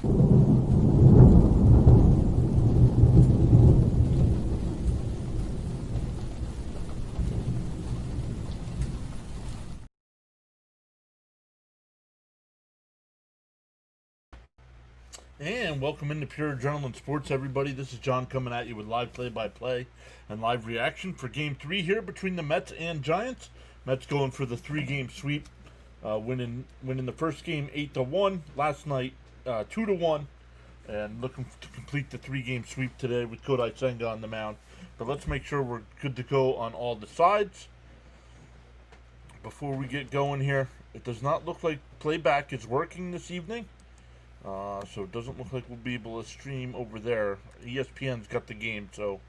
And welcome into Pure Adrenaline Sports, everybody. This is John coming at you with live play-by-play and live reaction for Game 3 here between the Mets and Giants. Mets going for the three-game sweep, winning the first game 8-1, last night 2-1, and looking to complete the three-game sweep today with Kodai Senga on the mound. But let's make sure we're good to go on all the sides. Before we get going here, it does not look like playback is working this evening. So it doesn't look like we'll be able to stream over there. ESPN's got the game, so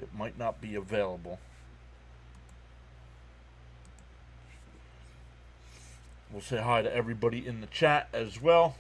it might not be available. We'll say hi to everybody in the chat as well.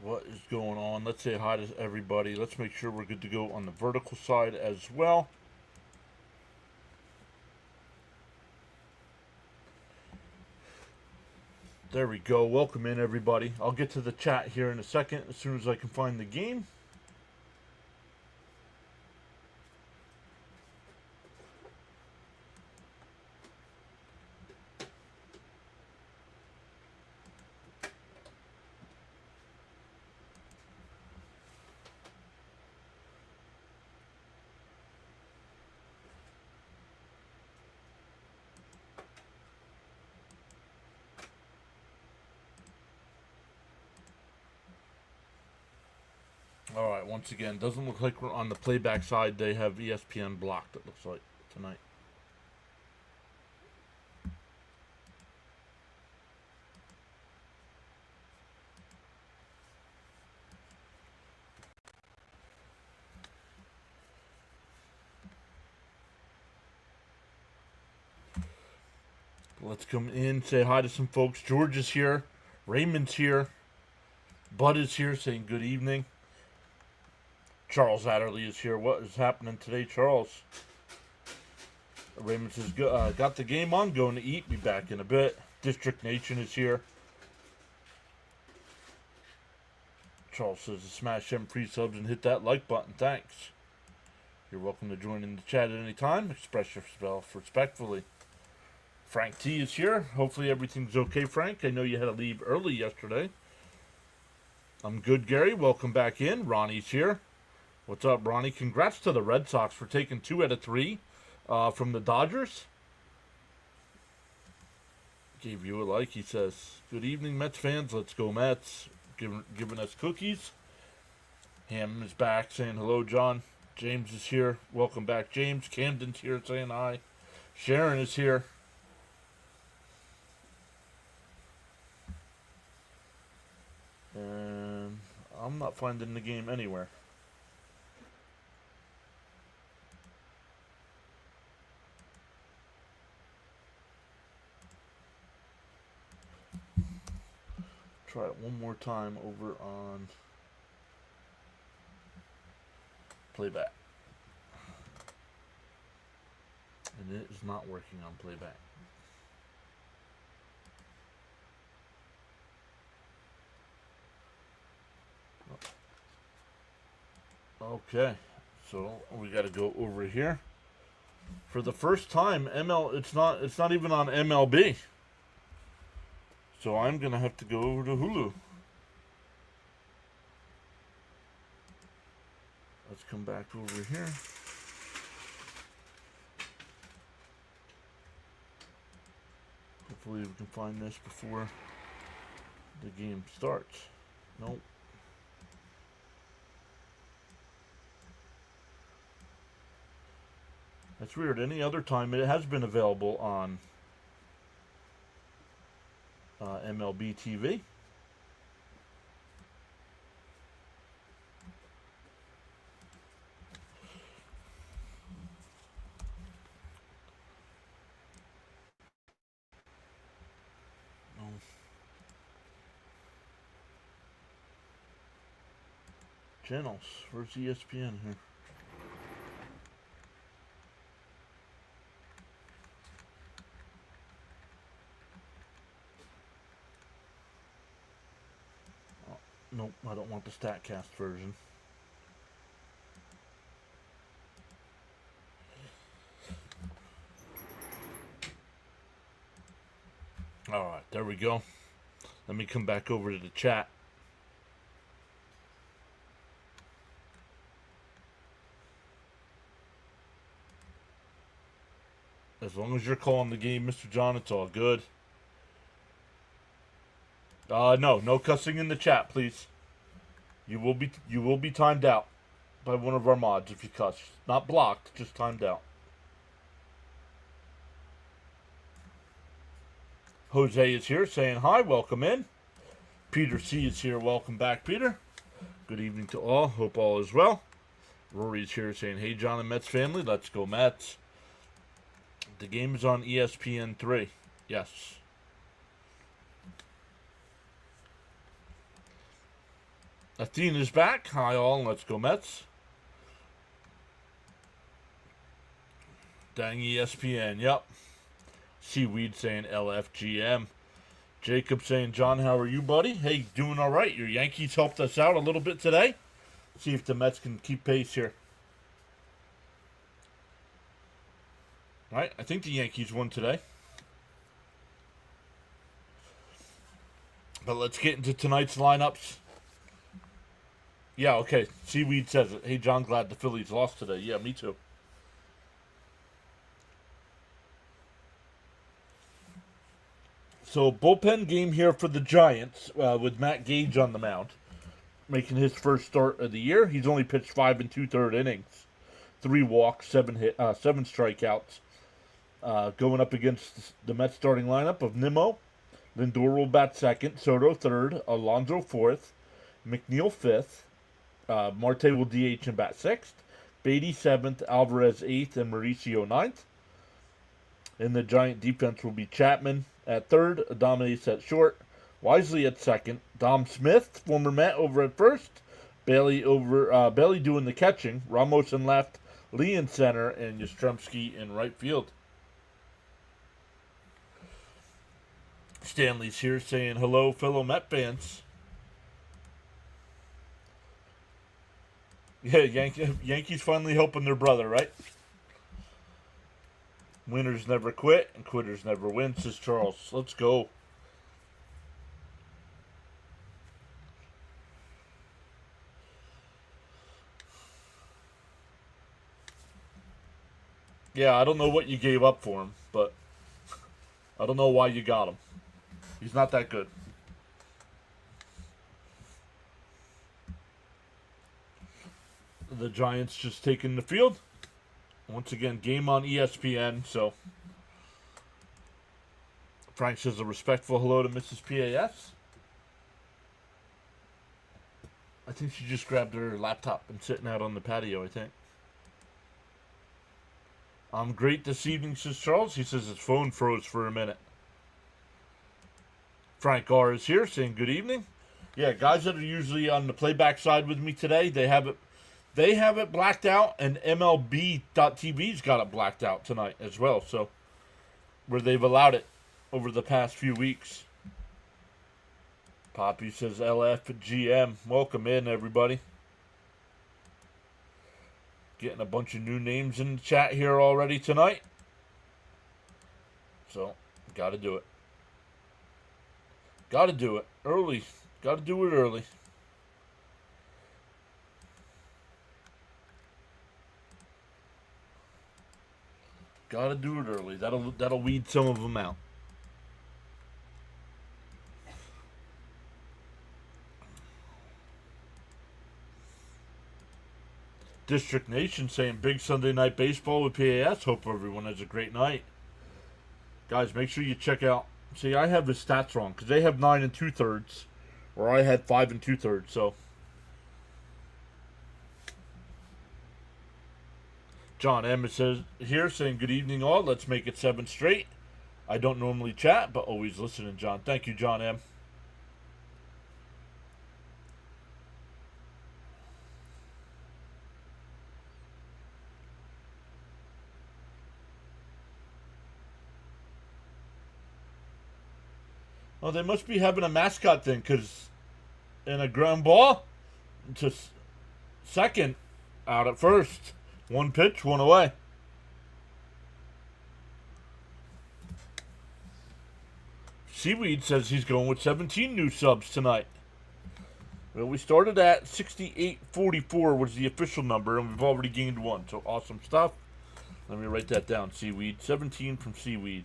What is going on? Let's say hi to everybody. Let's make sure we're good to go on the vertical side as well. There we go. Welcome in, everybody. I'll get to the chat here in a second as soon as I can find the game. Alright, once again, doesn't look like we're on the playback side. They have ESPN blocked, it looks like, tonight. Let's come in, say hi to some folks. George is here. Raymond's here. Bud is here saying good evening. Charles Adderley is here. What is happening today, Charles? Raymond says, got the game on, going to eat. Be back in a bit. District Nation is here. Charles says, smash them pre-subs and hit that like button. Thanks. You're welcome to join in the chat at any time. Express yourself respectfully. Frank T is here. Hopefully everything's okay, Frank. I know you had to leave early yesterday. I'm good, Gary. Welcome back in. Ronnie's here. What's up, Ronnie? Congrats to the Red Sox for taking 2 out of 3 from the Dodgers. Gave you a like. He says, good evening, Mets fans. Let's go, Mets. Giving us cookies. Ham is back saying hello, John. James is here. Welcome back, James. Camden's here saying hi. Sharon is here. And I'm not finding the game anywhere. Try it one more time over on playback. And it is not working on playback. Okay, so we got to go over here. For the first time, it's not even on MLB. So I'm gonna have to go over to Hulu. Let's come back over here. Hopefully we can find this before the game starts. Nope. That's weird. Any other time it has been available on MLB TV. No. Channels. Where's ESPN here? Oh, nope, I don't want the StatCast version. Alright, there we go. Let me come back over to the chat. As long as you're calling the game, Mr. John, it's all good. No cussing in the chat, please. You will be timed out by one of our mods if you cuss. Not blocked, just timed out. Jose is here saying hi, welcome in. Peter C is here, welcome back, Peter. Good evening to all, hope all is well. Rory is here saying, hey, John and Mets family, let's go Mets. The game is on ESPN 3. Yes. Athena's back. Hi all, and let's go Mets. Dang ESPN, yep. Seaweed saying LFGM. Jacob saying, John, how are you, buddy? Hey, doing all right. Your Yankees helped us out a little bit today. See if the Mets can keep pace here. All right, I think the Yankees won today. But let's get into tonight's lineups. Yeah, okay. Seaweed says it. Hey, John, glad the Phillies lost today. Yeah, me too. So, bullpen game here for the Giants with Matt Gage on the mound, making his first start of the year. He's only pitched 5 2/3 innings, 3 walks, 7 strikeouts. Going up against the Mets starting lineup of Nimmo. Lindor will bat second, Soto third, Alonso fourth, McNeil fifth. Marte will DH and bat sixth, Beatty seventh, Alvarez eighth, and Mauricio ninth. And the Giant defense will be Chapman at third, Adames at short, Wisely at second, Dom Smith, former Met, over at first, Bailey doing the catching, Ramos in left, Lee in center, and Yastrzemski in right field. Stanley's here saying hello, fellow Met fans. Yeah, Yankees finally helping their brother, right? Winners never quit and quitters never win, says Charles. Let's go. Yeah, I don't know what you gave up for him, but I don't know why you got him. He's not that good. The Giants just taking the field. Once again, game on ESPN, so Frank says a respectful hello to Mrs. PAS. I think she just grabbed her laptop and sitting out on the patio, I think. I'm great this evening, says Charles. He says his phone froze for a minute. Frank R. is here saying good evening. Yeah, guys that are usually on the playback side with me today, they have it blacked out, and MLB.TV's got it blacked out tonight as well, so where they've allowed it over the past few weeks. Poppy says LFGM. Welcome in, everybody. Getting a bunch of new names in the chat here already tonight. So, gotta do it. Gotta do it early. Gotta do it early. Gotta do it early. That'll weed some of them out. District Nation saying big Sunday night baseball with PAS. Hope everyone has a great night. Guys, make sure you check out. See, I have the stats wrong because they have 9 2/3, or I had 5 2/3. So, John M says here saying good evening all. Let's make it 7 straight. I don't normally chat, but always listening, John. Thank you, John M. Oh, they must be having a mascot thing, because in a ground ball to second, out at first. 1 pitch, 1 away. Seaweed says he's going with 17 new subs tonight. Well, we started at 6844 was the official number, and we've already gained 1. So awesome stuff. Let me write that down, Seaweed. 17 from Seaweed.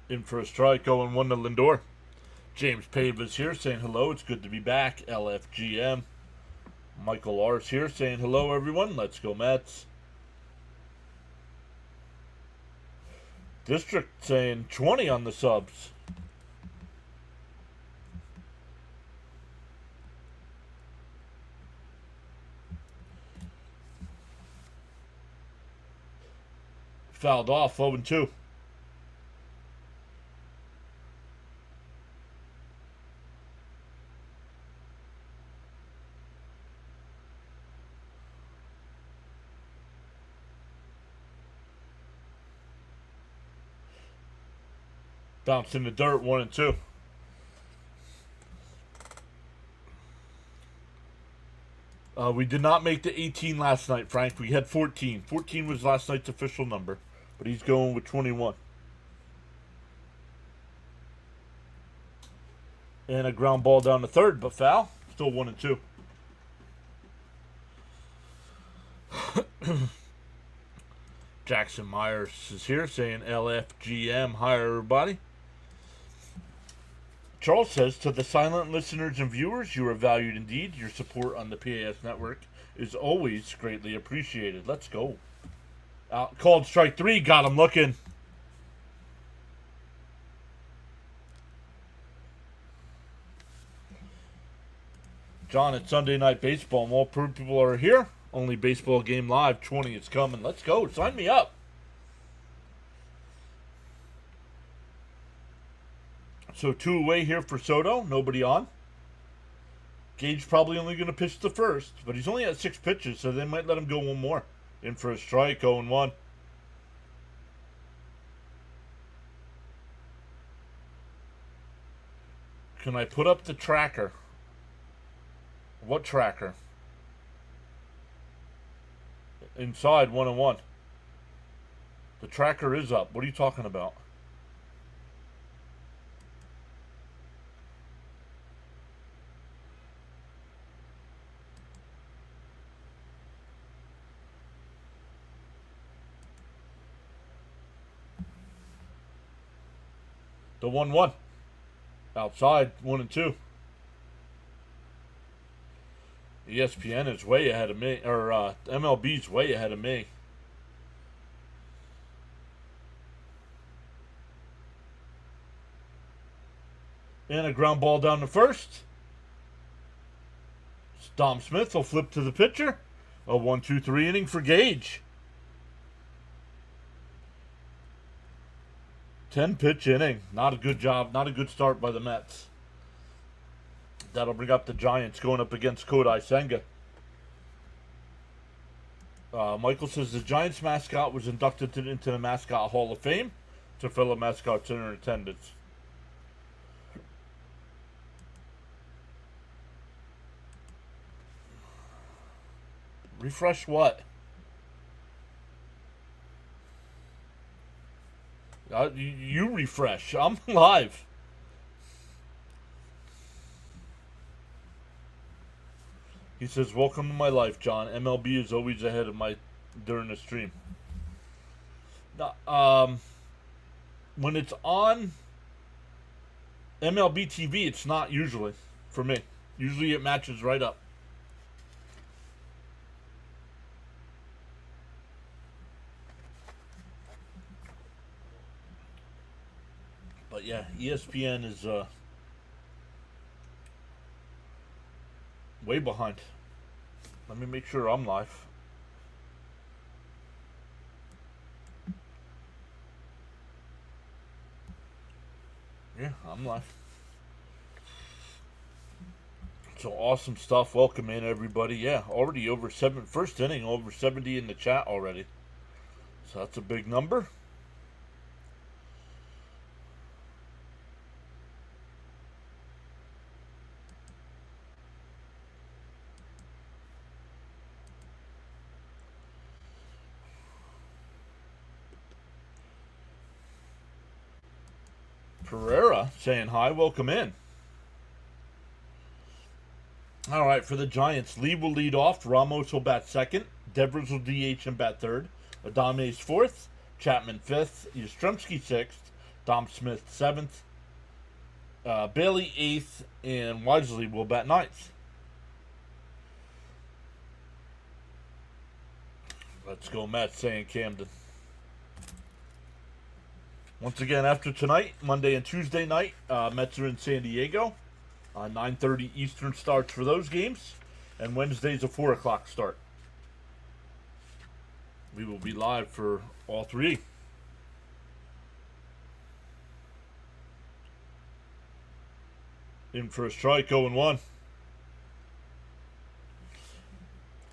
In for a strike, going 1 to Lindor. James Pavis here saying hello. It's good to be back. LFGM. Michael R's here saying hello, everyone. Let's go, Mets. District saying 20 on the subs. Fouled off, 0-2. Bounced in the dirt, 1-2. We did not make the 18 last night, Frank. We had 14. 14 was last night's official number, but he's going with 21. And a ground ball down the third, but foul. Still 1-2. Jackson Myers is here saying LFGM. Hi, everybody. Charles says, to the silent listeners and viewers, you are valued indeed. Your support on the PAS network is always greatly appreciated. Let's go. Called strike 3. Got him looking. John, it's Sunday Night Baseball. More people are here. Only baseball game live. 20 is coming. Let's go. Sign me up. So 2 away here for Soto. Nobody on. Gage probably only going to pitch the first, but he's only at 6 pitches, so they might let him go 1 more. In for a strike, 0-1. Can I put up the tracker? What tracker? Inside, 1-1. The tracker is up. What are you talking about? The 1-1. Outside, 1-2. ESPN is way ahead of me, or MLB's way ahead of me. And a ground ball down the first. Dom Smith will flip to the pitcher. A 1-2-3 inning for Gage. 10-pitch inning. Not a good job. Not a good start by the Mets. That'll bring up the Giants going up against Kodai Senga. Michael says the Giants mascot was inducted into the Mascot Hall of Fame. To fellow mascots in attendance. Refresh what? You refresh. I'm live. He says, welcome to my life, John. MLB is always ahead of my during the stream. When it's on MLB TV, it's not usually for me. Usually it matches right up. But yeah, ESPN is way behind. Let me make sure I'm live. Yeah, I'm live. So awesome stuff. Welcome in, everybody. Yeah, already over first inning, over 70 in the chat already. So that's a big number. Pereira saying hi. Welcome in. All right, for the Giants, Lee will lead off. Ramos will bat second. Devers will DH and bat third. Adame's fourth. Chapman fifth. Yastrzemski sixth. Dom Smith seventh. Bailey eighth. And Wisely will bat ninth. Let's go, Mets, saying Camden. Once again, after tonight, Monday and Tuesday night, Mets are in San Diego. 9:30 Eastern starts for those games, and Wednesday's a 4 o'clock start. We will be live for all three. In for a strike, 0-1.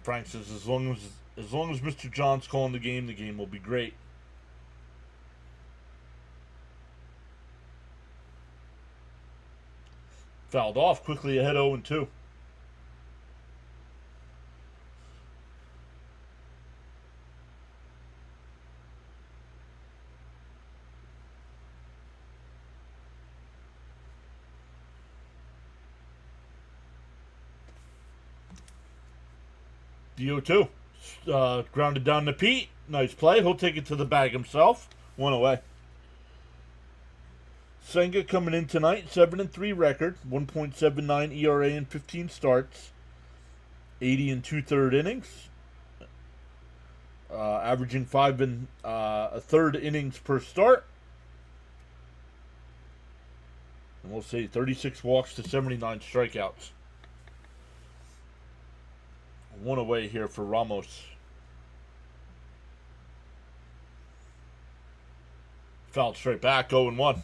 Frank says as long as Mr. John's calling the game will be great. Fouled off, quickly ahead 0-2. DO2. Grounded down to Pete. Nice play. He'll take it to the bag himself. 1 away. Senga coming in tonight, 7-3 record, 1.79 ERA in 15 starts, 80 and 2/3 innings, averaging 5 and a third innings per start. And we'll see 36 walks to 79 strikeouts. 1 away here for Ramos. Fouled straight back, 0-1.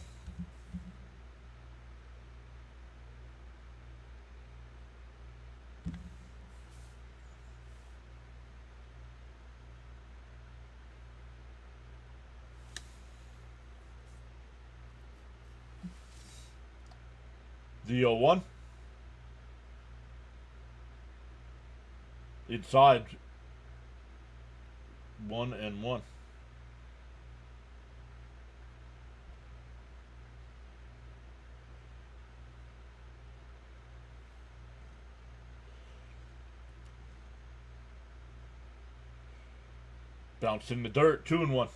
The 0-1. Inside. 1-1. Bounced in the dirt. 2-1.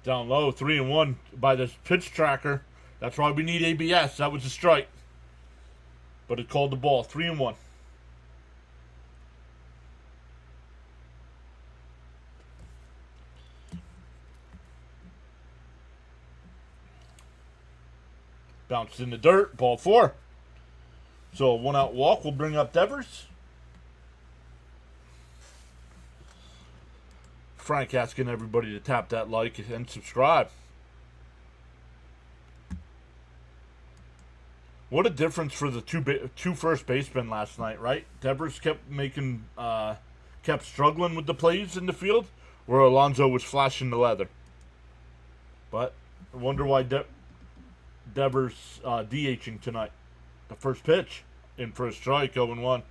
Down low, 3-1 by the pitch tracker. That's why we need ABS. That was a strike. But it called the ball. 3-1. Bounced in the dirt. Ball 4. So a 1-out walk will bring up Devers. Frank asking everybody to tap that like and subscribe. What a difference for the two first basemen last night, right? Devers kept struggling with the plays in the field, where Alonso was flashing the leather. But I wonder why Devers DHing tonight. The first pitch in for a strike, 0-1.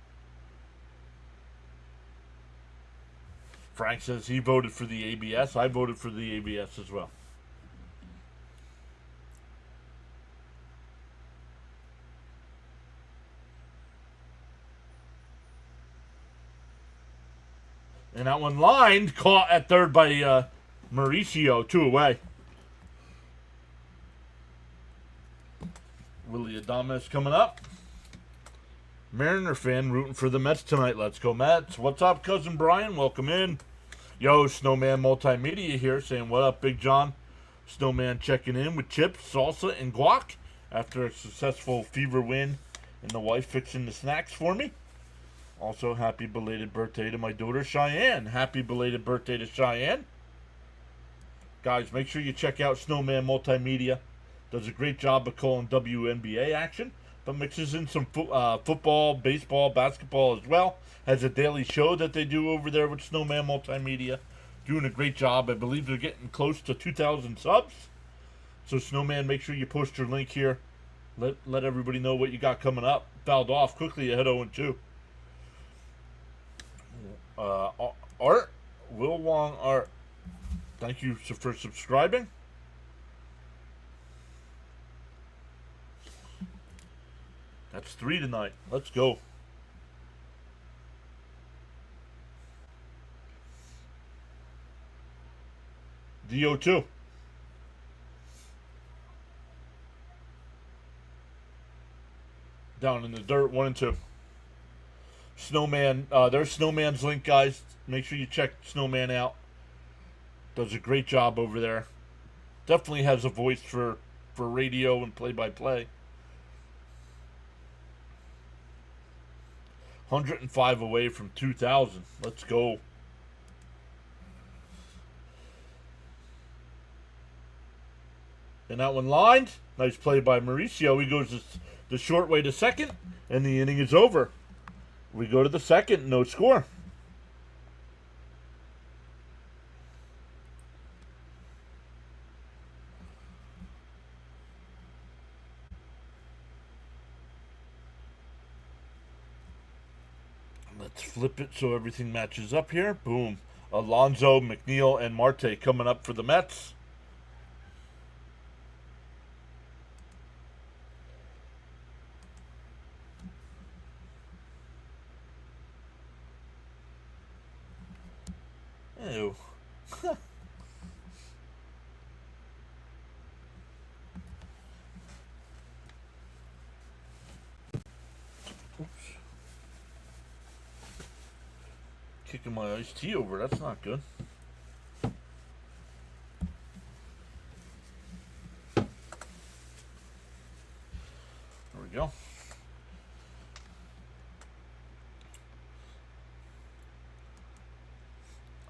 Frank says he voted for the ABS. I voted for the ABS as well. And that one lined, caught at third by Mauricio, 2 away. Willie Adames coming up. Mariner fan rooting for the Mets tonight. Let's go Mets. What's up, cousin Brian? Welcome in. Yo, Snowman Multimedia here saying, what up, Big John? Snowman checking in with chips, salsa, and guac after a successful fever win and the wife fixing the snacks for me. Also, happy belated birthday to my daughter, Cheyenne. Happy belated birthday to Cheyenne. Guys, make sure you check out Snowman Multimedia. Does a great job of calling WNBA action, but mixes in some football, baseball, basketball as well. Has a daily show that they do over there with Snowman Multimedia. Doing a great job. I believe they're getting close to 2,000 subs. So Snowman, make sure you post your link here. Let everybody know what you got coming up. Fouled off quickly ahead 0-2. Art, Will Wong Art. Thank you for subscribing. That's 3 tonight. Let's go. DO2. Down in the dirt, 1-2. Snowman, there's Snowman's link, guys. Make sure you check Snowman out. Does a great job over there. Definitely has a voice for radio and play-by-play. 105 away from 2,000. Let's go. And that one lined. Nice play by Mauricio. He goes the short way to second, and the inning is over. We go to the second, no score. Let's flip it so everything matches up here. Boom. Alonso, McNeil, and Marte coming up for the Mets. Ew. Oops. Kicking my iced tea over. That's not good. There we go.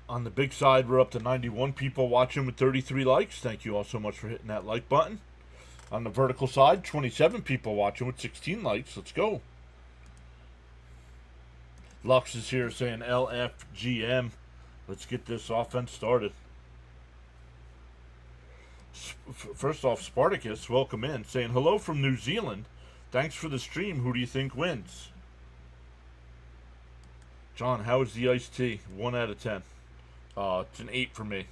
On the big side, we're up to 91 people watching with 33 likes. Thank you all so much for hitting that like button. On the vertical side, 27 people watching with 16 likes. Let's go. Lux is here saying LFGM. Let's get this offense started. First off, Spartacus, welcome in. Saying hello from New Zealand. Thanks for the stream. Who do you think wins? John, how is the iced tea? 1 out of 10. It's an 8 for me.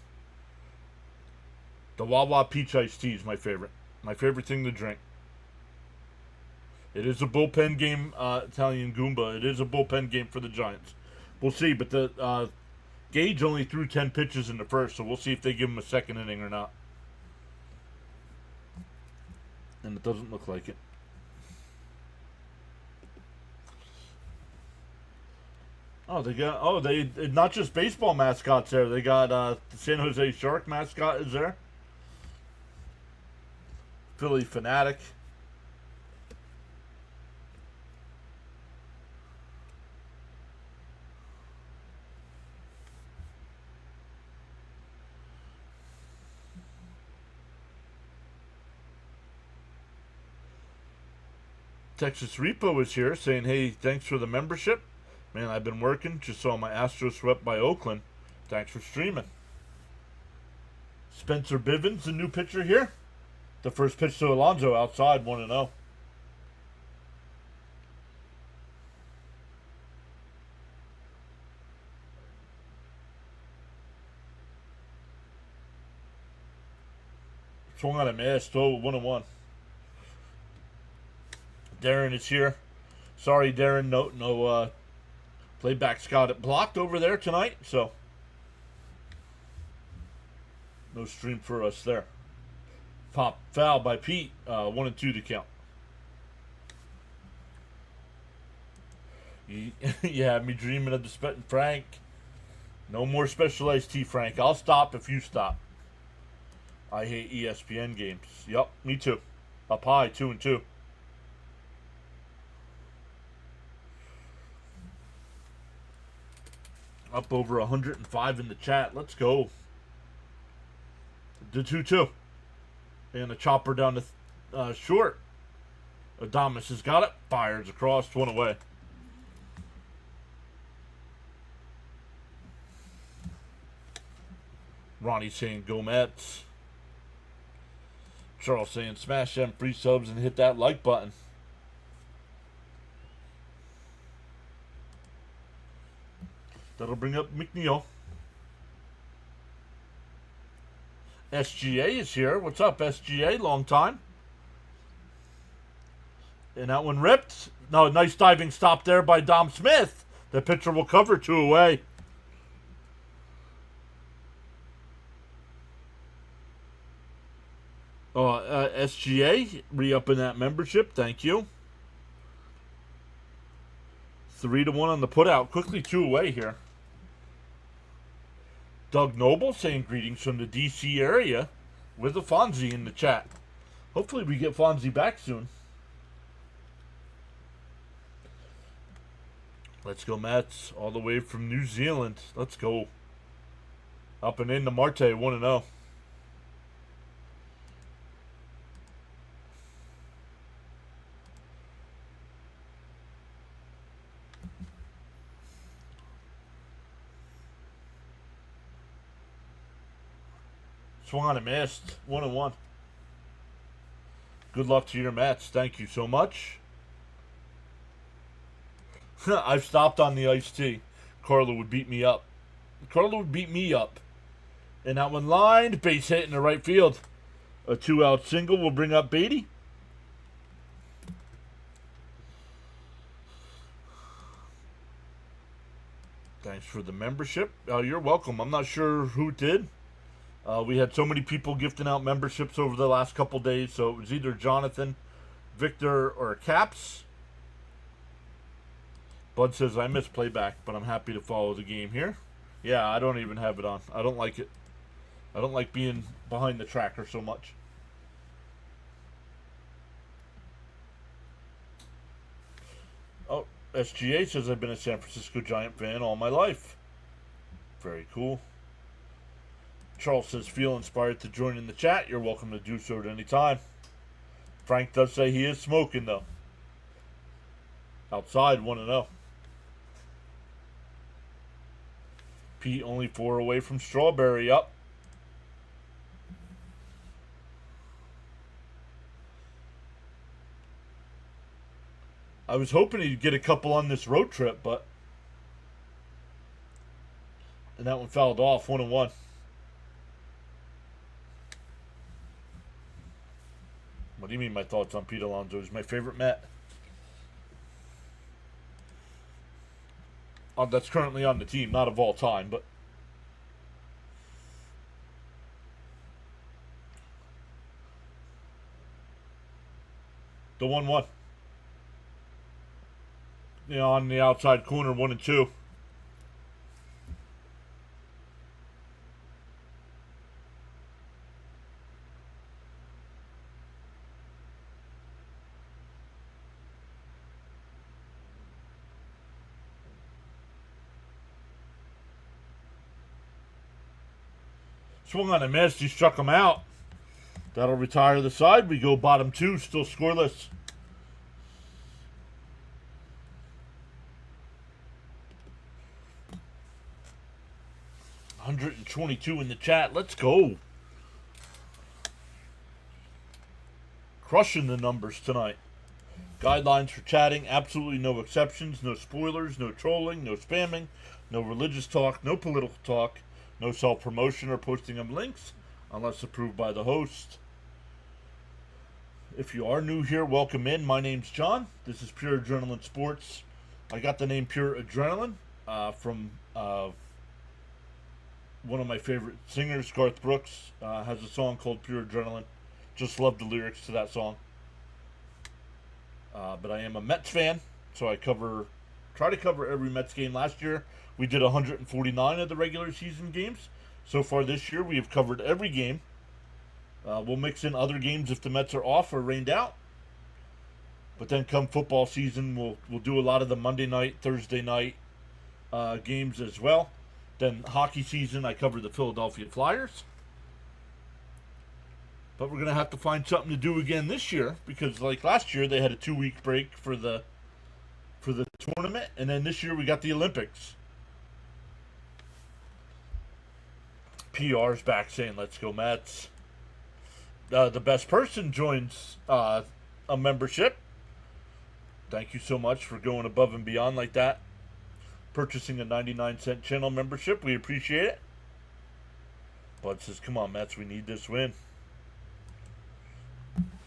The Wawa Peach Iced Tea is my favorite. My favorite thing to drink. It is a bullpen game, Italian Goomba. It is a bullpen game for the Giants. We'll see, but the Gage only threw 10 pitches in the first, so we'll see if they give him a second inning or not. And it doesn't look like it. Oh, they not just baseball mascots there. They got the San Jose Shark mascot is there. Philly Fanatic. Texas Repo is here saying, hey, thanks for the membership. Man, I've been working. Just saw my Astros swept by Oakland. Thanks for streaming. Spencer Bivens, the new pitcher here. The first pitch to Alonso outside, 1-0. Swung on a miss, throw 1-1. Darren is here. Sorry, Darren, no Playback's got it blocked over there tonight, so no stream for us there. Pop foul by Pete. 1-2 to count. You had me dreaming of the Frank. No more specialized tea, Frank. I'll stop if you stop. I hate ESPN games. Yup, me too. Up high, 2-2. Up over 105 in the chat. Let's go. The 2-2. And a chopper down to short. Adamas has got it. Fires across. One away. Ronnie saying go Mets. Charles saying smash them free subs and hit that like button. That'll bring up McNeil. SGA is here. What's up, SGA? Long time. And that one ripped. No, nice diving stop there by Dom Smith. The pitcher will cover 2 away. SGA, re-upping that membership. Thank you. 3-1 on the putout. Quickly 2 away here. Doug Noble saying greetings from the D.C. area with a Fonzie in the chat. Hopefully we get Fonzie back soon. Let's go Mets. All the way from New Zealand. Let's go. Up and in to Marte. 1-0. Swung and missed. 1-1. Good luck to your Mets. Thank you so much. I've stopped on the iced tea. Carla would beat me up. Carla would beat me up. And that one lined. Base hit in the right field. A 2-out single will bring up Beatty. Thanks for the membership. You're welcome. I'm not sure who did. We had so many people gifting out memberships over the last couple days, so it was either Jonathan, Victor, or Caps. Bud says, I miss playback, but I'm happy to follow the game here. Yeah, I don't even have it on. I don't like it. I don't like being behind the tracker so much. Oh, SGA says I've been a San Francisco Giant fan all my life. Very cool. Charles says, feel inspired to join in the chat. You're welcome to do so at any time. Frank does say he is smoking, though. Outside, 1-0. Pete only 4 away from Strawberry. Up. I was hoping he'd get a couple on this road trip, but... And that one fouled off, 1-1. What do you mean my thoughts on Pete Alonso? He's my favorite Met. That's currently on the team, not of all time, but... The 1-1. You know, on the outside corner, 1-2. Swung on a miss. He struck him out. That'll retire the side. We go bottom 2, still scoreless. $122 in the chat. Let's go. Crushing the numbers tonight. Guidelines for chatting. Absolutely no exceptions. No spoilers. No trolling. No spamming. No religious talk. No political talk. No self-promotion or posting of links unless approved by the host. If you are new here, welcome in. My name's John. This is Pure Adrenaline Sports. I got the name Pure Adrenaline from one of my favorite singers, Garth Brooks, has a song called Pure Adrenaline. Just love the lyrics to that song. But I am a Mets fan, so try to cover every Mets game. Last year, we did 149 of the regular season games. So far this year, we have covered every game. We'll mix in other games if the Mets are off or rained out. But then come football season, we'll do a lot of the Monday night, Thursday night games as well. Then hockey season, I cover the Philadelphia Flyers. But we're gonna have to find something to do again this year because, like last year, they had a 2-week break for the tournament, and then this year we got the Olympics. PR's back saying, "Let's go Mets." The best person joins a membership. Thank you so much for going above and beyond like that. Purchasing a 99-cent channel membership. We appreciate it. Bud says, "Come on, Mets, we need this win."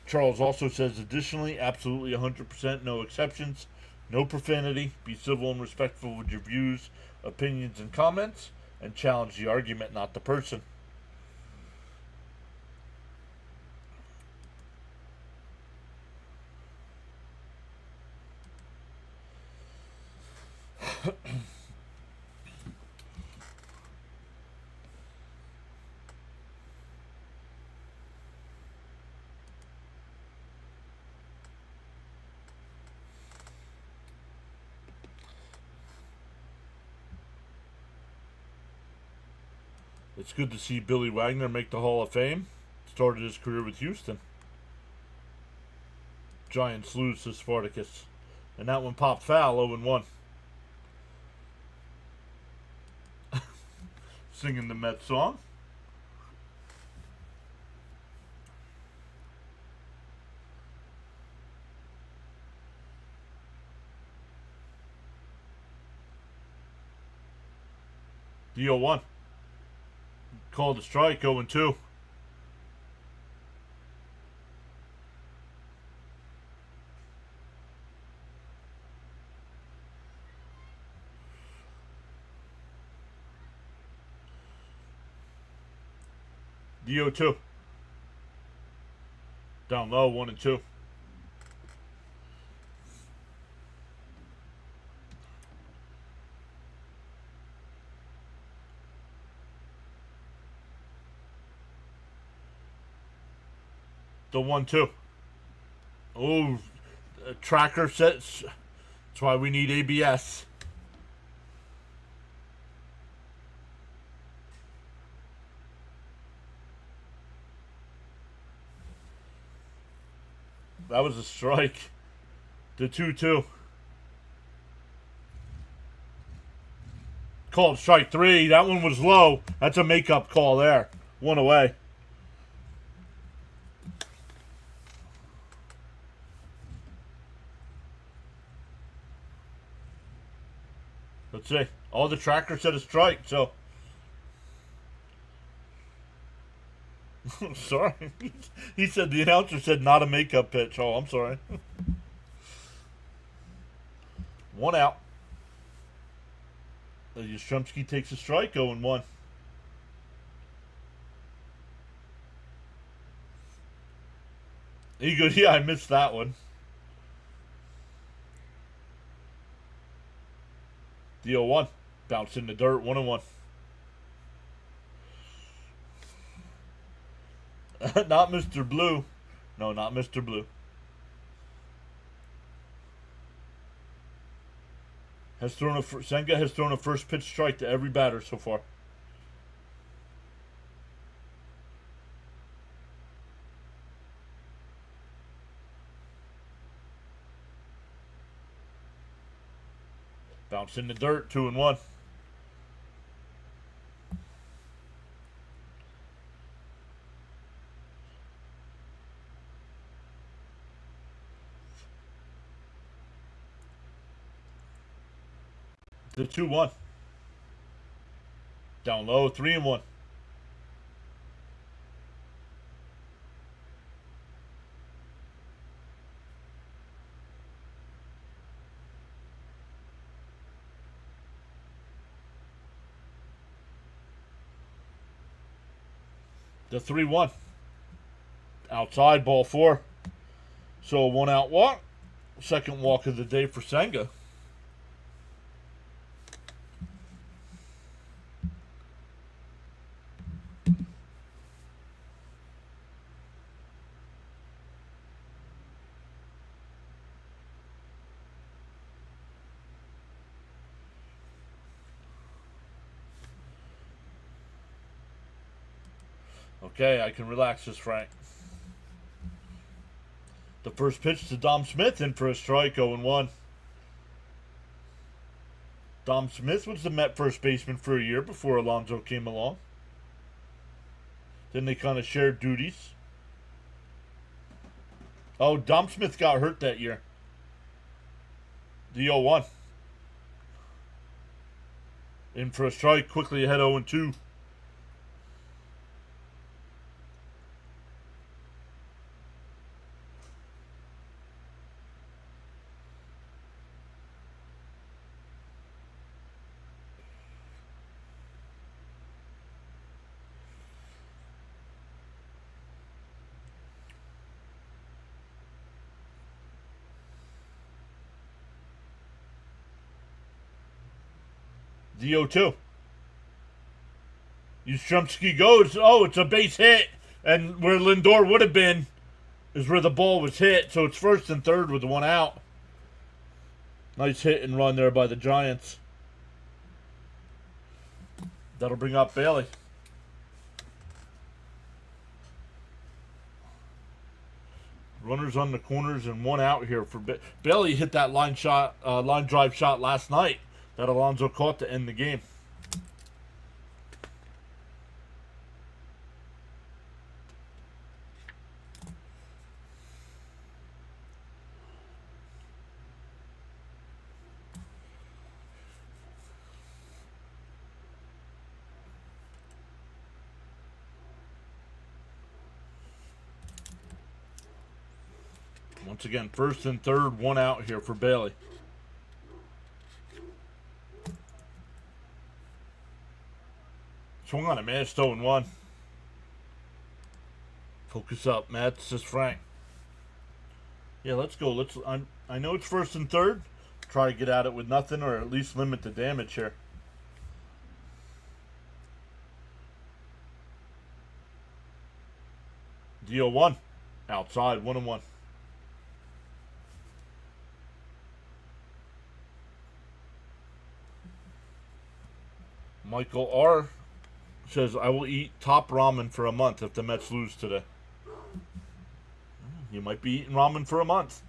Charles also says, additionally, absolutely 100%, no exceptions, no profanity, be civil and respectful with your views, opinions, and comments, and challenge the argument, not the person. It's good to see Billy Wagner make the Hall of Fame. Started his career with Houston. Giants lose to Spartacus. And that one popped foul, 0-1. Singing the Mets song. The 0-1. Called a strike, 0-2. The 0-2. Down low, 1-2. The 1-2. Oh, tracker sets. That's why we need ABS. That was a strike. The 2-2. Called strike 3. That one was low. That's a makeup call there. 1 away. Let's see. All the trackers said a strike, so. Sorry. He said the announcer said not a makeup pitch. Oh, I'm sorry. 1 out. Yastrzemski takes a strike, 0-1. He goes, yeah, I missed that one. The 0-1. Bounced in the dirt, 1-1. Not Mr. Blue. No, not Mr. Blue. Senga has thrown a first pitch strike to every batter so far. Bounce in the dirt, 2-1. The 2-1. Down low, 3-1. The 3-1. Outside, ball 4. So a 1-out walk. Second walk of the day for Senga. Okay, I can relax this, Frank. The first pitch to Dom Smith, in for a strike, 0-1. Dom Smith was the Met first baseman for a year before Alonso came along. Then they kind of shared duties. Oh, Dom Smith got hurt that year. The 0-1. In for a strike, quickly ahead 0-2. The 0-2. Yastrzemski goes. Oh, it's a base hit. And where Lindor would have been is where the ball was hit. So it's first and third with 1 out. Nice hit and run there by the Giants. That'll bring up Bailey. Runners on the corners and 1 out here for Bailey. Hit that line drive shot last night that Alonso caught to end the game. Once again, first and third, 1 out here for Bailey. Swung on a miss, 0-1. Focus up, Matt. This is Frank. Yeah, let's go. I know it's first and third. Try to get at it with nothing, or at least limit the damage here. The 0-1. Outside, 1-1. Michael R. says, I will eat top ramen for a month if the Mets lose today. You might be eating ramen for a month.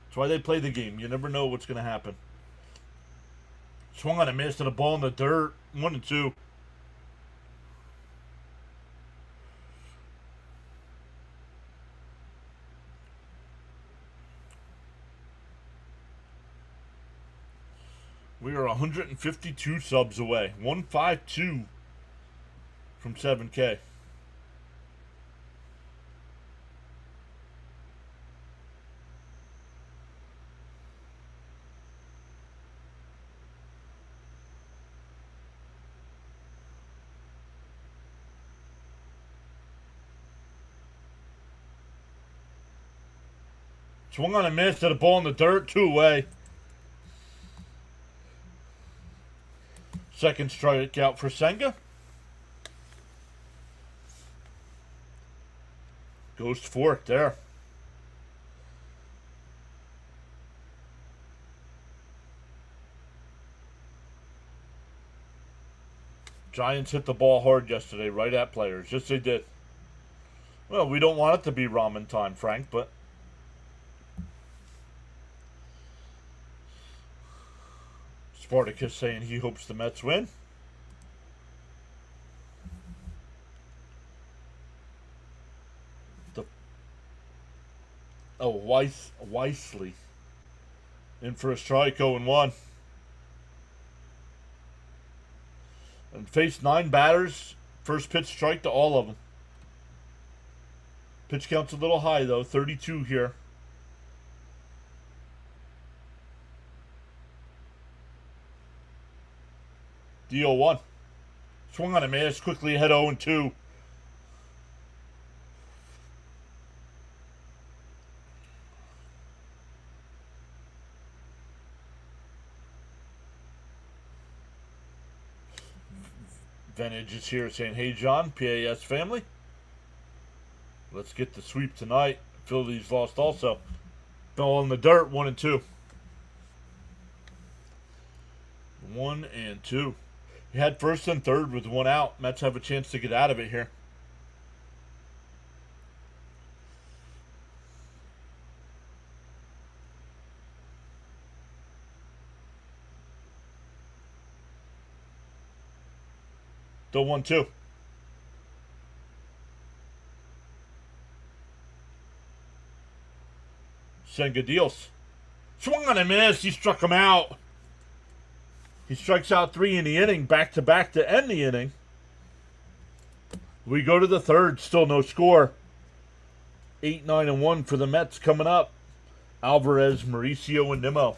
That's why they play the game. You never know what's going to happen. Swung on a miss and a ball in the dirt. 1-2. We are 152 subs away. 152 from 7K. Swung on a miss to the ball in the dirt. 2 away. Second strikeout for Senga. Goes to fork there. Giants hit the ball hard yesterday, right at players. Yes, they did. Well, we don't want it to be ramen time, Frank, but Spartacus saying he hopes the Mets win. Wisely. In for a strike, 0-1. And faced 9 batters. First pitch strike to all of them. Pitch count's a little high, though. 32 here. The 0-1. Swung on a miss, quickly ahead 0-2. Signage is here saying, "Hey John, PAS family. Let's get the sweep tonight." Phillies lost also. Ball in the dirt, 1-2. 1-2. You had first and third with one out. Mets have a chance to get out of it here. The 1-2. Senga deals. Swung on a miss. He struck him out. He strikes out 3 in the inning, back-to-back to end the inning. We go to the third, still no score. 8-9-1 for the Mets coming up. Alvarez, Mauricio, and Nimmo.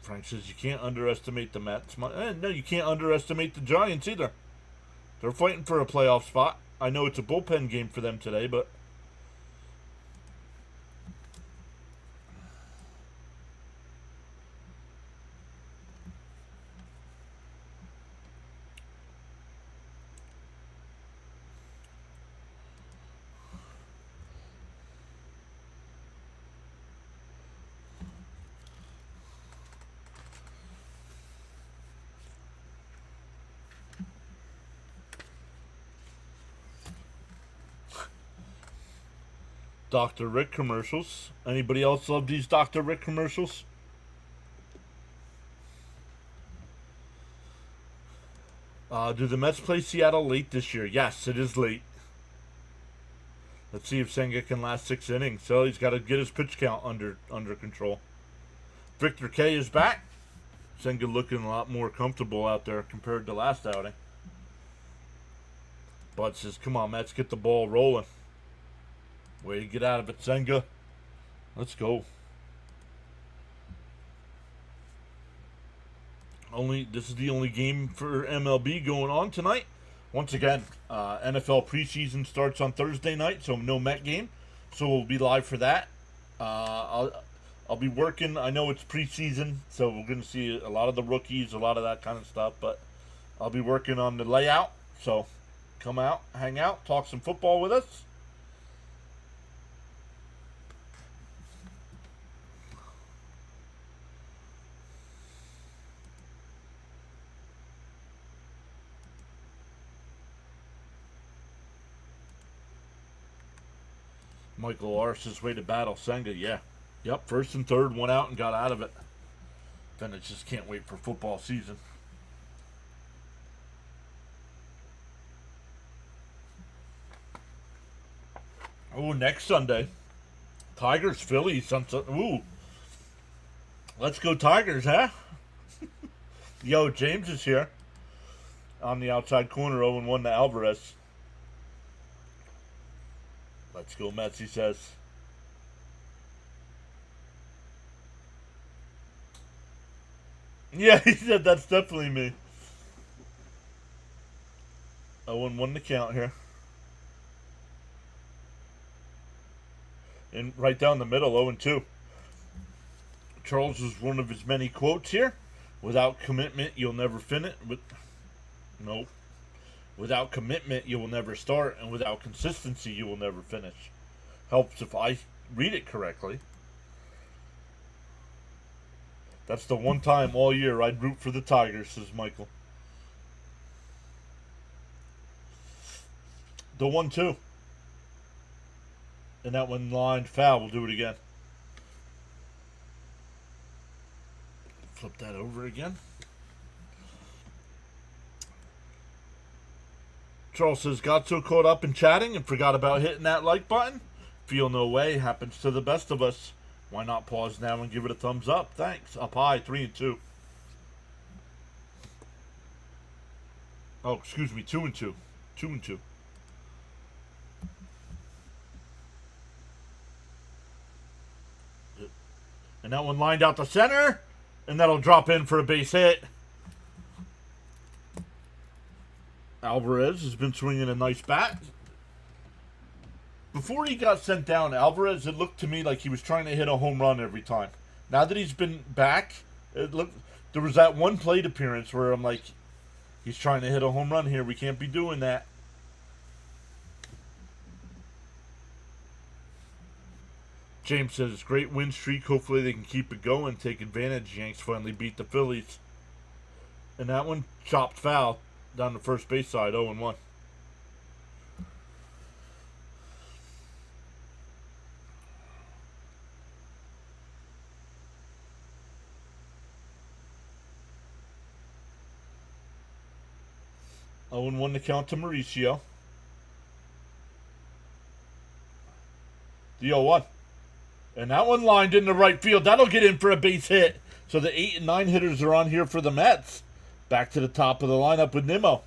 Frank says you can't underestimate the Mets. No, you can't underestimate the Giants either. They're fighting for a playoff spot. I know it's a bullpen game for them today, but Dr. Rick commercials. Anybody else love these Dr. Rick commercials? Do the Mets play Seattle late this year? Yes, it is late. Let's see if Senga can last 6 innings. So he's got to get his pitch count under control. Victor K is back. Senga looking a lot more comfortable out there compared to last outing. Bud says, "Come on, Mets, get the ball rolling." Way to get out of it, Senga. Let's go. This is the only game for MLB going on tonight. Once again, NFL preseason starts on Thursday night, so no Met game. So we'll be live for that. I'll be working. I know it's preseason, so we're going to see a lot of the rookies, a lot of that kind of stuff. But I'll be working on the layout. So come out, hang out, talk some football with us. Michael Arce's way to battle Senga, yeah. Yep, first and third, one out and got out of it. Then it just can't wait for football season. Oh, next Sunday, Tigers, Phillies. Ooh, let's go Tigers, huh? Yo, James is here on the outside corner, 0-1 to Alvarez. Let's go Mets, he says. Yeah, he said that's definitely me. 0-1 to count here. And right down the middle, 0-2. Charles is one of his many quotes here. Without commitment, you'll never finish. Nope. Without commitment, you will never start, and without consistency, you will never finish. Helps if I read it correctly. That's the one time all year I'd root for the Tigers, says Michael. The 1-2. And that one lined foul. We'll do it again. Flip that over again. Charles says, got so caught up in chatting and forgot about hitting that like button. Feel no way. Happens to the best of us. Why not pause now and give it a thumbs up? Thanks. Up high, 3-2. Oh, excuse me, 2-2. 2-2. And that one lined out the center. And that'll drop in for a base hit. Alvarez has been swinging a nice bat. Before he got sent down, Alvarez, it looked to me like he was trying to hit a home run every time. Now that he's been back, it looked There was that one plate appearance where I'm like, he's trying to hit a home run here. We can't be doing that. James says, great win streak. Hopefully they can keep it going. Take advantage. Yanks finally beat the Phillies. And that one chopped foul down the first base side, 0-1. Oh, and 1 to count to Mauricio. The 0-1. And that one lined into right field. That'll get in for a base hit. So the 8 and 9 hitters are on here for the Mets. Back to the top of the lineup with Nimmo.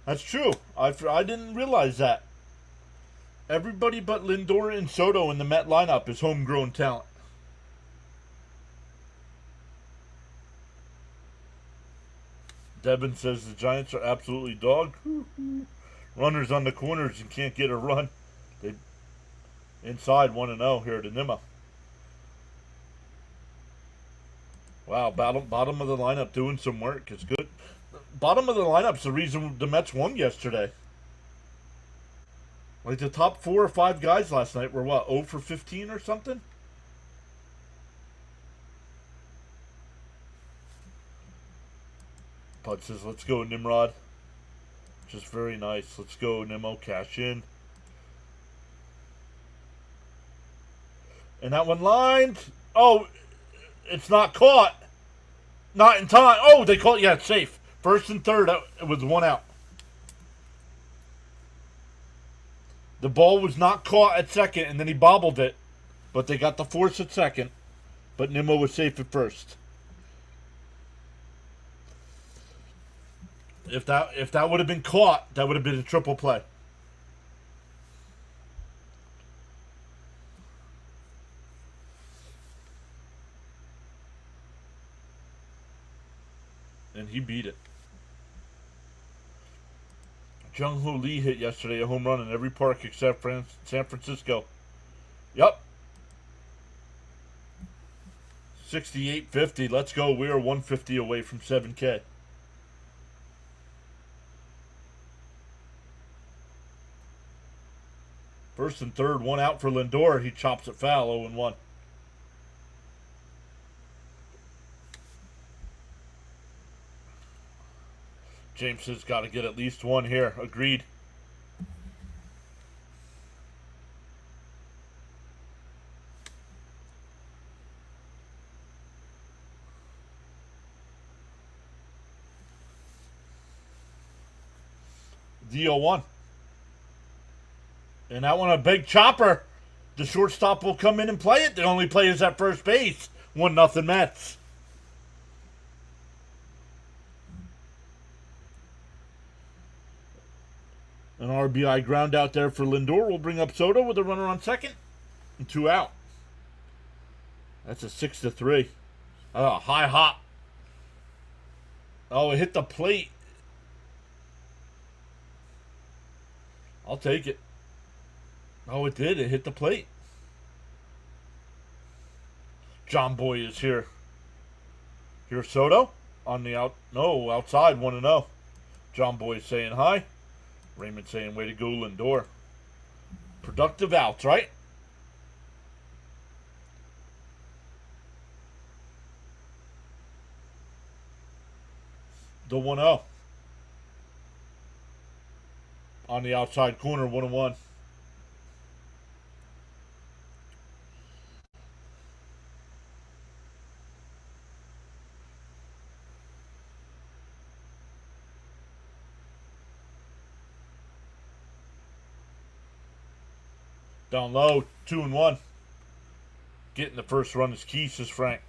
That's true. I didn't realize that. Everybody but Lindor and Soto in the Met lineup is homegrown talent. Devin says the Giants are absolutely dog. Runners on the corners and can't get a run. They inside 1-0 here to Nimmo. Wow, bottom of the lineup doing some work. It's good. Bottom of the lineup's the reason the Mets won yesterday. Like the top 4 or 5 guys last night were what, 0 for 15 or something? Pud says, let's go, Nimrod. Just very nice. Let's go, Nimmo. Cash in. And that one lined. Oh, it's not caught. Not in time. Oh, they caught. Yeah, it's safe. First and third. It was 1 out. The ball was not caught at second, and then he bobbled it. But they got the force at second. But Nimmo was safe at first. If that would have been caught, that would have been a triple play. And he beat it. Jung-Hoo Lee hit yesterday a home run in every park except San Francisco. Yep. 68-50. Let's go. We are 150 away from 7K. First and third, 1 out for Lindor. He chops it foul, 0-1. James has got to get at least 1 here. Agreed. The 0-1. And that one, a big chopper. The shortstop will come in and play it. The only play is at first base. 1-0 Mets. An RBI ground out there for Lindor will bring up Soto with a runner on second. And 2 out. That's a 6-3. High hop. Oh, it hit the plate. I'll take it. Oh, it did. It hit the plate. John Boy is here. Here's Soto on the outside, 1-0. John Boy saying hi. Raymond saying, way to go, Lindor. Productive outs, right? The 1-0. On the outside corner, 1-1. Down low, 2-1. Getting the first run is key, says Frank.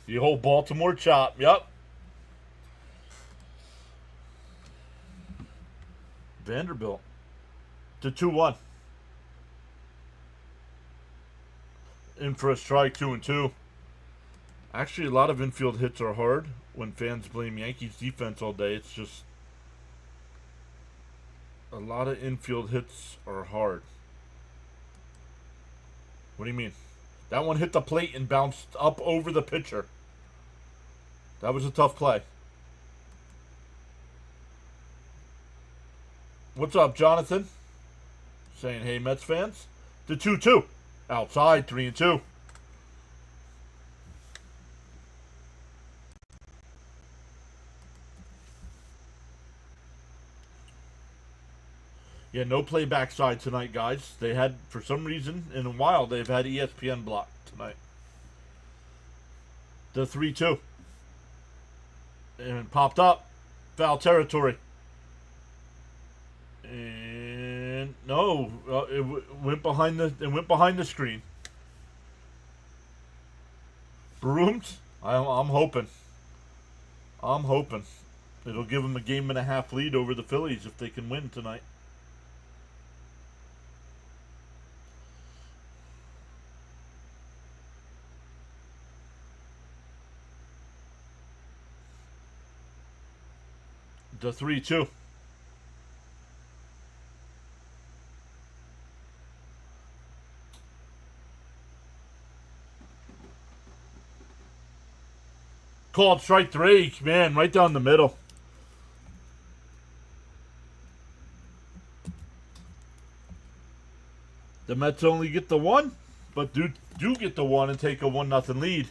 The whole Baltimore chop, yep. Vanderbilt to 2-1. In for a strike, 2-2. Actually, a lot of infield hits are hard when fans blame Yankees defense all day. It's just a lot of infield hits are hard. What do you mean? That one hit the plate and bounced up over the pitcher. That was a tough play. What's up, Jonathan? Saying, hey, Mets fans. The 2-2. Outside, 3-2. Yeah, no play backside tonight, guys. They had, for some reason, in a while, they've had ESPN blocked tonight. The 3-2. And popped up. Foul territory. And no, it went behind the screen. Brooms. I'm hoping. It'll give them a game and a half lead over the Phillies if they can win tonight. The 3-2. Called strike 3. Man, right down the middle. The Mets only get the 1, but do get the 1 and take a 1-0 lead.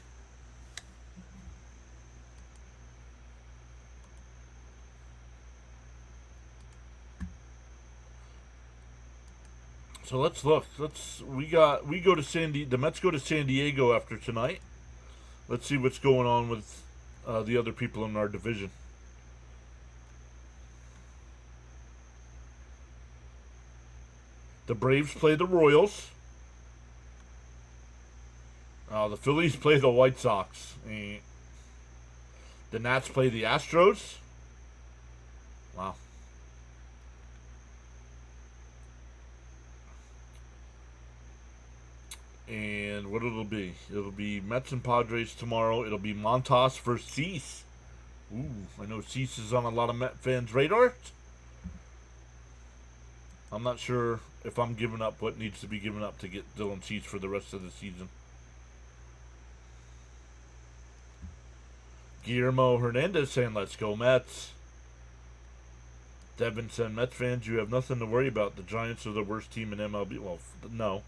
So let's look. The Mets go to San Diego after tonight. Let's see what's going on with the other people in our division. The Braves play the Royals. The Phillies play the White Sox. The Nats play the Astros. Wow. And what it'll be? It'll be Mets and Padres tomorrow. It'll be Montas versus Cease. Ooh, I know Cease is on a lot of Met fans' radar. I'm not sure if I'm giving up what needs to be given up to get Dylan Cease for the rest of the season. Guillermo Hernandez saying, let's go Mets. Devin said, Mets fans, you have nothing to worry about. The Giants are the worst team in MLB. Well, no.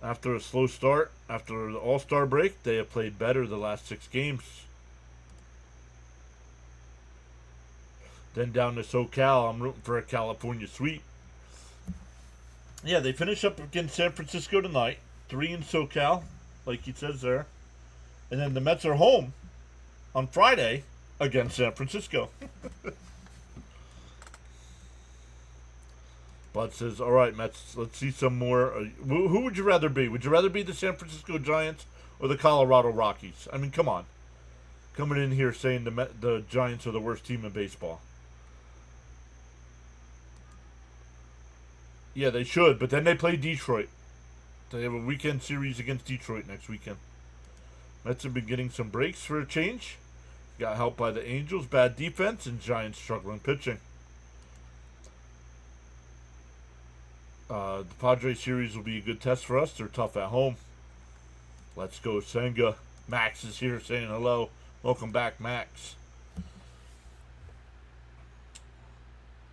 After a slow start, after the All-Star break, they have played better the last 6 games. Then down to SoCal, I'm rooting for a California sweep. Yeah, they finish up against San Francisco tonight. 3 in SoCal, like he says there. And then the Mets are home on Friday against San Francisco. Bud says, all right, Mets, let's see some more. Who would you rather be? Would you rather be the San Francisco Giants or the Colorado Rockies? I mean, come on. Coming in here saying the Giants are the worst team in baseball. Yeah, they should, but then they play Detroit. They have a weekend series against Detroit next weekend. Mets have been getting some breaks for a change. Got helped by the Angels, bad defense, and Giants struggling pitching. The Padres series will be a good test for us. They're tough at home. Let's go, Senga. Max is here saying hello. Welcome back, Max.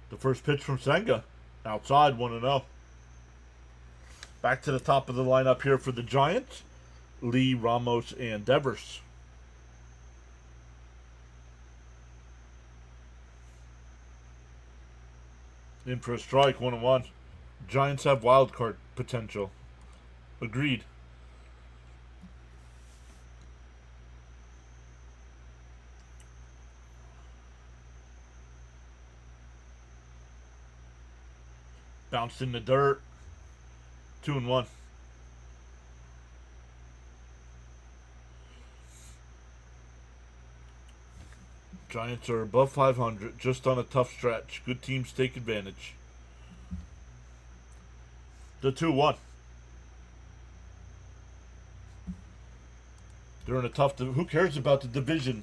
The first pitch from Senga. Outside, 1-0. Back to the top of the lineup here for the Giants. Lee, Ramos, and Devers. In for a strike, 1-1. Giants have wild card potential. Agreed. Bounced in the dirt. 2-1. Giants are above 500, just on a tough stretch. Good teams take advantage. The 2-1. They're in a tough. Who cares about the division?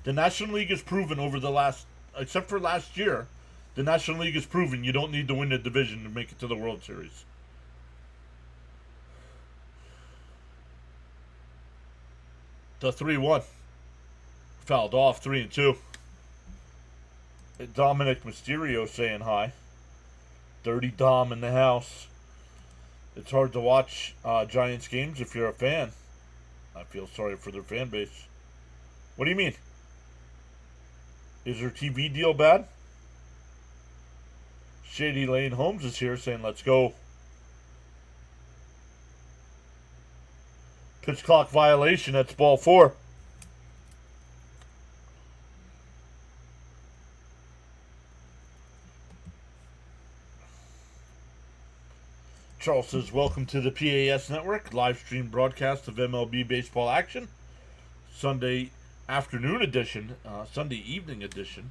The National League has proven over the last, except for last year, the National League has proven you don't need to win the division to make it to the World Series. The 3-1. Fouled off 3-2. Dominic Mysterio saying hi. Dirty Dom in the house. It's hard to watch Giants games if you're a fan. I feel sorry for their fan base. What do you mean? Is their TV deal bad? Shady Lane Holmes is here saying, let's go. Pitch clock violation. That's ball 4. Charles says, welcome to the PAS Network, live stream broadcast of MLB baseball action. Sunday afternoon edition, Sunday evening edition.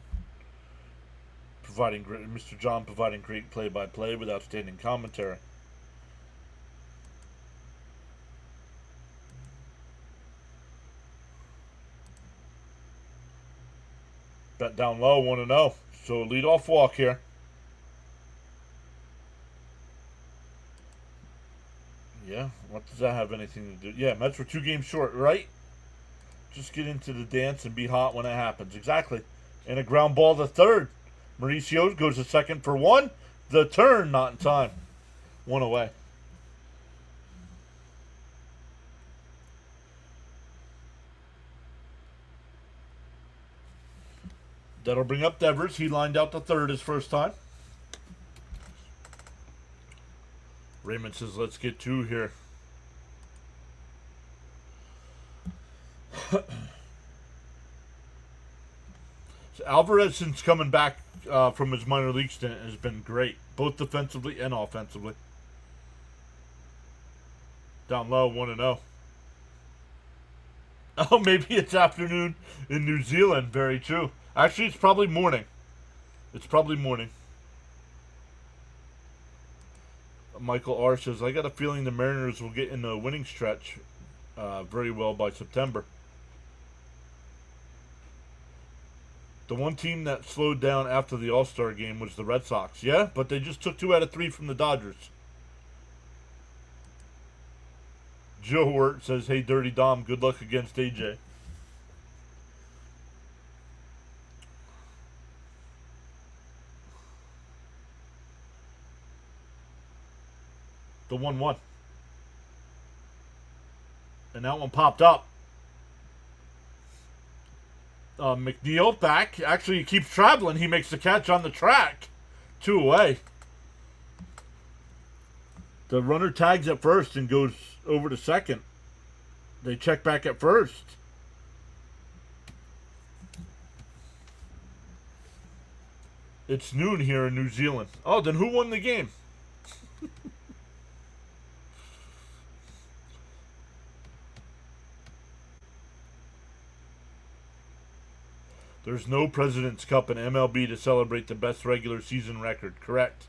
Mr. John providing great play-by-play with outstanding commentary. Bet down low, 1-0. So leadoff walk here. Yeah, what does that have anything to do? Yeah, Mets were 2 games short, right? Just get into the dance and be hot when it happens. Exactly. And a ground ball to third. Mauricio goes to second for 1. The turn, not in time. 1 away. That'll bring up Devers. He lined out to third his first time. Raymond says, let's get 2 here. So Alvarez, since coming back from his minor league stint, has been great, both defensively and offensively. Down low, 1-0. Oh, maybe it's afternoon in New Zealand. Very true. Actually, it's probably morning. Michael R. says, I got a feeling the Mariners will get in the winning stretch very well by September. The one team that slowed down after the All-Star game was the Red Sox. Yeah, but they just took 2 out of 3 from the Dodgers. Joe Wirt says, hey, Dirty Dom, good luck against AJ. The 1-1. And that one popped up. McNeil back. Actually, he keeps traveling. He makes the catch on the track. 2 away. The runner tags at first and goes over to second. They check back at first. It's noon here in New Zealand. Oh, then who won the game? There's no President's Cup in MLB to celebrate the best regular season record. Correct.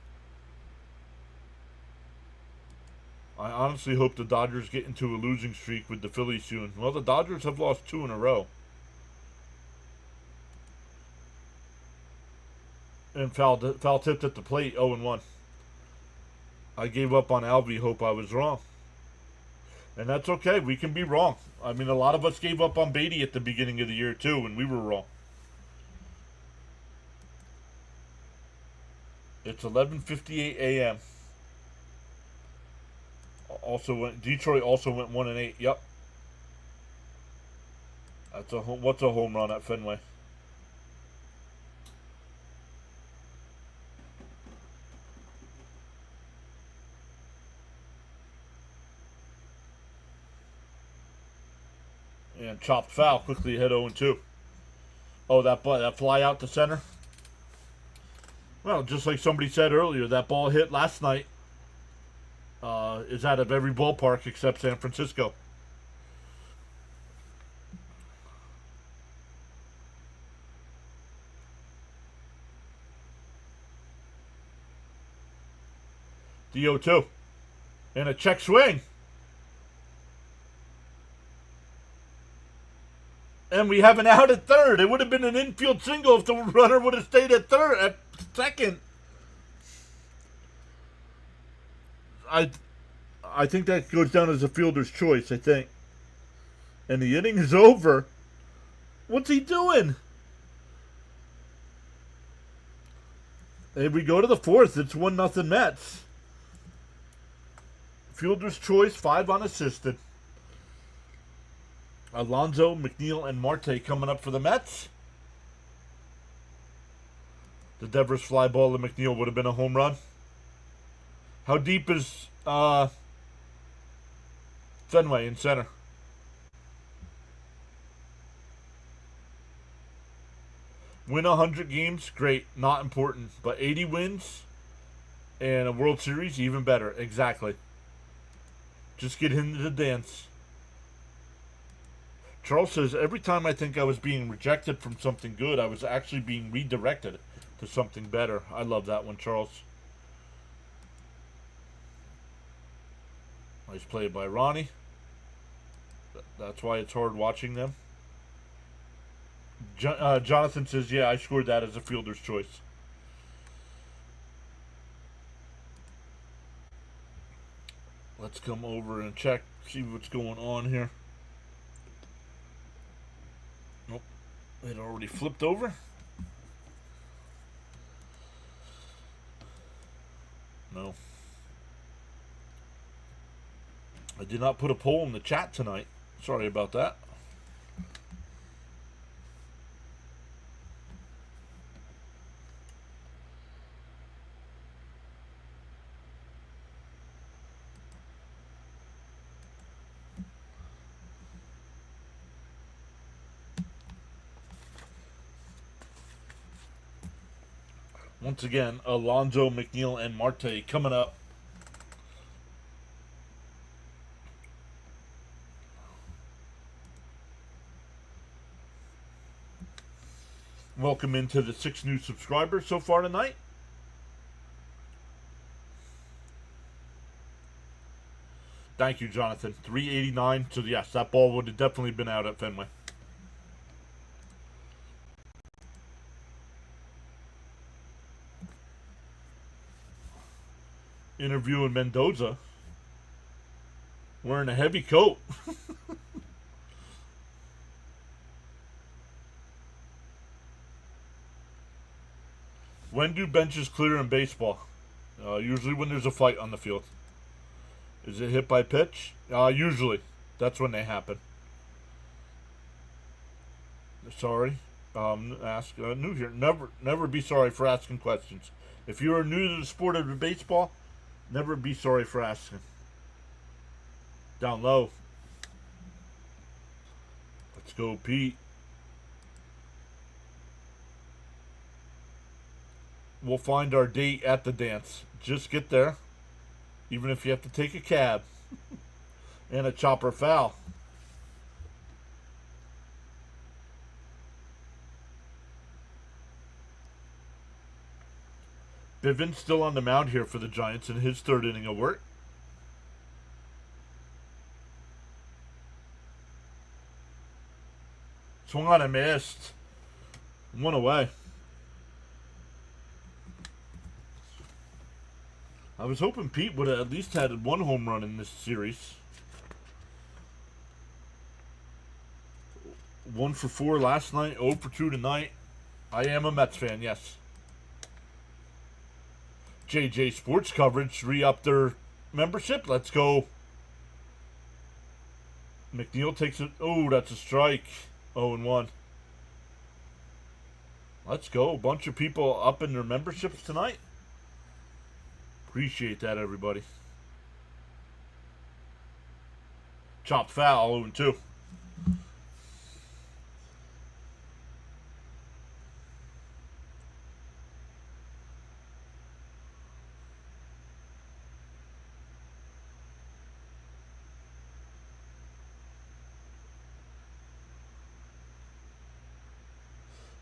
I honestly hope the Dodgers get into a losing streak with the Phillies soon. Well, the Dodgers have lost 2 in a row. And foul tipped at the plate, 0-1. I gave up on Alvey, hope I was wrong. And that's okay, we can be wrong. I mean, a lot of us gave up on Beatty at the beginning of the year too, and we were wrong. It's 11:58 a.m. Detroit also went 1-8. Yep. What's a home run at Fenway? And chopped foul, quickly hit 0-2. Oh, that fly out to center. Well, just like somebody said earlier, that ball hit last night is out of every ballpark except San Francisco. The 0-2. And a check swing. And we have an out at third. It would have been an infield single if the runner would have stayed at second. I think that goes down as a fielder's choice, I think. And the inning is over. What's he doing? And we go to the fourth. It's 1-0 Mets. Fielder's choice, 5 unassisted. Alonso, McNeil, and Marte coming up for the Mets. The Devers fly ball to McNeil would have been a home run. How deep is Fenway in center? Win 100 games, great, not important. But 80 wins and a World Series, even better. Exactly. Just get into the dance. Charles says, every time I think I was being rejected from something good, I was actually being redirected to something better. I love that one, Charles. Nice play by Ronnie. That's why it's hard watching them. Jonathan says, yeah, I scored that as a fielder's choice. Let's come over and check, see what's going on here. Nope, it already flipped over. No. I did not put a poll in the chat tonight. Sorry about that. Once again, Alonso, McNeil, and Marte coming up. Welcome into the 6 new subscribers so far tonight. Thank you, Jonathan. 389. So, yes, that ball would have definitely been out at Fenway. Interviewing Mendoza. Wearing a heavy coat. When do benches clear in baseball? Usually when there's a fight on the field. Is it hit by pitch? Usually. That's when they happen. Sorry. Ask new here. Never be sorry for asking questions. If you are new to the sport of baseball, never be sorry for asking. Down low. Let's go, Pete. We'll find our date at the dance. Just get there. Even if you have to take a cab. And a chopper foul. Bivens still on the mound here for the Giants in his 3rd inning of work. Swung on and missed. 1 away. I was hoping Pete would have at least had 1 home run in this series. 1 for 4 last night, 0 for 2 tonight. I am a Mets fan, yes. JJ Sports Coverage re-upped their membership. Let's go. McNeil takes it. Oh, that's a strike. 0-1. Let's go. A bunch of people up in their memberships tonight. Appreciate that, everybody. Chopped foul, 0-2.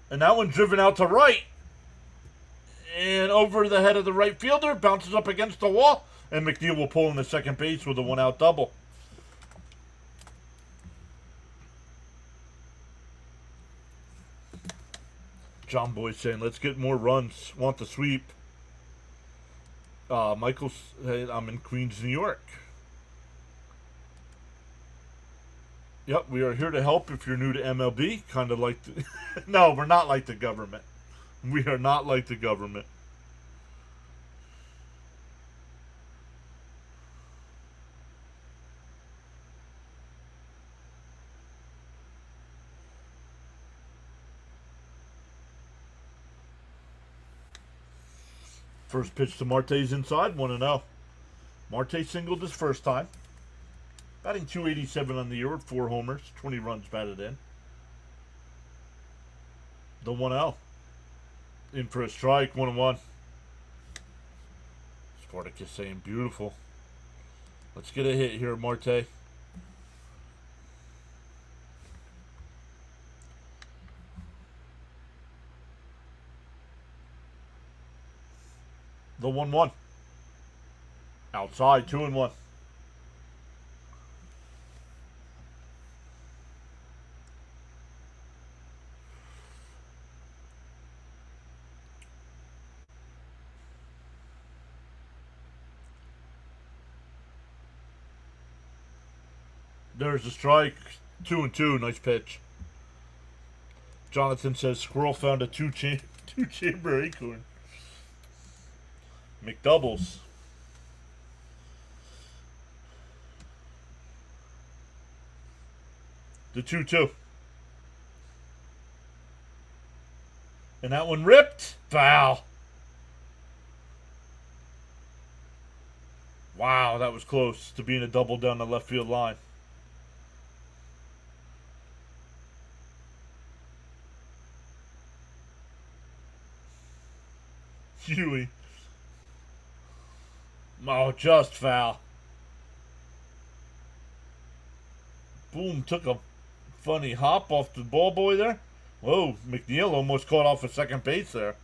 And that one driven out to right. And over the head of the right fielder. Bounces up against the wall. And McNeil will pull in the second base with a 1-out double. John Boy saying, let's get more runs. Want the sweep. Michael said, I'm in Queens, New York. Yep, we are here to help if you're new to MLB. Kind of like the... No, we're not like the government. We are not like the government. First pitch to Marte's inside, 1-0. Marte singled his first time. Batting .287 on the year with 4 homers, 20 runs batted in. The 1-0. In for a strike, 1-1. Spartacus saying beautiful. Let's get a hit here, Marte. The 1-1. Outside, 2-1. There's the strike. 2-2. Nice pitch. Jonathan says squirrel found a two-chamber acorn. McDoubles. The 2-2. And that one ripped. Foul. Wow, that was close to being a double down the left field line. Huey. Oh, just foul. Boom, took a funny hop off the ball boy there. Whoa, McNeil almost caught off at second base there.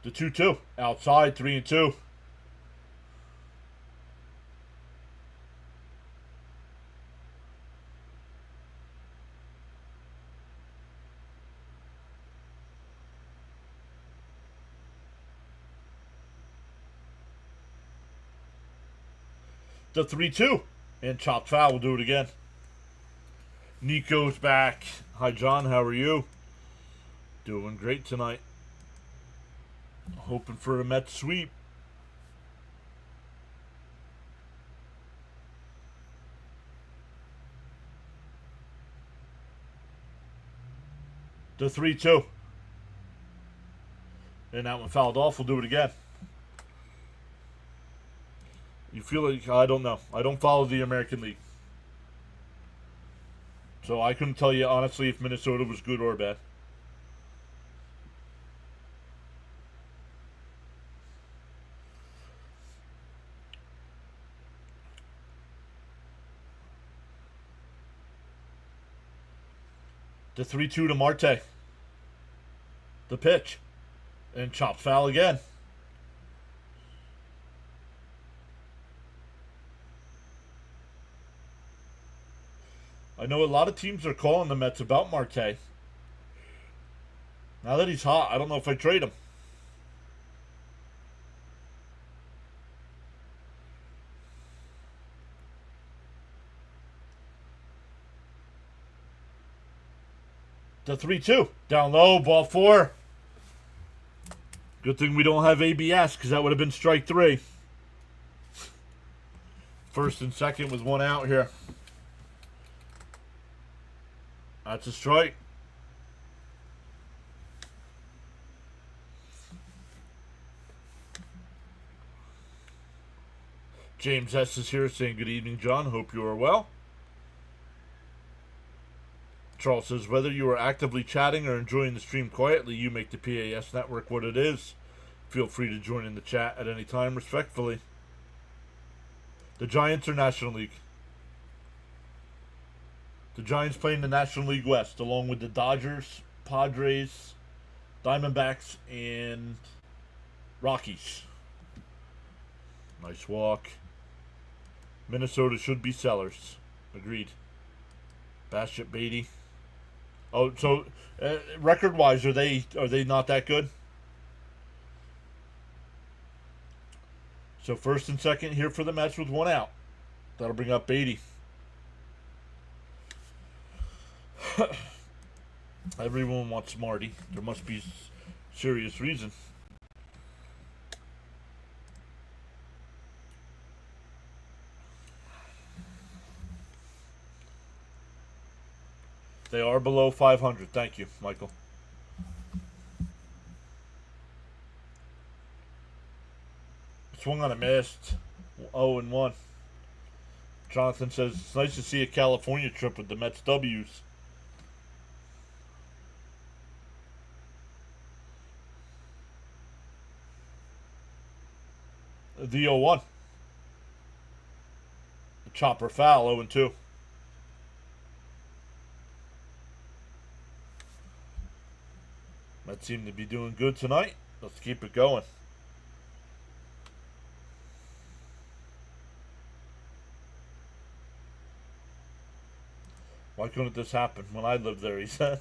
The 2-2. Outside, 3-2. The 3-2. And chopped foul. We'll do it again. Nico's back. Hi, John. How are you? Doing great tonight. Hoping for a Mets sweep. The 3-2. And that one fouled off. We'll do it again. You feel like, I don't know. I don't follow the American League. So I couldn't tell you, honestly, if Minnesota was good or bad. The 3-2 to Marte. The pitch. And chopped foul again. I know a lot of teams are calling the Mets about Marte. Now that he's hot, I don't know if I trade him. The 3-2. Down low, ball 4. Good thing we don't have ABS, because that would have been strike 3. First and second with one out here. That's a strike. James S. is here saying good evening, John. Hope you are well. Charles says, whether you are actively chatting or enjoying the stream quietly, you make the PAS network what it is. Feel free to join in the chat at any time, respectfully. The Giants are National League. The Giants play in the National League West, along with the Dodgers, Padres, Diamondbacks and Rockies. Nice walk. Minnesota should be sellers. Agreed. Bassett, Beatty. Oh, so record-wise, are they not that good? So first and second here for the Mets with one out. That'll bring up Beatty. Everyone wants Marty. There must be serious reason. They are below 500. Thank you, Michael. Swung on a missed. 0-1. Jonathan says it's nice to see a California trip with the Mets W's. The 0-1. Chopper foul, 0-2. Mets seem to be doing good tonight. Let's keep it going. Why couldn't this happen when I lived there, he said.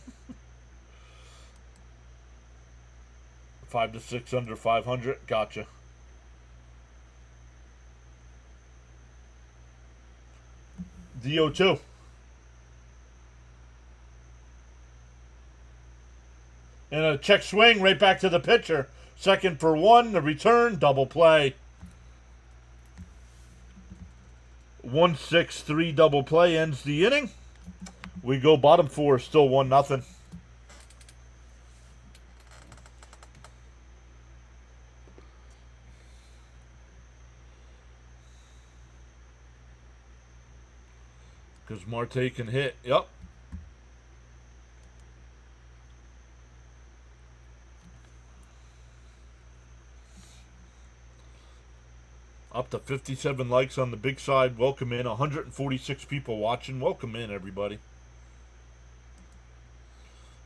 5 to 6 under 500. Gotcha. DO2. And a check swing right back to the pitcher. Second for one. The return. Double play. 1-6-3 double play ends the inning. We go bottom four. Still 1-0. Because Marte can hit. Yep. Up to 57 likes on the big side. Welcome in. 146 people watching. Welcome in, everybody.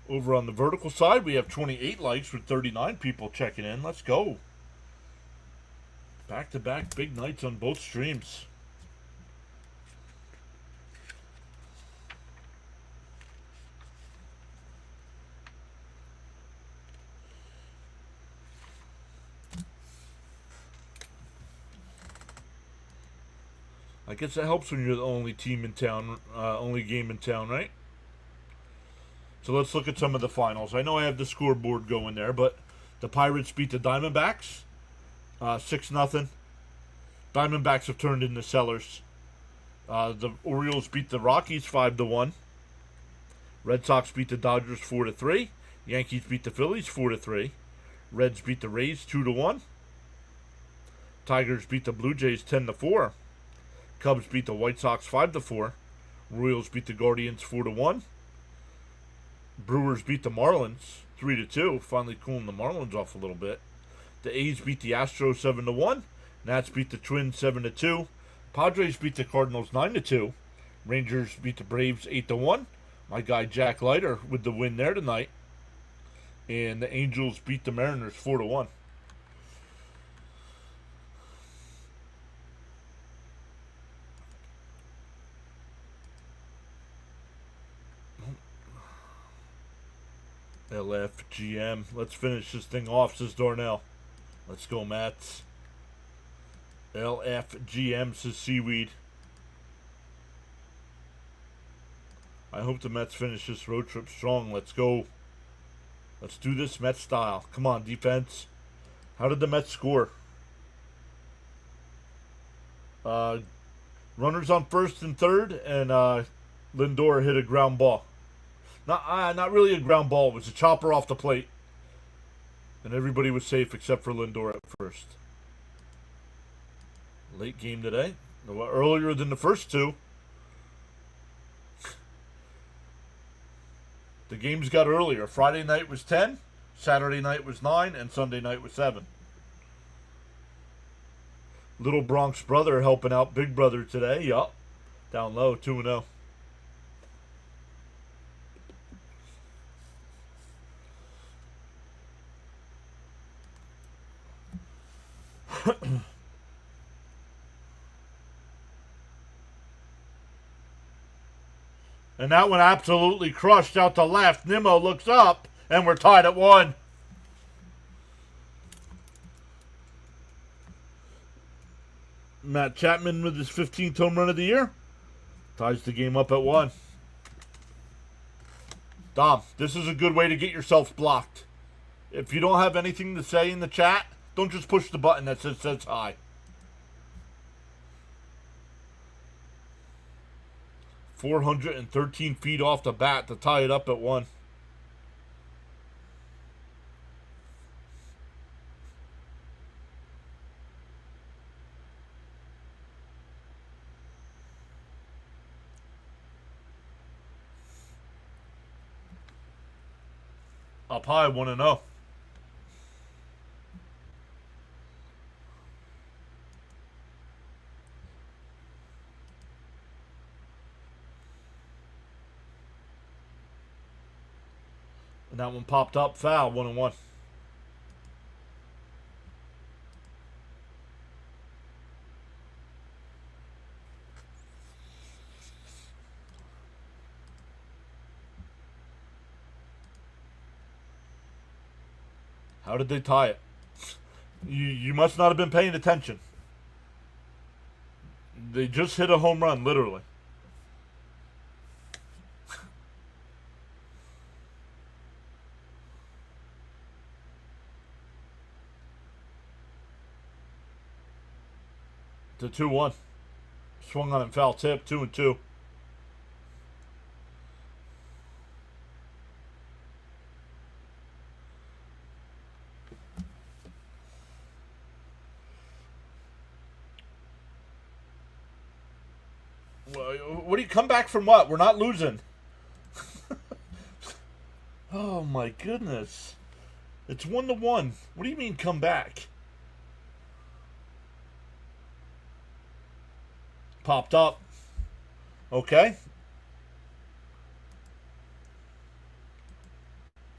Over on the vertical side, we have 28 likes with 39 people checking in. Let's go. Back-to-back big nights on both streams. I guess it helps when you're the only team in town, only game in town, right? So let's look at some of the finals. I know I have the scoreboard going there, but the Pirates beat the Diamondbacks 6-0. Diamondbacks have turned into sellers. The Orioles beat the Rockies 5-1. Red Sox beat the Dodgers 4-3. Yankees beat the Phillies 4-3. Reds beat the Rays 2-1. Tigers beat the Blue Jays 10-4. Cubs beat the White Sox 5-4. Royals beat the Guardians 4-1. Brewers beat the Marlins 3-2. Finally cooling the Marlins off a little bit. The A's beat the Astros 7-1. Nats beat the Twins 7-2. Padres beat the Cardinals 9-2. Rangers beat the Braves 8-1. My guy Jack Leiter with the win there tonight. And the Angels beat the Mariners 4-1. LFGM. Let's finish this thing off, says Darnell. Let's go, Mats. LFGM, says Seaweed. I hope the Mets finish this road trip strong. Let's go. Let's do this Mets style. Come on, defense. How did the Mets score? Runners on first and third, and Lindor hit a ground ball. Not really a ground ball. It was a chopper off the plate. And everybody was safe except for Lindor at first. Late game today. Earlier than the first two. The games got earlier. Friday night was 10. Saturday night was 9. And Sunday night was 7. Little Bronx brother helping out Big Brother today. Yup. Down low, 2-0. And that one absolutely crushed out to left. Nimmo looks up, and we're tied at 1. Matt Chapman with his 15th home run of the year ties the game up at 1. Dom, this is a good way to get yourself blocked. If you don't have anything to say in the chat, don't just push the button that says hi. 413 feet off the bat to tie it up at 1. Up high, 1-0. And that one popped up foul, 1-1. How did they tie it? You must not have been paying attention. They just hit a home run, literally. To 2-1. Swung on and foul tip, 2-2. What do you come back from? What? We're not losing. Oh my goodness. It's 1-1. What do you mean come back? Popped up. Okay.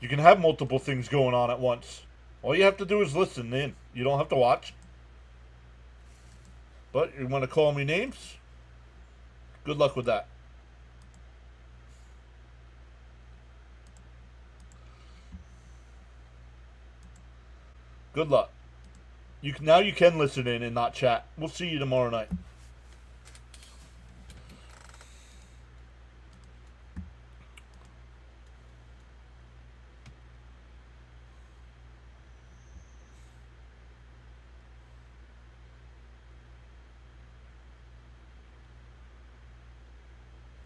You can have multiple things going on at once. All you have to do is listen in. You don't have to watch. But you want to call me names? Good luck with that. Good luck. Now you can listen in and not chat. We'll see you tomorrow night.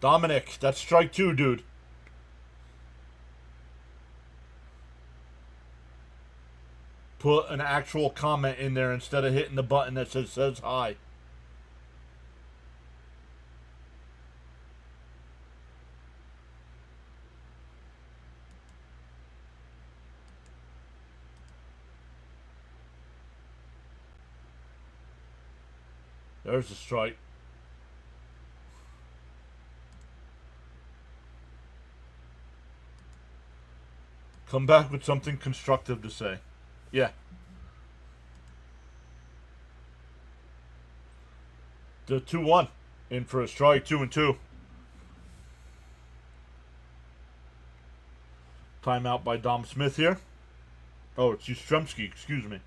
Dominic, that's strike 2, dude. Put an actual comment in there instead of hitting the button that says hi. There's a strike. Come back with something constructive to say. Yeah. The 2-1. In for a strike, 2-2. Timeout by Dom Smith here. Oh, it's Yastrzemski, excuse me.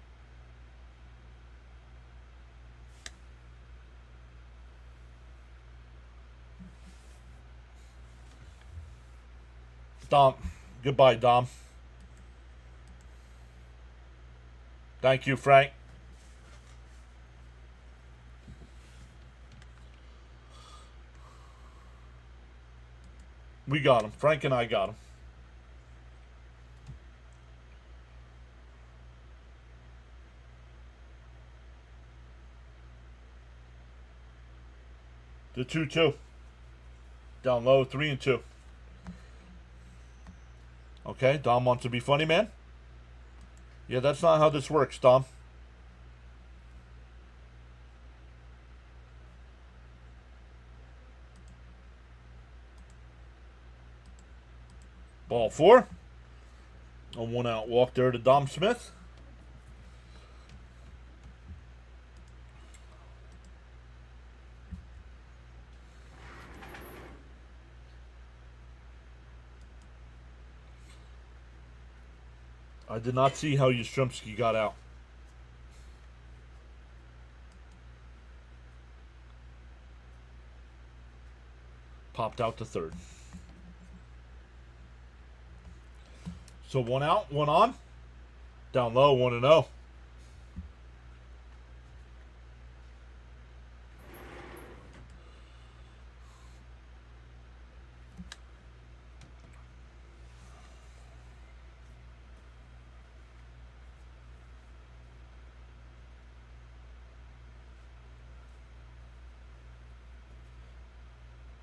Dom. Goodbye, Dom. Thank you, Frank. We got him. Frank and I got him. The 2-2. Down low, 3-2. Okay, Dom wants to be funny, man. Yeah, that's not how this works, Dom. Ball 4. A 1-out walk there to Dom Smith. I did not see how Yastrzemski got out. Popped out to third. So 1 out, 1 on. Down low, 1-0.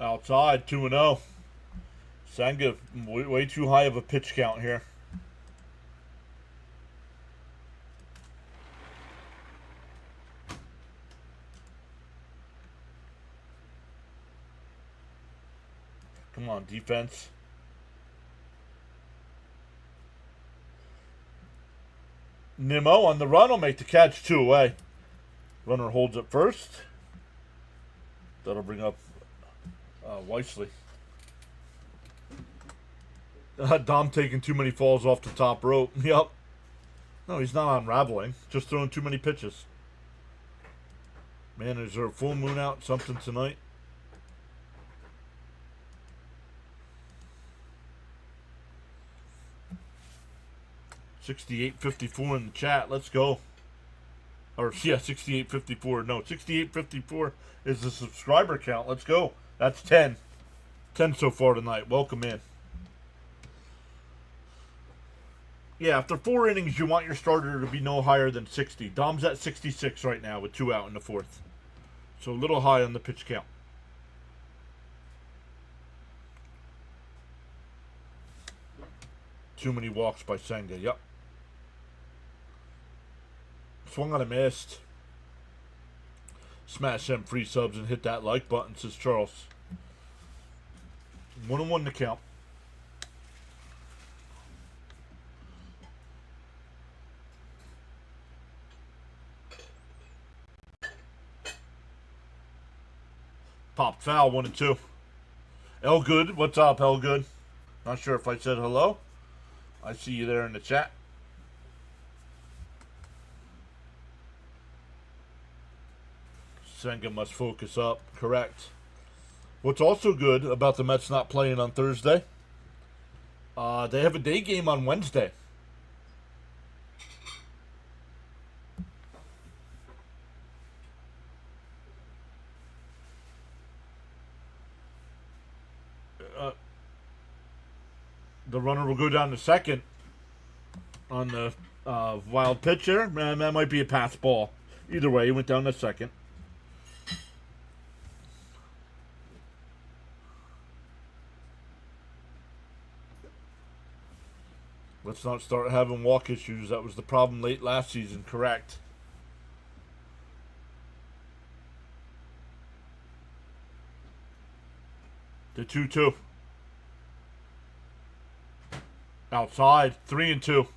Outside, 2-0. Senga, way too high of a pitch count here. Come on, defense. Nimmo on the run will make the catch, 2 away. Runner holds it first. That'll bring up Weissly. Dom taking too many falls off the top rope. Yep. No, he's not unraveling. Just throwing too many pitches. Man, is there a full moon out? Something tonight? $68.54 in the chat. Let's go. Or, yeah, $68.54. No, $68.54 is the subscriber count. Let's go. That's 10. 10 so far tonight. Welcome in. Yeah, after 4 innings, you want your starter to be no higher than 60. Dom's at 66 right now with 2 out in the 4th. So a little high on the pitch count. Too many walks by Senga. Yep. Swung on a missed. Smash them free subs and hit that like button, says Charles. 1-1 to count. Popped foul, 1-2. Elgood, what's up, Elgood? Not sure if I said hello. I see you there in the chat. Senga must focus up. Correct. What's also good about the Mets not playing on Thursday, they have a day game on Wednesday. The runner will go down to second on the wild pitch there. Man, that might be a pass ball. Either way, he went down to second. Let's not start having walk issues. That was the problem late last season, correct? The 2-2. Outside, 3-2.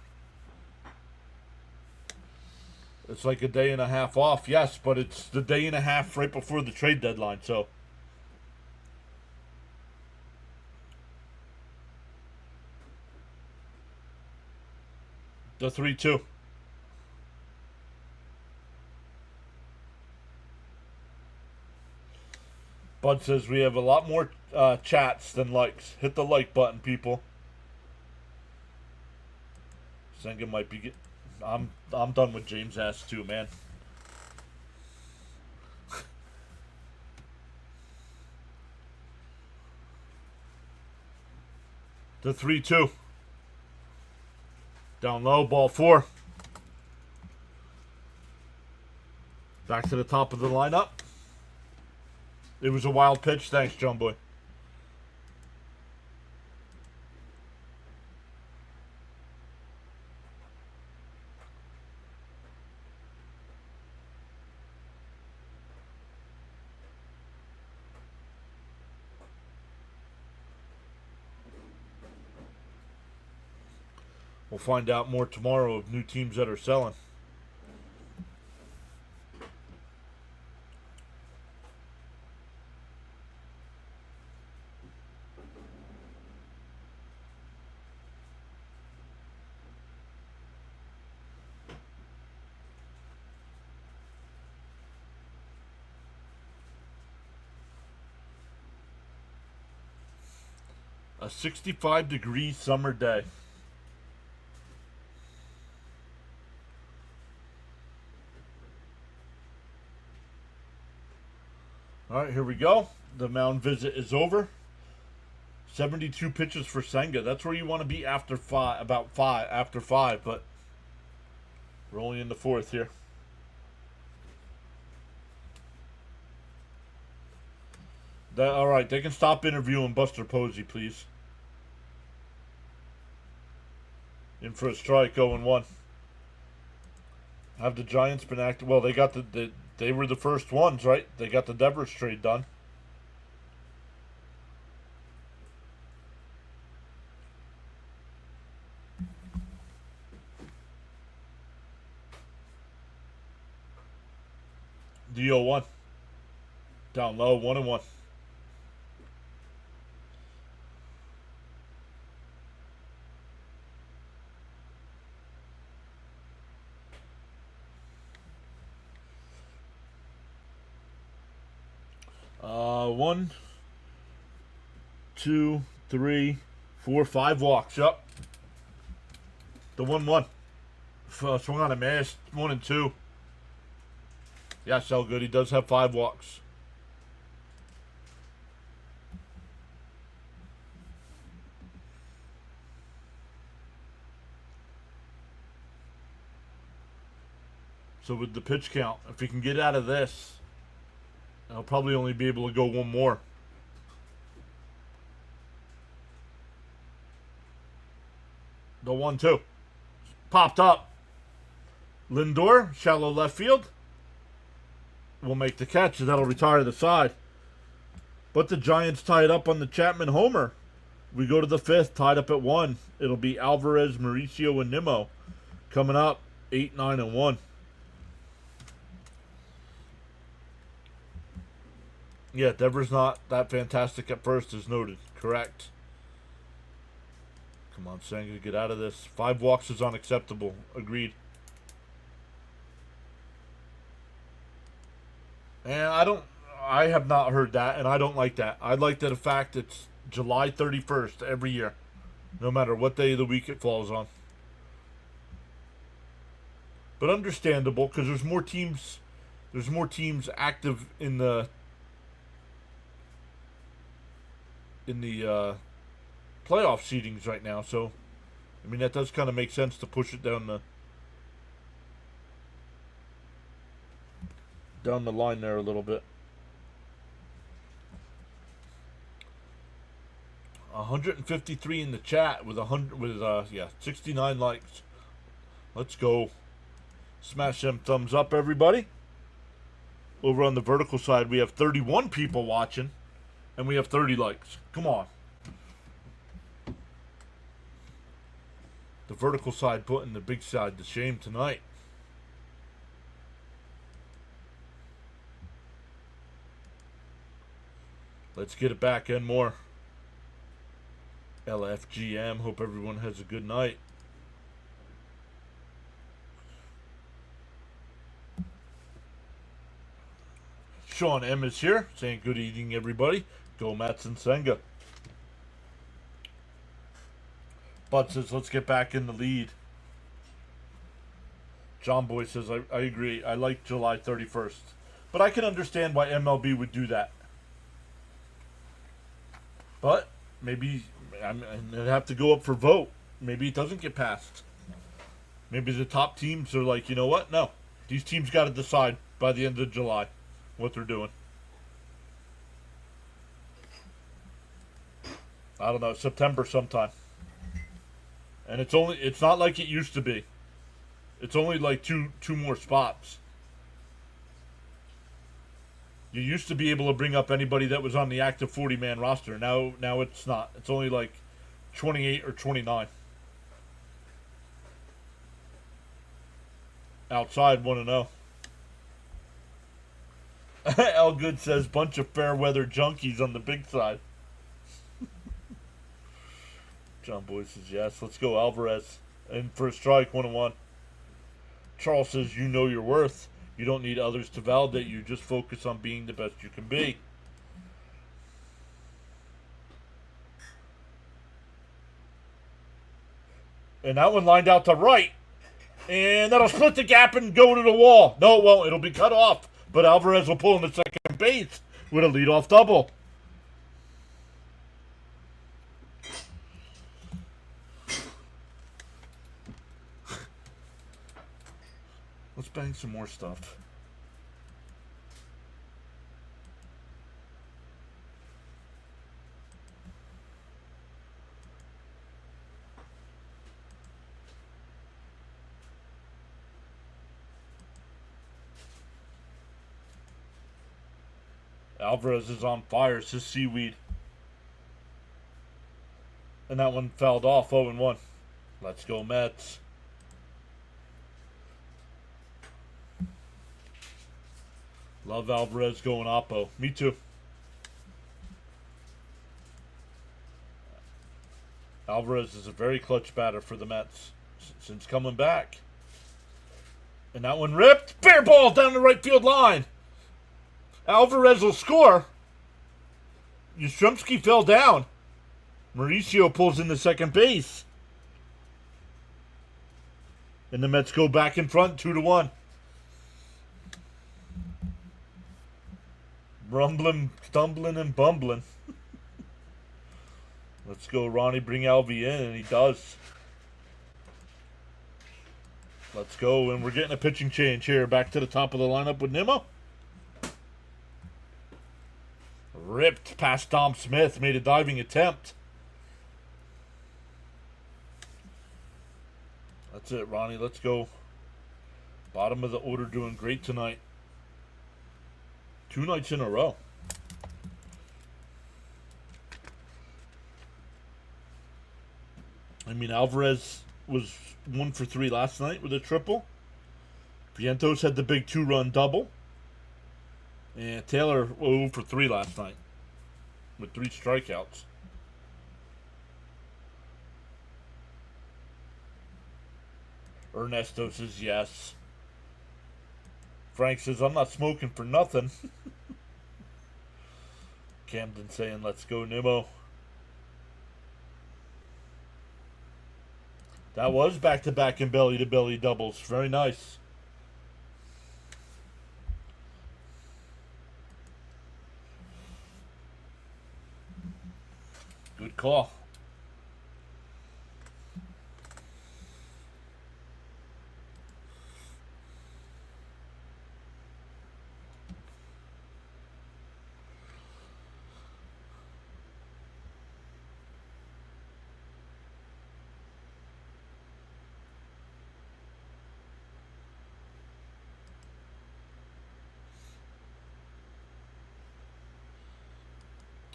It's like a day and a half off, yes, but it's the day and a half right before the trade deadline, so. The 3-2. Bud says we have a lot more chats than likes. Hit the like button, people. Senga might be I'm done with James S too, man. The 3-2. Down low, ball 4. Back to the top of the lineup. It was a wild pitch. Thanks, John Boy. We'll find out more tomorrow of new teams that are selling. A 65-degree summer day. All right, here we go. The mound visit is over. 72 pitches for Senga. That's where you want to be after after five, but we're only in the fourth here. All right, they can stop interviewing Buster Posey, please. In for a strike, 0-1. Have the Giants been active? Well, they got they were the first ones, right? They got the Devers trade done. The 0-1. Down low, 1-1. One, two, three, four, 5 walks. Yup. The 1-1. Swung on a miss. 1 and 2. Yeah, so good. He does have 5 walks. So with the pitch count, if he can get out of this, I'll probably only be able to go 1 more. The 1-2. Popped up. Lindor, shallow left field. Will make the catch, and that'll retire the side. But the Giants tie it up on the Chapman homer. We go to the 5th, tied up at 1. It'll be Alvarez, Mauricio, and Nimmo. Coming up, 8, 9, and 1. Yeah, Devers not that fantastic at first, as noted. Correct. Come on, Senga, get out of this. 5 walks is unacceptable. Agreed. And I have not heard that, and I don't like that. I like the fact it's July 31st every year, no matter what day of the week it falls on. But understandable, because there's more teams active in the playoff seedings right now, so I mean that does kind of make sense to push it down the line there a little bit. 153 in the chat with 69 likes. Let's go. Smash them thumbs up, everybody. Over on the vertical side, we have 31 people watching, and we have 30 likes. Come on. The vertical side putting the big side to shame tonight. Let's get it back and more. LFGM. Hope everyone has a good night. Sean M is here saying good evening, everybody. Go Mats and Senga. Bud says let's get back in the lead. John Boy says I agree. I like July 31st. But I can understand why MLB would do that. But maybe I'd have to go up for vote. Maybe it doesn't get passed. Maybe the top teams are like, you know what? No. These teams got to decide by the end of July what they're doing. I don't know, September sometime. And it's not like it used to be. It's only like two more spots. You used to be able to bring up anybody that was on the active 40-man roster. Now it's not. It's only like 28 or 29. Outside 1-0. El Good says bunch of fair weather junkies on the big side. John Boy says yes. Let's go Alvarez. And for a strike, 1-1. Charles says you know your worth. You don't need others to validate you. Just focus on being the best you can be. And that one lined out to right. And that'll split the gap and go to the wall. No, it won't. It'll be cut off. But Alvarez will pull in the second base with a leadoff double. Let's bang some more stuff. Alvarez is on fire. It's his seaweed. And that one fouled off 0-1. Let's go Mets. Love Alvarez going oppo. Me too. Alvarez is a very clutch batter for the Mets since coming back. And that one ripped. Fair ball down the right field line. Alvarez will score. Yastrzemski fell down. Mauricio pulls into second base. And the Mets go back in front 2-1. Rumbling, stumbling, and bumbling. Let's go, Ronnie. Bring Alvy in, and he does. Let's go, and we're getting a pitching change here. Back to the top of the lineup with Nimmo. Ripped past Dom Smith. Made a diving attempt. That's it, Ronnie. Let's go. Bottom of the order doing great tonight. 2 nights in a row. I mean, Alvarez was 1 for 3 last night with a triple. Vientos had the big 2-run double. And Taylor 0 for 3 last night with 3 strikeouts. Ernesto says yes. Frank says, I'm not smoking for nothing. Camden saying, let's go, Nimmo. That was back-to-back and belly-to-belly doubles. Very nice. Good call.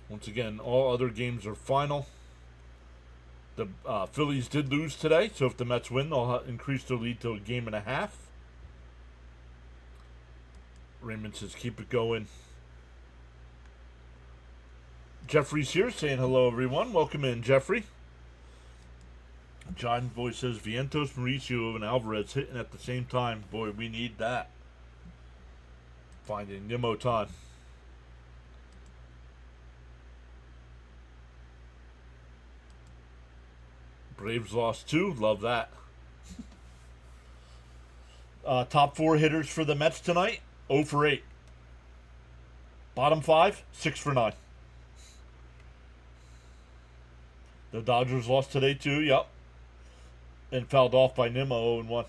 Once again, all other games are final. The Phillies did lose today, so if the Mets win, they'll increase their lead to a 1.5 games. Raymond says, keep it going. Jeffrey's here saying hello, everyone. Welcome in, Jeffrey. John Boy says, Vientos, Mauricio, and Alvarez hitting at the same time. Boy, we need that. Finding Nimmo time. Braves lost 2. Love that. Top 4 hitters for the Mets tonight. 0 for 8. Bottom 5, 6 for 9. The Dodgers lost today too. Yep. And fouled off by Nimmo 0-1.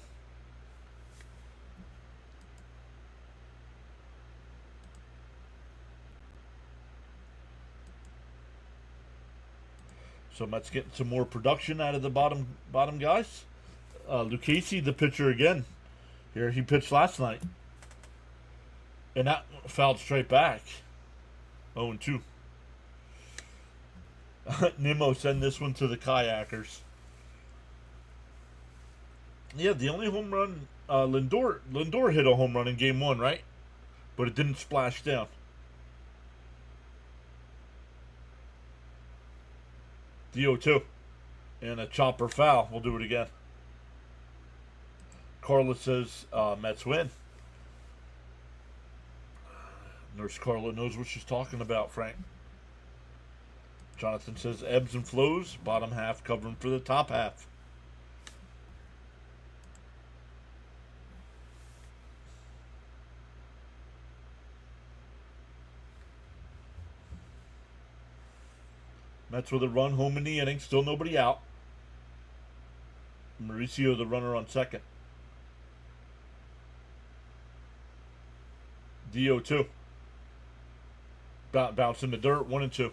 So Mets getting some more production out of the bottom guys. Lucchesi, the pitcher again. Here he pitched last night. And that fouled straight back. 0-2. Nimmo send this one to the kayakers. Yeah, the only home run, Lindor hit a home run in game 1, right? But it didn't splash down. DO2. And a chopper foul. We'll do it again. Carla says, Mets win. Nurse Carla knows what she's talking about, Frank. Jonathan says, ebbs and flows. Bottom half covering for the top half. Mets with a run home in the inning. Still nobody out. Mauricio, the runner on second. Dio, 2. Bounce in the dirt. 1-2.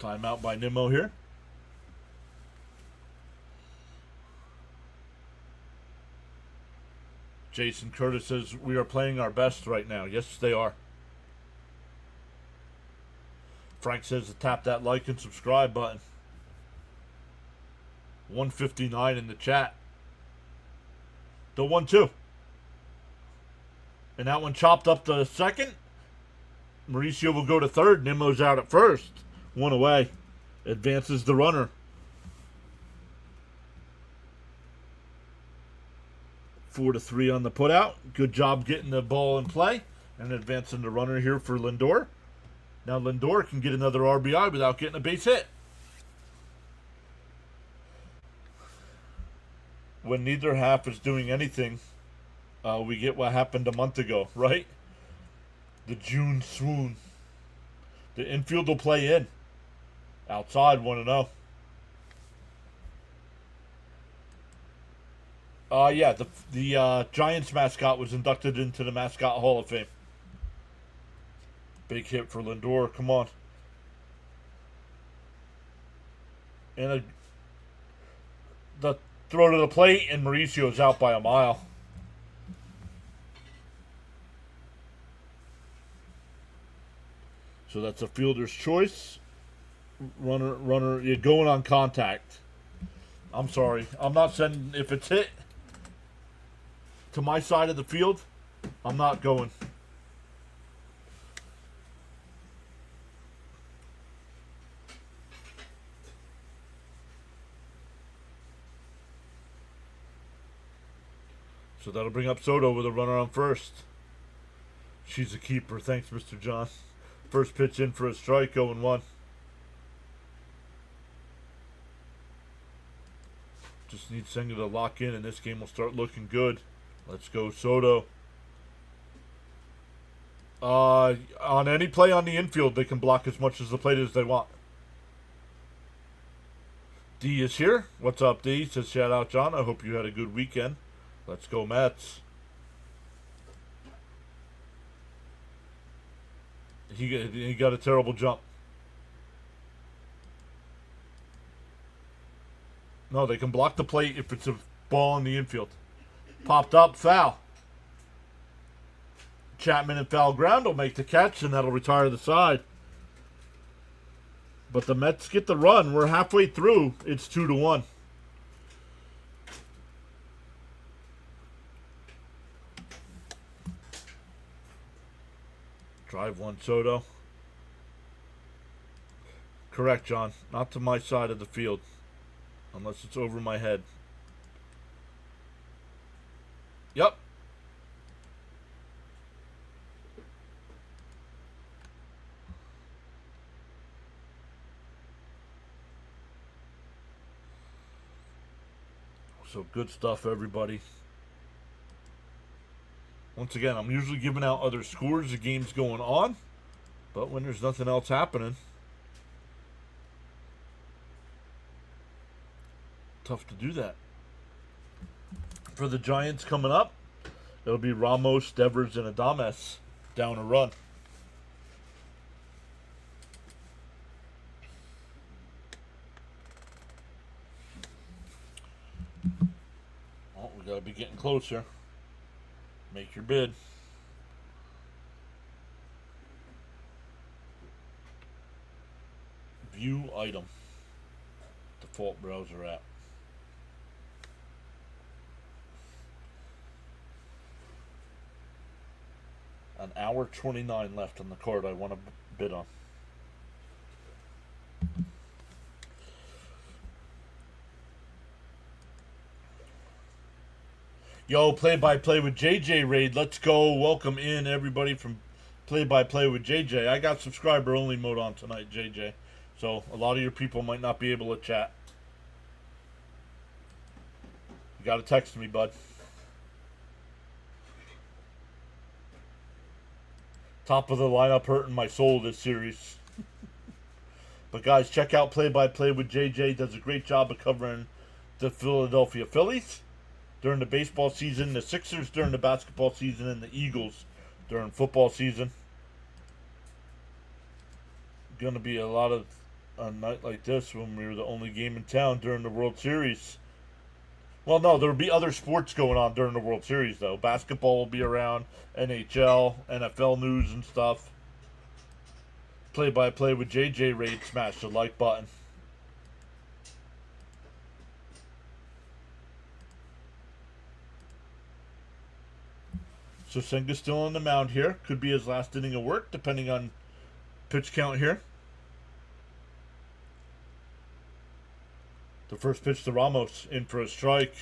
Timeout by Nimmo here. Jason Curtis says, we are playing our best right now. Yes, they are. Frank says to tap that like and subscribe button. 159 in the chat. The 1-2. And that one chopped up to second. Mauricio will go to third. Nimmo's out at first. 1 away. Advances the runner. 4-3 on the putout. Good job getting the ball in play and advancing the runner here for Lindor. Now Lindor can get another RBI without getting a base hit. When neither half is doing anything, we get what happened a month ago, right? The June swoon. The infield will play in. Outside 1-0. Yeah, the Giants mascot was inducted into the Mascot Hall of Fame. Big hit for Lindor. Come on. And the throw to the plate, and Mauricio's out by a mile. So that's a fielder's choice. Runner, you're going on contact. I'm sorry. I'm not sending, if it's hit to my side of the field, I'm not going. So that'll bring up Soto with a runner on first. She's a keeper. Thanks, Mr. John. First pitch in for a strike, 0-1. Just need Senga to lock in, and this game will start looking good. Let's go, Soto. On any play on the infield, they can block as much as the plate as they want. D is here. What's up, D? Says, shout out, John. I hope you had a good weekend. Let's go, Mets. He got a terrible jump. No, they can block the plate if it's a ball in the infield. Popped up, foul. Chapman in foul ground will make the catch, and that'll retire the side. But the Mets get the run. We're halfway through. It's 2-1. Drive one, Soto. Correct, John. Not to my side of the field. Unless it's over my head. Yep. So good stuff, everybody. Once again, I'm usually giving out other scores of games going on, but when there's nothing else happening, tough to do that. For the Giants coming up, it'll be Ramos, Devers, and Adames down a run. Well, we gotta be getting closer. Make your bid. View item. Default browser app. An hour 29 left on the card I want to bid on. Yo, play-by-play with JJ raid. Let's go. Welcome in everybody from play-by-play with JJ. I got subscriber-only mode on tonight, JJ. So a lot of your people might not be able to chat. You got to text me, bud. Top of the lineup hurting my soul this series. But guys, check out Play by Play with JJ. Does a great job of covering the Philadelphia Phillies during the baseball season, the Sixers during the basketball season, and the Eagles during football season. Going to be a lot of a night like this when we were the only game in town during the World Series. Well, no, there will be other sports going on during the World Series, though. Basketball will be around, NHL, NFL news and stuff. Play by Play with JJ Raid. Smash the like button. So Senga's still on the mound here. Could be his last inning of work, depending on pitch count here. The first pitch to Ramos, in for a strike.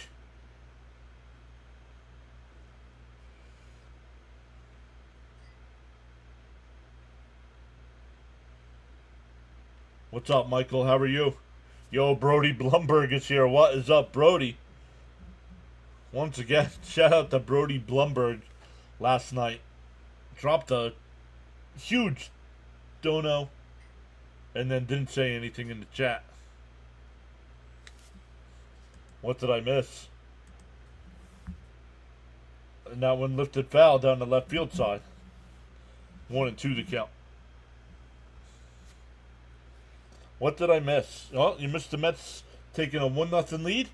What's up, Michael? How are you? Yo, Brody Blumberg is here. What is up, Brody? Once again, shout out to Brody Blumberg last night. Dropped a huge dono and then didn't say anything in the chat. What did I miss? And that one lifted foul down the left field side. 1-2 to count. What did I miss? Oh, you missed the Mets taking a 1-0 lead.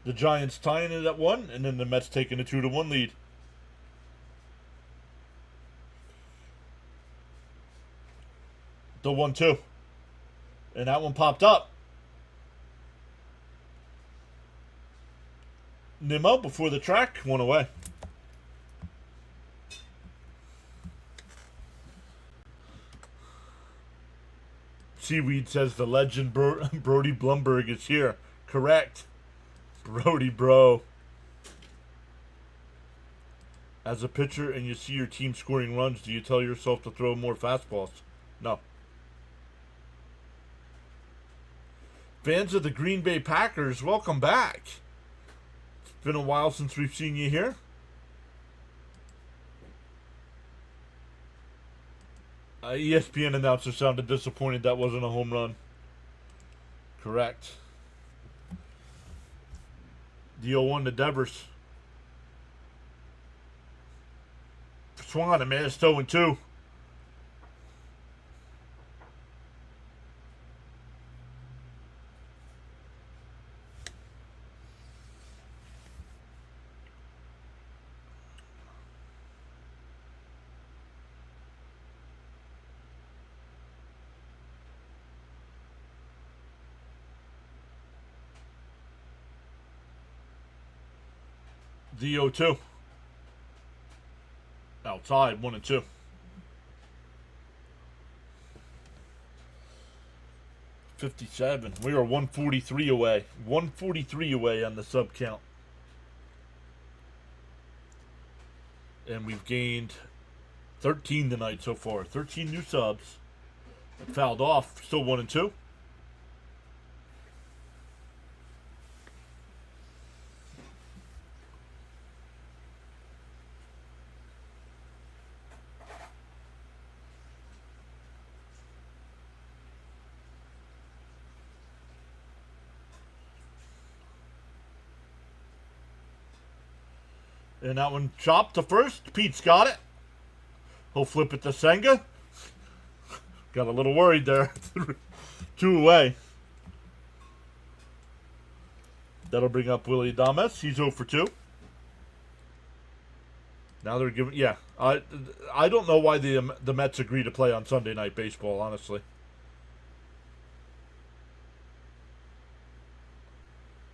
The Giants tying it at 1, and then the Mets taking a 2-1 lead. The 1-2. And that one popped up. Nimmo before the track, one away. Seaweed says the legend Brody Blumberg is here. Correct. Brody, bro. As a pitcher and you see your team scoring runs, do you tell yourself to throw more fastballs? No. Fans of the Green Bay Packers, welcome back. It's been a while since we've seen you here. ESPN announcer sounded disappointed that wasn't a home run. Correct. The 0-1 to Devers. Swung on it, man. It's 0-2. The 0-2. Outside, 1-2. We are 143 away. 143 away on the sub count. And we've gained 13 tonight so far. 13 new subs. Fouled off. Still 1-2. And that one chopped to first. Pete's got it. He'll flip it to Senga. Got a little worried there. 2 away. That'll bring up Willie Adames. He's 0 for 2. Now they're giving... Yeah. I don't know why the Mets agree to play on Sunday Night Baseball, honestly.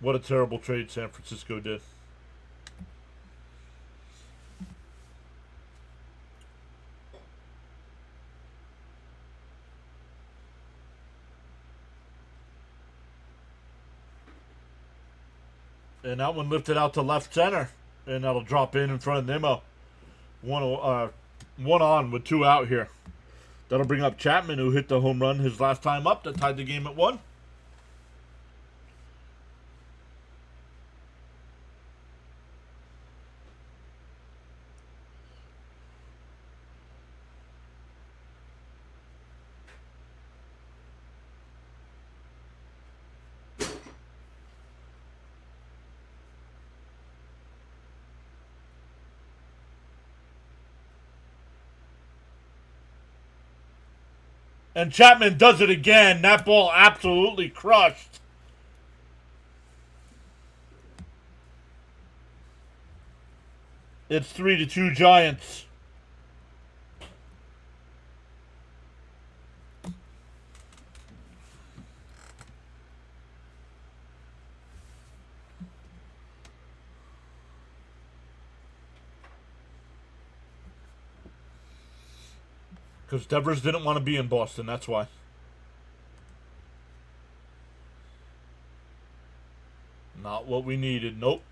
What a terrible trade San Francisco did. And that one lifted out to left center. And that'll drop in front of Nimmo. One on with 2 out here. That'll bring up Chapman, who hit the home run his last time up. That tied the game at 1. And Chapman does it again. That ball absolutely crushed. It's 3-2 Giants. Because Devers didn't want to be in Boston, that's why. Not what we needed, nope.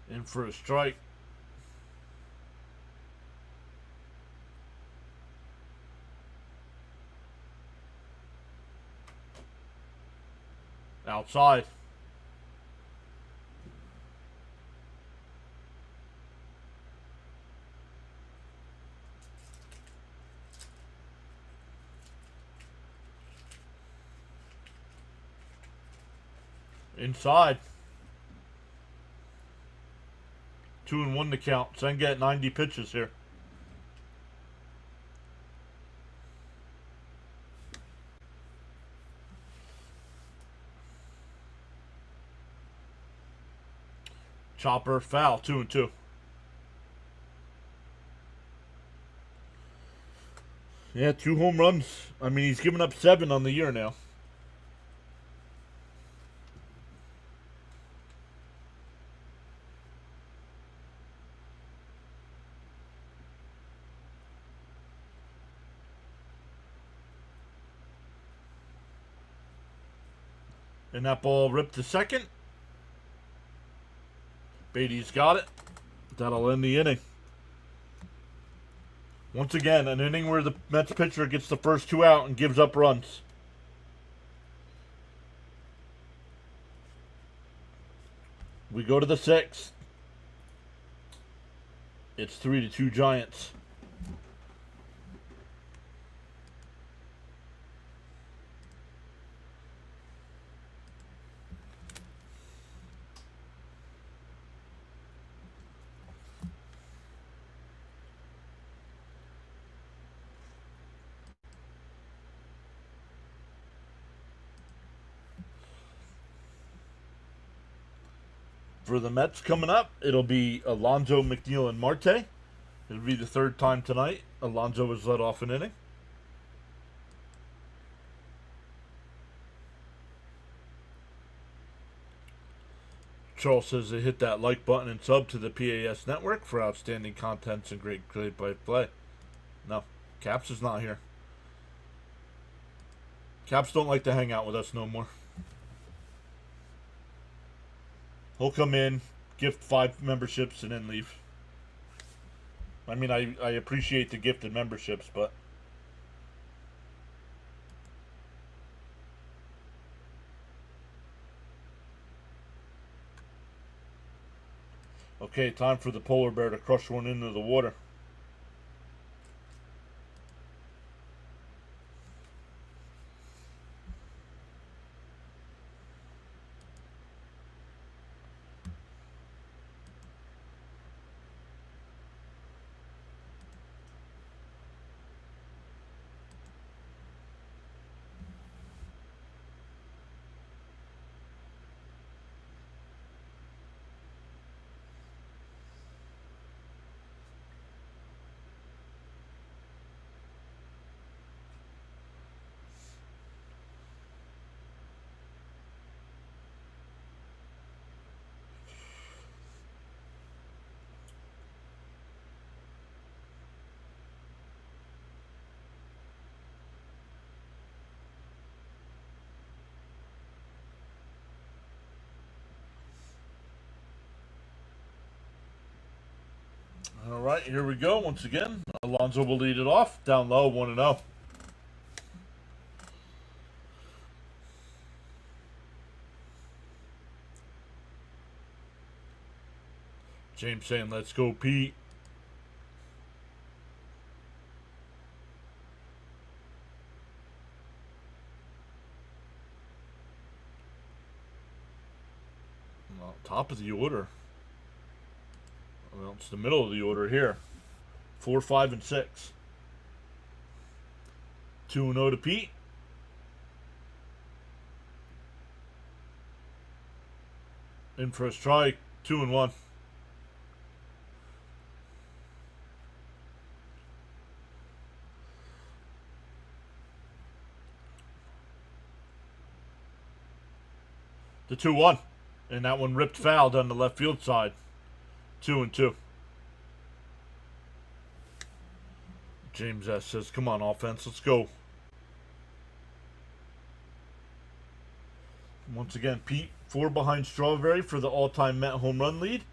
In for a strike. Outside. Inside. 2-1 to count. Sen get 90 pitches here. Chopper foul. 2-2. Yeah, 2 home runs. I mean, he's given up 7 on the year now. And that ball ripped to second. Beatty's got it. That'll end the inning. Once again, an inning where the Mets pitcher gets the first 2 out and gives up runs. We go to the 6th. It's 3-2 Giants. For the Mets coming up, it'll be Alonso, McNeil, and Marte. It'll be the 3rd time tonight. Alonso has led off an inning. Charles says they hit that like button and sub to the PAS network for outstanding contents and great play. No, Caps is not here. Caps don't like to hang out with us no more. He'll come in, gift 5 memberships, and then leave. I mean, I appreciate the gifted memberships, but... Okay, time for the polar bear to crush one into the water. All right, here we go. Once again, Alonso will lead it off. Down low, 1-0. James saying, let's go, Pete. Well, top of the order. Well, it's the middle of the order here. 4, 5, and 6. 2-0 to Pete. In for a strike. 2-1. The 2-1. And that one ripped foul down the left field side. 2-2. James S. says, come on, offense, let's go. Once again, Pete, 4 behind Strawberry for the all-time Met home run lead.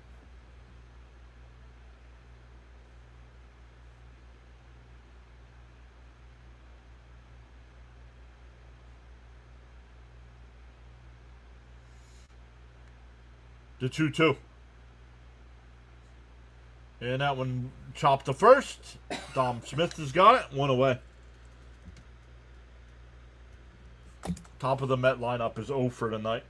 The 2-2. And that one chopped to first. Dom Smith has got it. 1 away. Top of the Met lineup is 0 for tonight.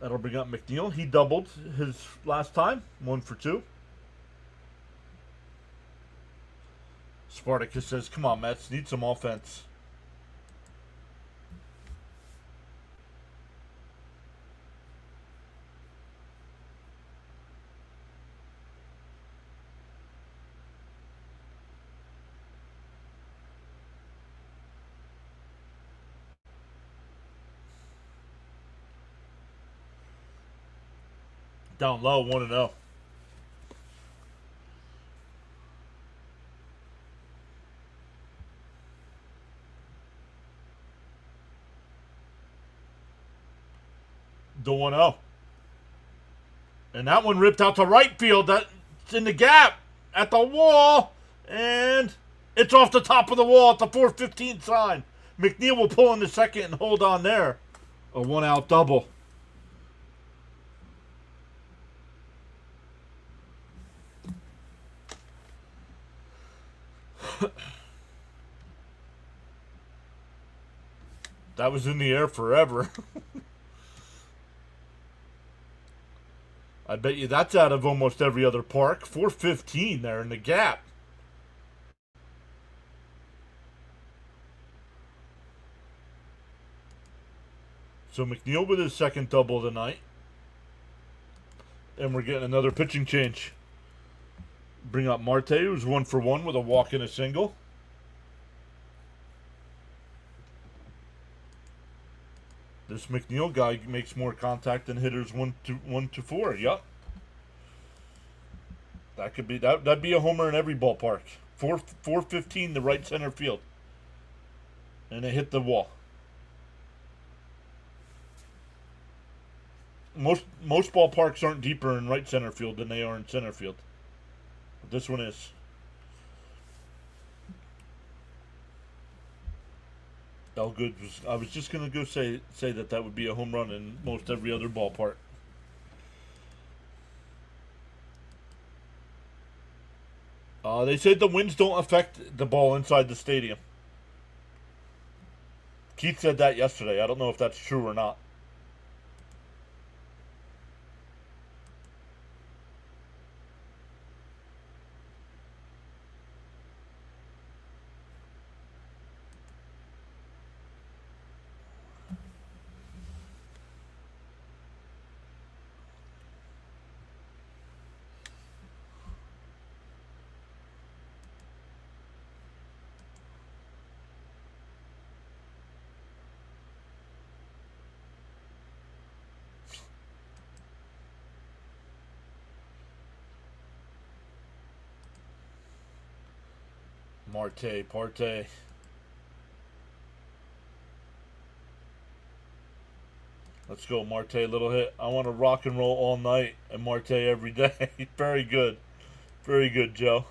That'll bring up McNeil. He doubled his last time. 1 for 2. Spartacus says, come on, Mets. Need some offense. Down low, 1-0. The 1-0. And that one ripped out to right field. That's in the gap at the wall. And it's off the top of the wall at the 4:15 sign. McNeil will pull in the second and hold on there. A 1-out double. That was in the air forever. I bet you that's out of almost every other park. 4:15 there in the gap. So McNeil with his second double of the night. And we're getting another pitching change. Bring up Marte, who's 1 for 1 with a walk and a single. This McNeil guy makes more contact than hitters 1 to 4. Yup. That could be that'd be a homer in every ballpark. 4:15 to right center field. And it hit the wall. Most ballparks aren't deeper in right center field than they are in center field. But this one is. Elgood was. I was just gonna go say that would be a home run in most every other ballpark. They said the winds don't affect the ball inside the stadium. Keith said that yesterday. I don't know if that's true or not. Parte. Let's go, Marte. Little hit. I want to rock and roll all night and Marte every day. Very good. Very good, Joe.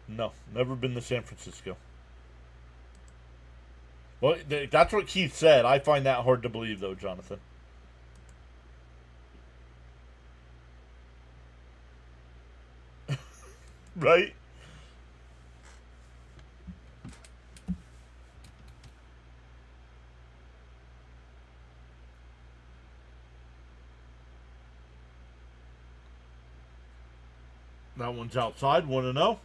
No, never been to San Francisco. Well, that's what Keith said. I find that hard to believe, though, Jonathan. Right? That one's outside, 1-0.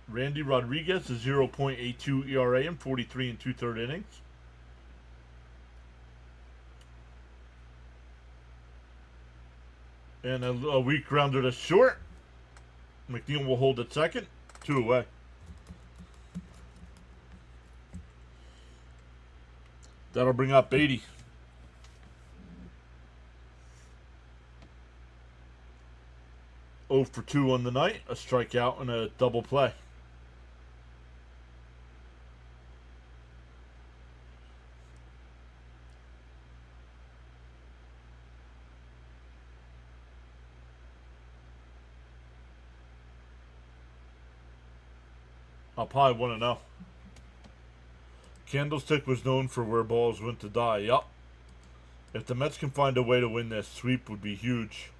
Randy Rodriguez is 0.82 ERA in 43 and 2/3 innings. And a weak grounder to short. McNeil will hold at second. 2 away. That'll bring up Beatty. 0 for 2 on the night. A strikeout and a double play. Up high, 1-0. Candlestick was known for where balls went to die. Yup. If the Mets can find a way to win this, sweep would be huge.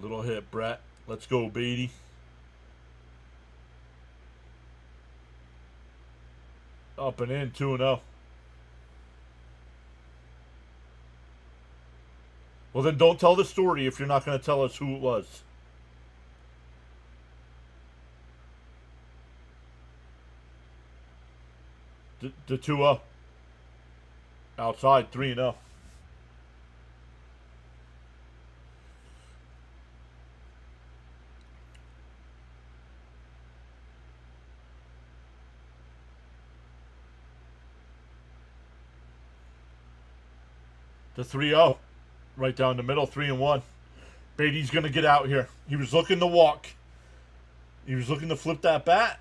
Little hit, Brett. Let's go, Beatty. Up and in, 2-0. Well, then don't tell the story if you're not going to tell us who it was. The 2-0. Outside, 3-0. The 3-0. Right down the middle, 3-1. Beatty's going to get out here. He was looking to walk. He was looking to flip that bat.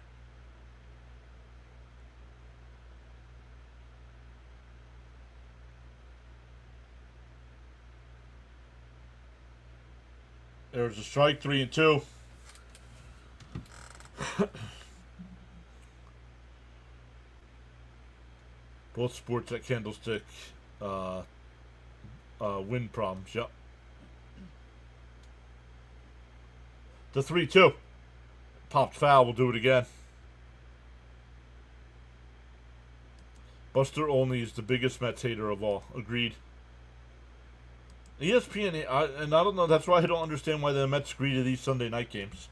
There's a strike, 3-2. Both sports at Candlestick wind problems, yep. The 3-2. Popped foul, we'll do it again. Buster Olney is the biggest Mets hater of all. Agreed. ESPN, and I don't know, that's why I don't understand why the Mets agree to these Sunday night games.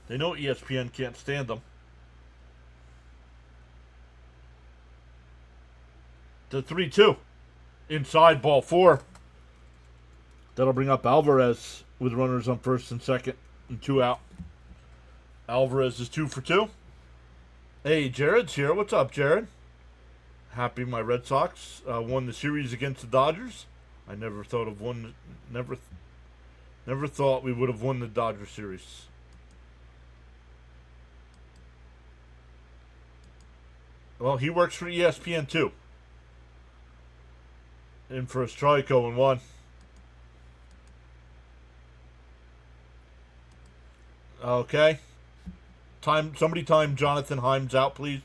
They know ESPN can't stand them. The 3-2. Inside, ball 4. That'll bring up Alvarez with runners on first and second and 2 out. Alvarez is 2 for 2. Hey, Jared's here. What's up, Jared? Happy my Red Sox won the series against the Dodgers. I never thought of one. Never thought we would have won the Dodger series. Well, he works for ESPN too. In for a strike, 0-1. Okay. Somebody time Jonathan Himes out, please.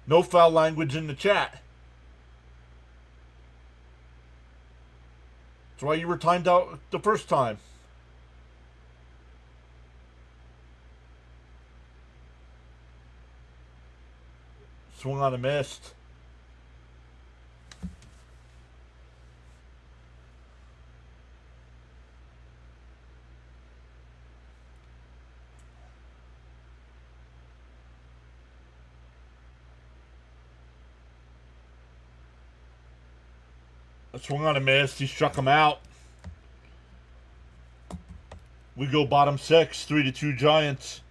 No foul language in the chat. That's why you were timed out the first time. Swung on a missed. Swung on a miss. He struck him out. We go bottom 6, 3-2 Giants.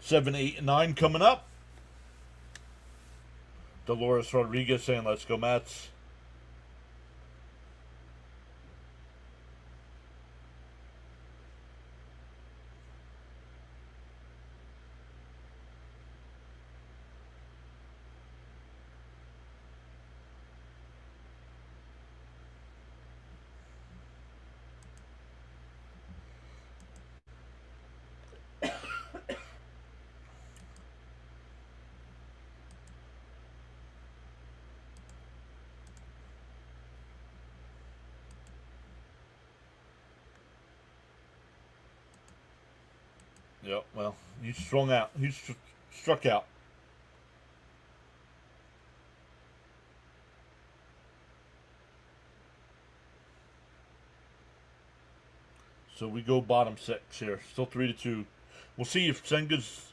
7, 8, and 9 coming up. Dolores Rodriguez saying, "Let's go Mets." Yep, well, he strung out. He struck out. So we go bottom 6 here. Still 3-2. We'll see if Senga's...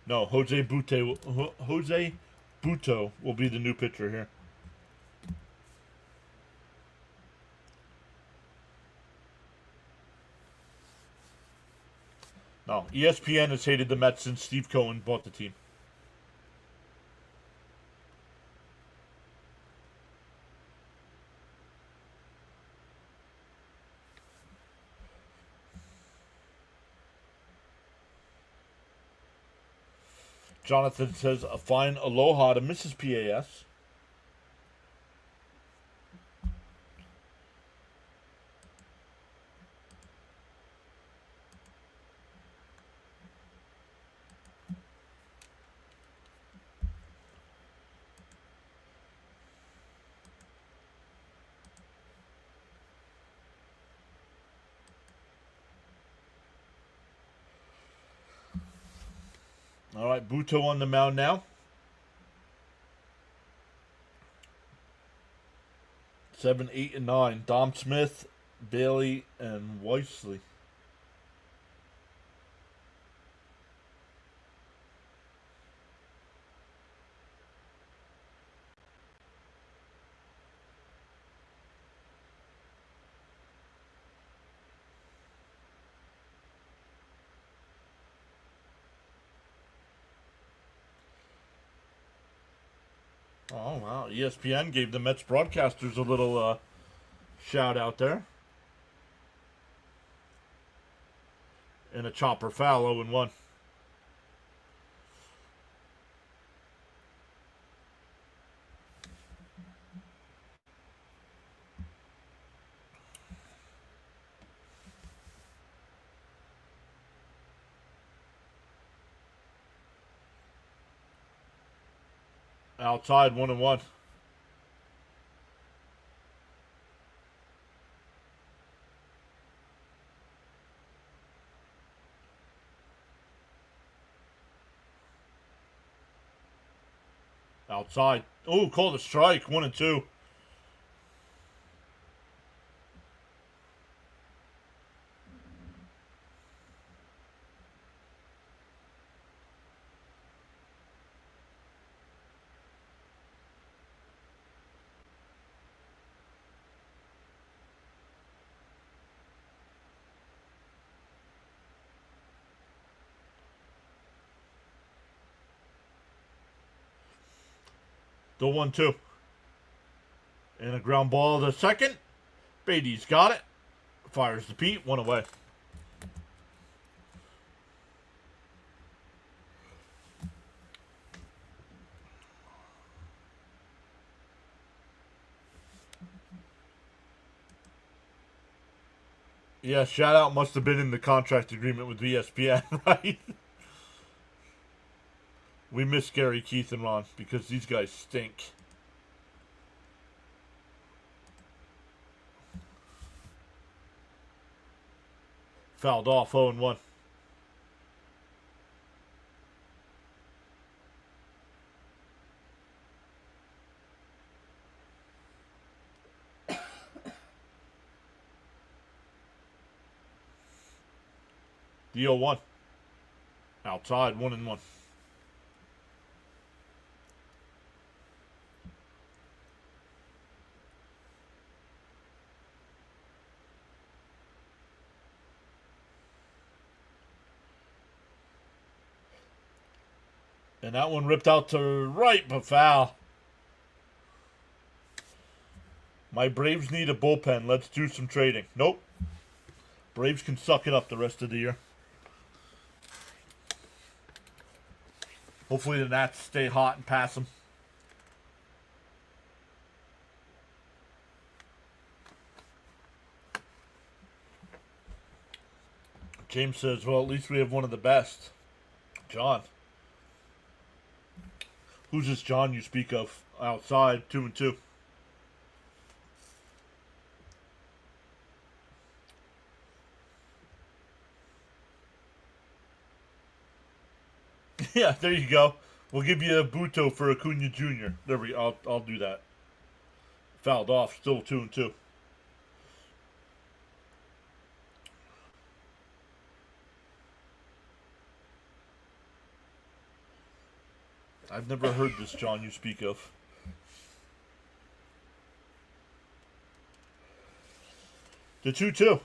No, Jose Butto will be the new pitcher here. No, ESPN has hated the Mets since Steve Cohen bought the team. Jonathan says, a fine aloha to Mrs. PAS. All right, Butto on the mound now. 7, 8, and 9. Dom Smith, Bailey, and Weissly. Oh, wow. ESPN gave the Mets broadcasters a little shout out there. And a chopper foul, 0-1. Outside, 1-1. Outside. Oh, called a strike. 1-2. The 1-2. And a ground ball to second. Beatty's got it. Fires the Pete. 1 away. Yeah, shout out must have been in the contract agreement with ESPN, right? We miss Gary, Keith, and Ron because these guys stink. Fouled off, 0-1. The 0-1. Outside, 1-1. And that one ripped out to right, but foul. My Braves need a bullpen. Let's do some trading. Nope. Braves can suck it up the rest of the year. Hopefully the Nats stay hot and pass them. James says, well, at least we have one of the best. John. Who's this John you speak of? Outside, 2-2. Yeah, there you go. We'll give you a Butto for Acuna Jr. There we go. I'll do that. Fouled off, still 2-2. I've never heard this John you speak of. The 2-2.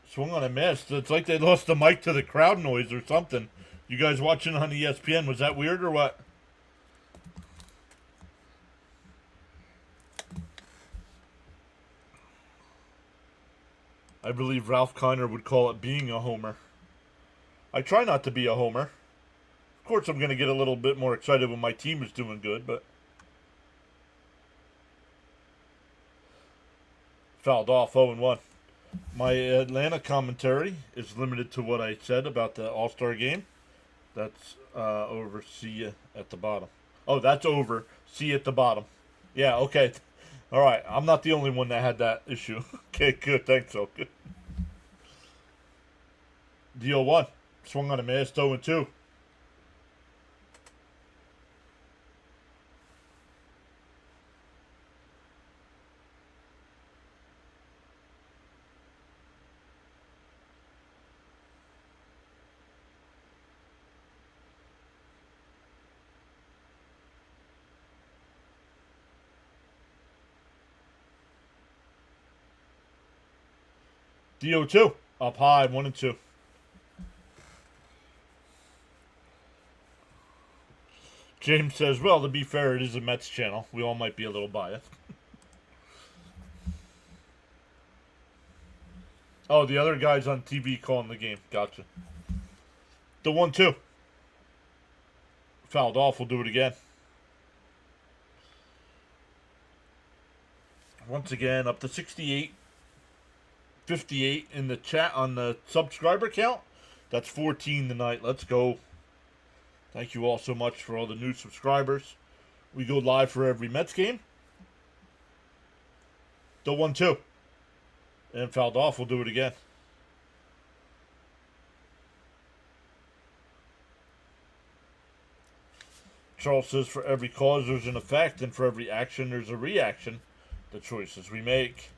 Swung on a miss. It's like they lost the mic to the crowd noise or something. You guys watching on ESPN, was that weird or what? I believe Ralph Kiner would call it being a homer. I try not to be a homer. Of course, I'm going to get a little bit more excited when my team is doing good, but... Fouled off, 0-1. My Atlanta commentary is limited to what I said about the All-Star game. That's over. See you at the bottom. Oh, that's over. See you at the bottom. Yeah, okay. All right. I'm not the only one that had that issue. Okay, good. Thanks, so good. Deal 1. Swung on a miss. 0-2. DO2. Up high. 1-2. James says, well, to be fair, it is a Mets channel. We all might be a little biased. Oh, the other guy's on TV calling the game. Gotcha. The 1-2. Fouled off. We'll do it again. Once again, up to 68. 58 in the chat on the subscriber count. That's 14 tonight. Let's go. Thank you all so much for all the new subscribers. We go live for every Mets game. The 1-2. And fouled off. We'll do it again. Charles says, for every cause there's an effect, and for every action there's a reaction. The choices we make.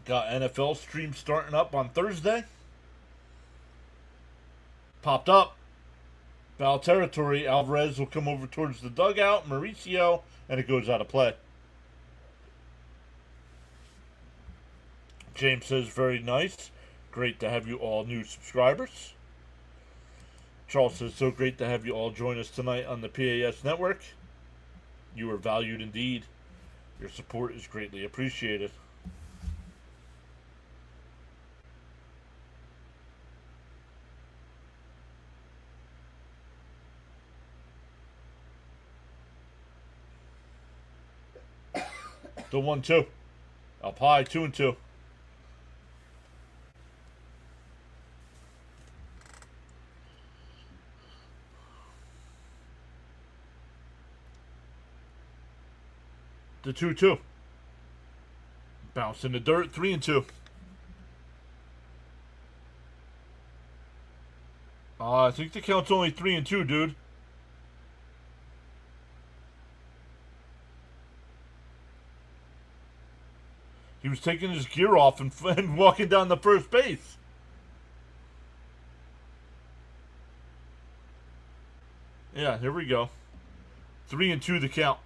Got NFL stream starting up on Thursday. Popped up. Foul territory. Alvarez will come over towards the dugout. Mauricio. And it goes out of play. James says, very nice. Great to have you all new subscribers. Charles says, so great to have you all join us tonight on the PAS network. You are valued indeed. Your support is greatly appreciated. The 1-2. Up high, 2-2. The 2-2. Bounce in the dirt, 3-2. I think the count's only 3-2, dude. He was taking his gear off and walking down the first base. Yeah, here we go. 3-2 the count.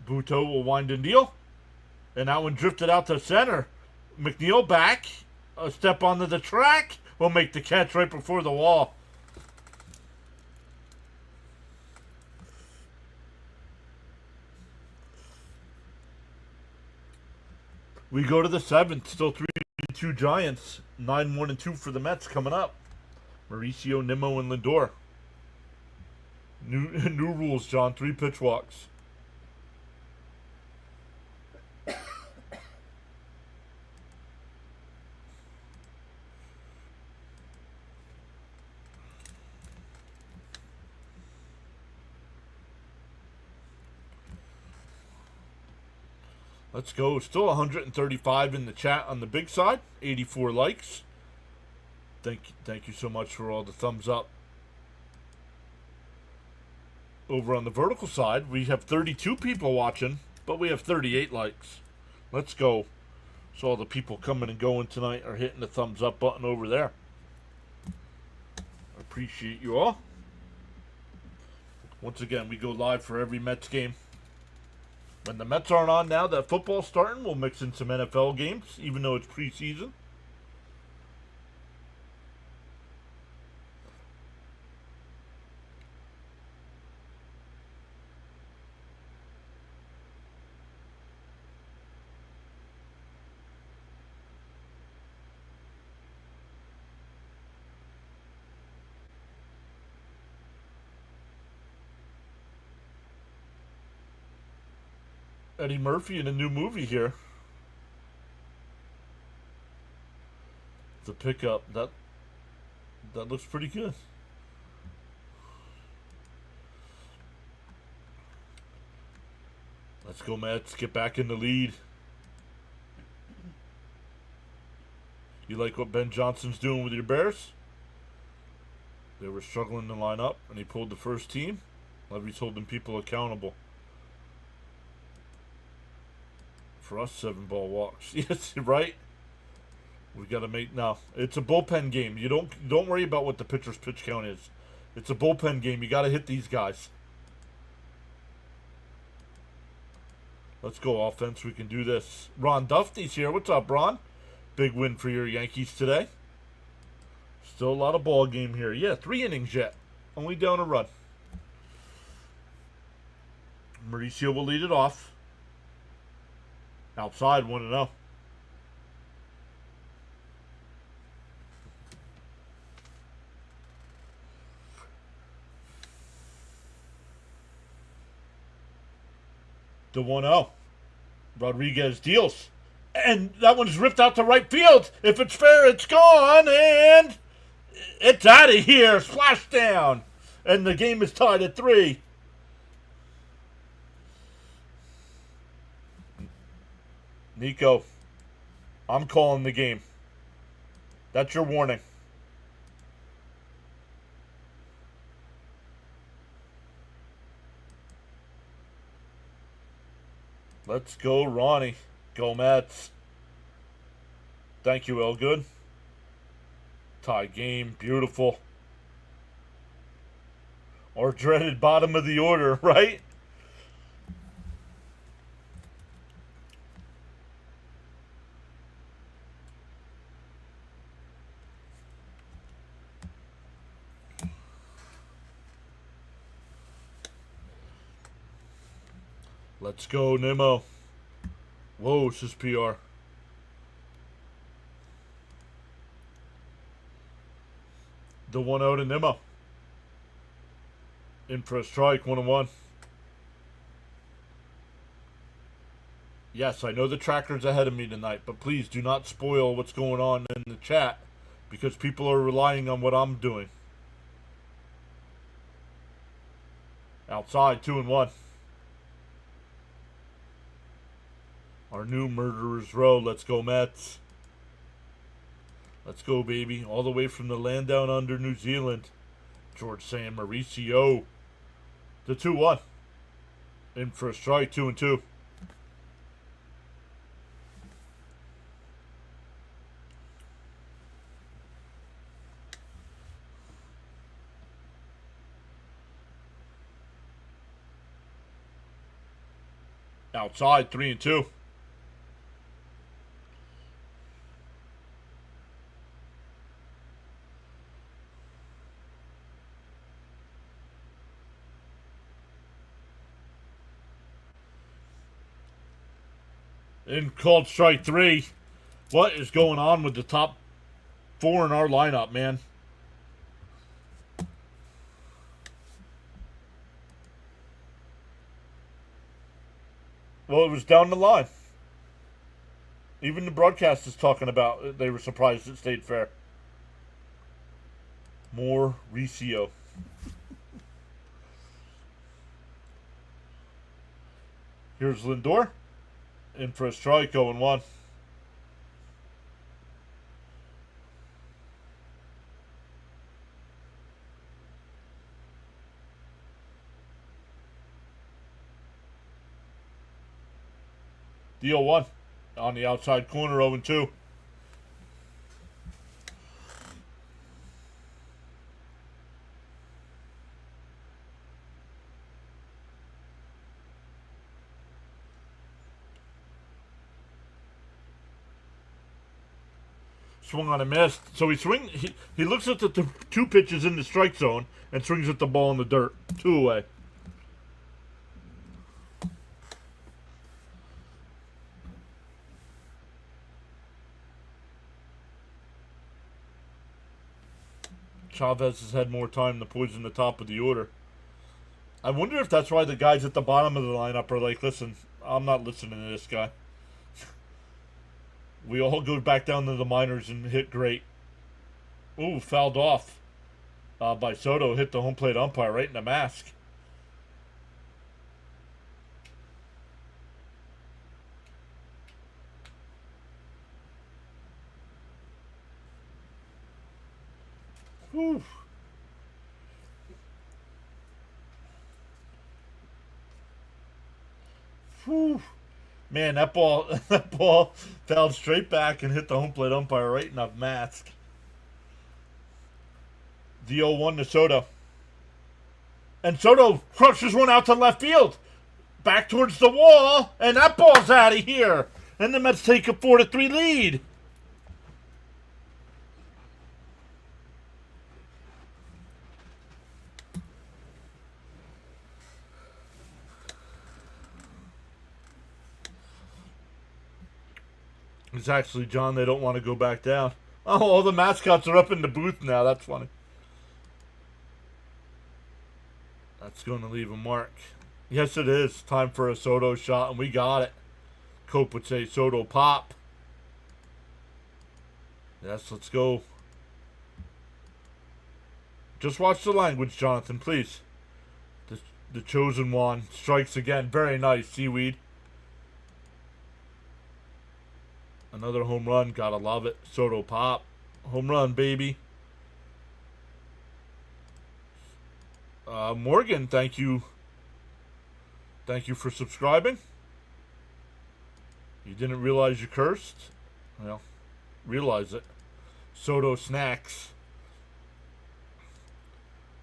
Buto will wind and deal. And that one drifted out to center. McNeil back. A step onto the track. Will make the catch right before the wall. We go to the 7th. Still 3-2 Giants. 9-1-2 for the Mets coming up. Mauricio, Nimmo, and Lindor. New rules, John. 3 pitch walks. Let's go. Still 135 in the chat on the big side. 84 likes. Thank you so much for all the thumbs up. Over on the vertical side, we have 32 people watching. but we have 38 likes. Let's go. So all the people coming and going tonight are hitting the thumbs up button over there. I appreciate you all. Once again, we go live for every Mets game. When the Mets aren't on now that football's starting, we'll mix in some NFL games, even though it's preseason. Eddie Murphy in a new movie here. The pickup that looks pretty good. Let's go, Mets. Get back in the lead. You like what Ben Johnson's doing with your Bears? They were struggling to line up, and he pulled the first team. Levy's holding people accountable. For us, 7-ball walks. Yes, right. We got to make now. It's a bullpen game. You don't worry about what the pitcher's pitch count is. It's a bullpen game. You got to hit these guys. Let's go, offense. We can do this. Ron Duffy's here. What's up, Ron? Big win for your Yankees today. Still a lot of ball game here. Yeah, 3 innings yet. Only down a run. Mauricio will lead it off. Outside, 1-0. The 1-0. Rodriguez deals. And that one's ripped out to right field. If it's fair, it's gone. And it's out of here. Splashdown. And the game is tied at 3. Nico, I'm calling the game. That's your warning. Let's go, Ronnie. Go, Mets. Thank you, Elgood. Tie game. Beautiful. Our dreaded bottom of the order, right? Let's go, Nemo. Whoa, this is PR. The 1-0 to Nemo. In for a strike, 1-1. Yes, I know the tracker's ahead of me tonight, but please do not spoil what's going on in the chat because people are relying on what I'm doing. Outside, 2-1. Our new murderer's row. Let's go, Mets. Let's go, baby. All the way from the land down under New Zealand. George San Mauricio. The 2-1. In for a strike, 2-2. Outside, 3-2. In called strike 3. What is going on with the top 4 in our lineup, man? Well, it was down the line. Even the broadcast is talking about they were surprised it stayed fair. More Mauricio. Here's Lindor. In for a strike, 0-1. The 0-1 on the outside corner, 0-2. Swung on a miss. So he looks at the two pitches in the strike zone and swings at the ball in the dirt. 2 away. Chavez has had more time to poison the top of the order. I wonder if that's why the guys at the bottom of the lineup are like, listen, I'm not listening to this guy. We all go back down to the minors and hit great. Ooh, fouled off by Soto. Hit the home plate umpire right in the mask. Whew. Whew. Man, that ball fell straight back and hit the home plate umpire right in the mask. The 0-1 to Soto. And Soto crushes one out to left field. Back towards the wall, and that ball's out of here. And the Mets take a 4-3 lead. It's actually, John, they don't want to go back down. Oh, all the mascots are up in the booth now. That's funny. That's going to leave a mark. Yes, it is. Time for a Soto shot, and we got it. Cope would say Soto pop. Yes, let's go. Just watch the language, Jonathan, please. The chosen one strikes again. Very nice, Seaweed. Another home run. Gotta love it. Soto pop. Home run, baby. Morgan, thank you. Thank you for subscribing. You didn't realize you cursed? Well, realize it. Soto snacks.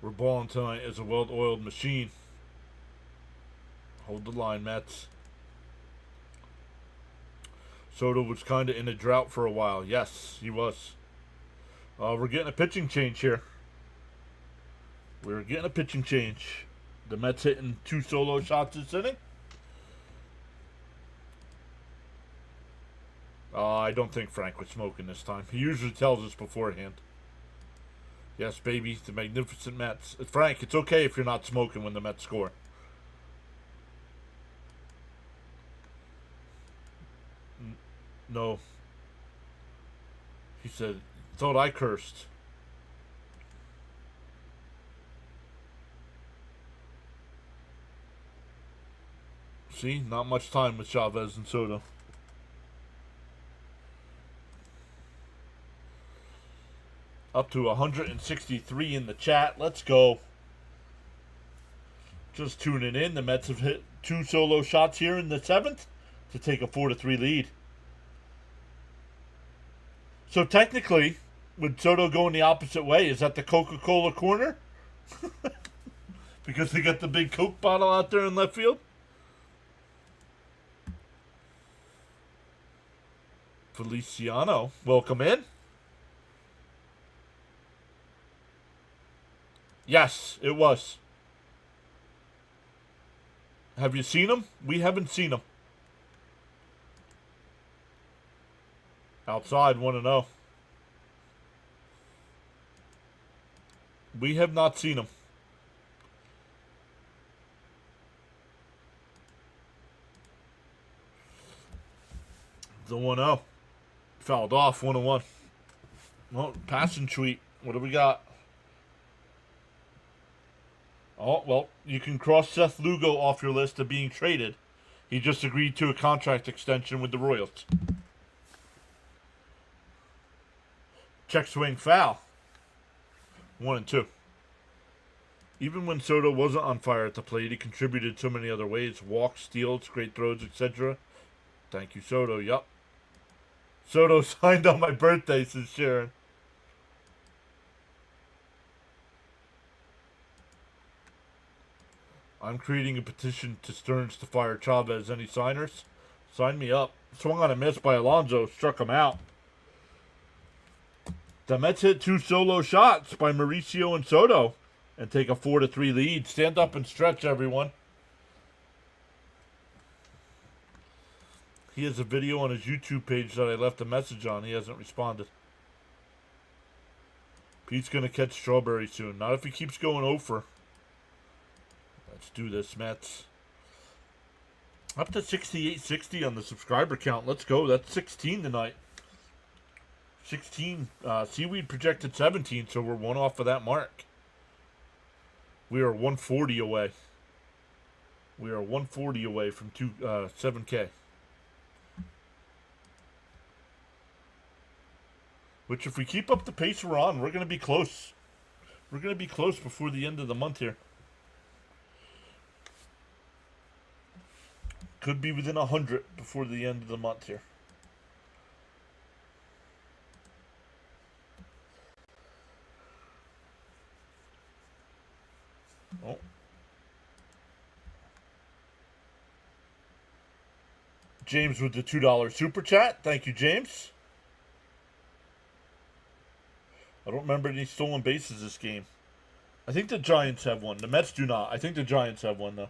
We're balling tonight as a well-oiled machine. Hold the line, Mets. Soto was kind of in a drought for a while. Yes, he was. We're getting a pitching change here. We're getting a pitching change. The Mets hitting 2 solo shots this inning. I don't think Frank was smoking this time. He usually tells us beforehand. Yes, baby, the magnificent Mets. Frank, it's okay if you're not smoking when the Mets score. No. He said, thought I cursed. See, not much time with Chavez and Soto. Up to 163 in the chat. Let's go. Just tuning in. The Mets have hit 2 solo shots here in the 7th to take a 4-3 lead. So technically, with Soto going the opposite way, is that the Coca-Cola corner? Because they got the big Coke bottle out there in left field? Feliciano, welcome in. Yes, it was. Have you seen him? We haven't seen him. Outside, 1-0. We have not seen him. The 1-0. Fouled off, 1-1. Well, passing tweet. What do we got? Oh, well, you can cross Seth Lugo off your list of being traded. He just agreed to a contract extension with the Royals. Check swing foul. 1-2. Even when Soto wasn't on fire at the plate, he contributed so many other ways. Walks, steals, great throws, etc. Thank you, Soto. Yup. Soto signed on my birthday, says Sharon. I'm creating a petition to Stearns to fire Chavez. Any signers? Sign me up. Swung on a miss by Alonso. Struck him out. The Mets hit 2 solo shots by Mauricio and Soto and take a 4-3 lead. Stand up and stretch, everyone. He has a video on his YouTube page that I left a message on. He hasn't responded. Pete's going to catch Strawberry soon. Not if he keeps going over. Let's do this, Mets. Up to 6860 on the subscriber count. Let's go. That's 16 tonight. 16. Seaweed projected 17, so we're one off of that mark. We are 140 away. We are 140 away from 7K. Which, if we keep up the pace we're on, we're going to be close. We're going to be close before the end of the month here. Could be within 100 before the end of the month here. Oh. James with the $2 super chat. Thank you, James. I don't remember any stolen bases this game. I think the Giants have one. The Mets do not. I think the Giants have one, though.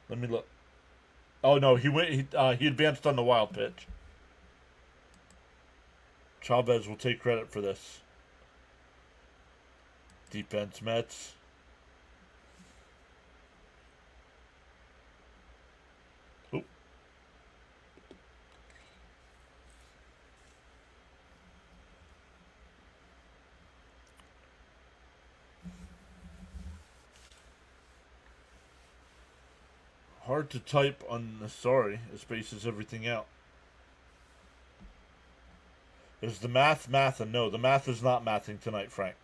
Let me look. Oh, no, he advanced on the wild pitch. Chavez will take credit for this. Defense, Mets. Oop. Hard to type on the sorry. It spaces everything out. Is the math and no, the math is not mathing tonight, Frank.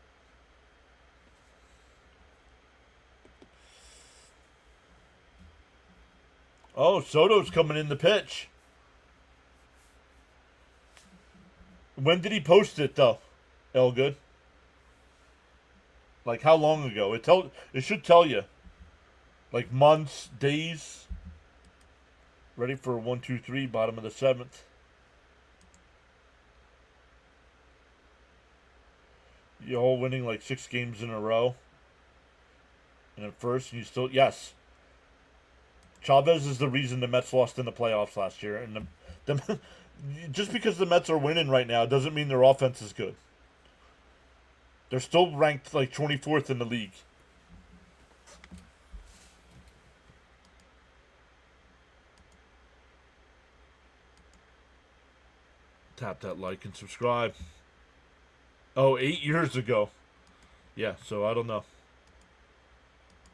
Oh, Soto's coming in the pitch. When did he post it, though? Elgood? Like, how long ago? It should tell you. Like, months, days. Ready for 1, 2, 3, bottom of the 7th. You're all winning like 6 games in a row. And at first, you still... Yes. Chavez is the reason the Mets lost in the playoffs last year. And just because the Mets are winning right now doesn't mean their offense is good. They're still ranked like 24th in the league. Tap that like and subscribe. Oh, 8 years ago. Yeah, so I don't know.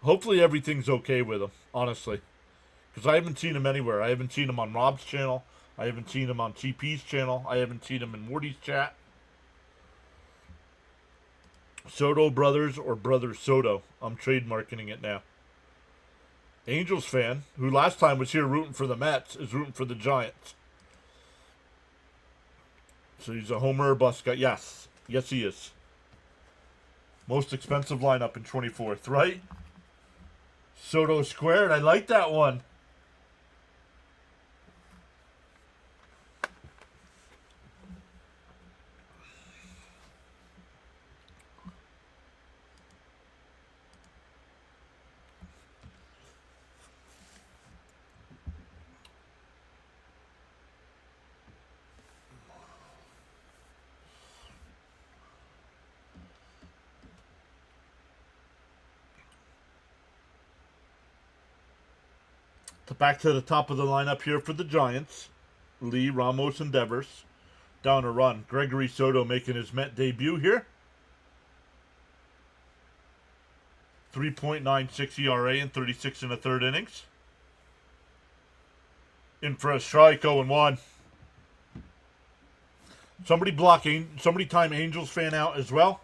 Hopefully everything's okay with him, honestly. Because I haven't seen him anywhere. I haven't seen him on Rob's channel. I haven't seen him on TP's channel. I haven't seen him in Morty's chat. Soto Brothers or Brothers Soto. I'm trademarking it now. Angels fan, who last time was here rooting for the Mets, is rooting for the Giants. So he's a homer or bust guy. Yes. Yes, he is. Most expensive lineup in 24th, right? Soto squared. I like that one. Back to the top of the lineup here for the Giants. Lee, Ramos, and Devers. Down a run. Gregory Soto making his Met debut here. 3.96 ERA in 36 and a third innings. In for a strike, 0-1. Somebody time Angels fan out as well.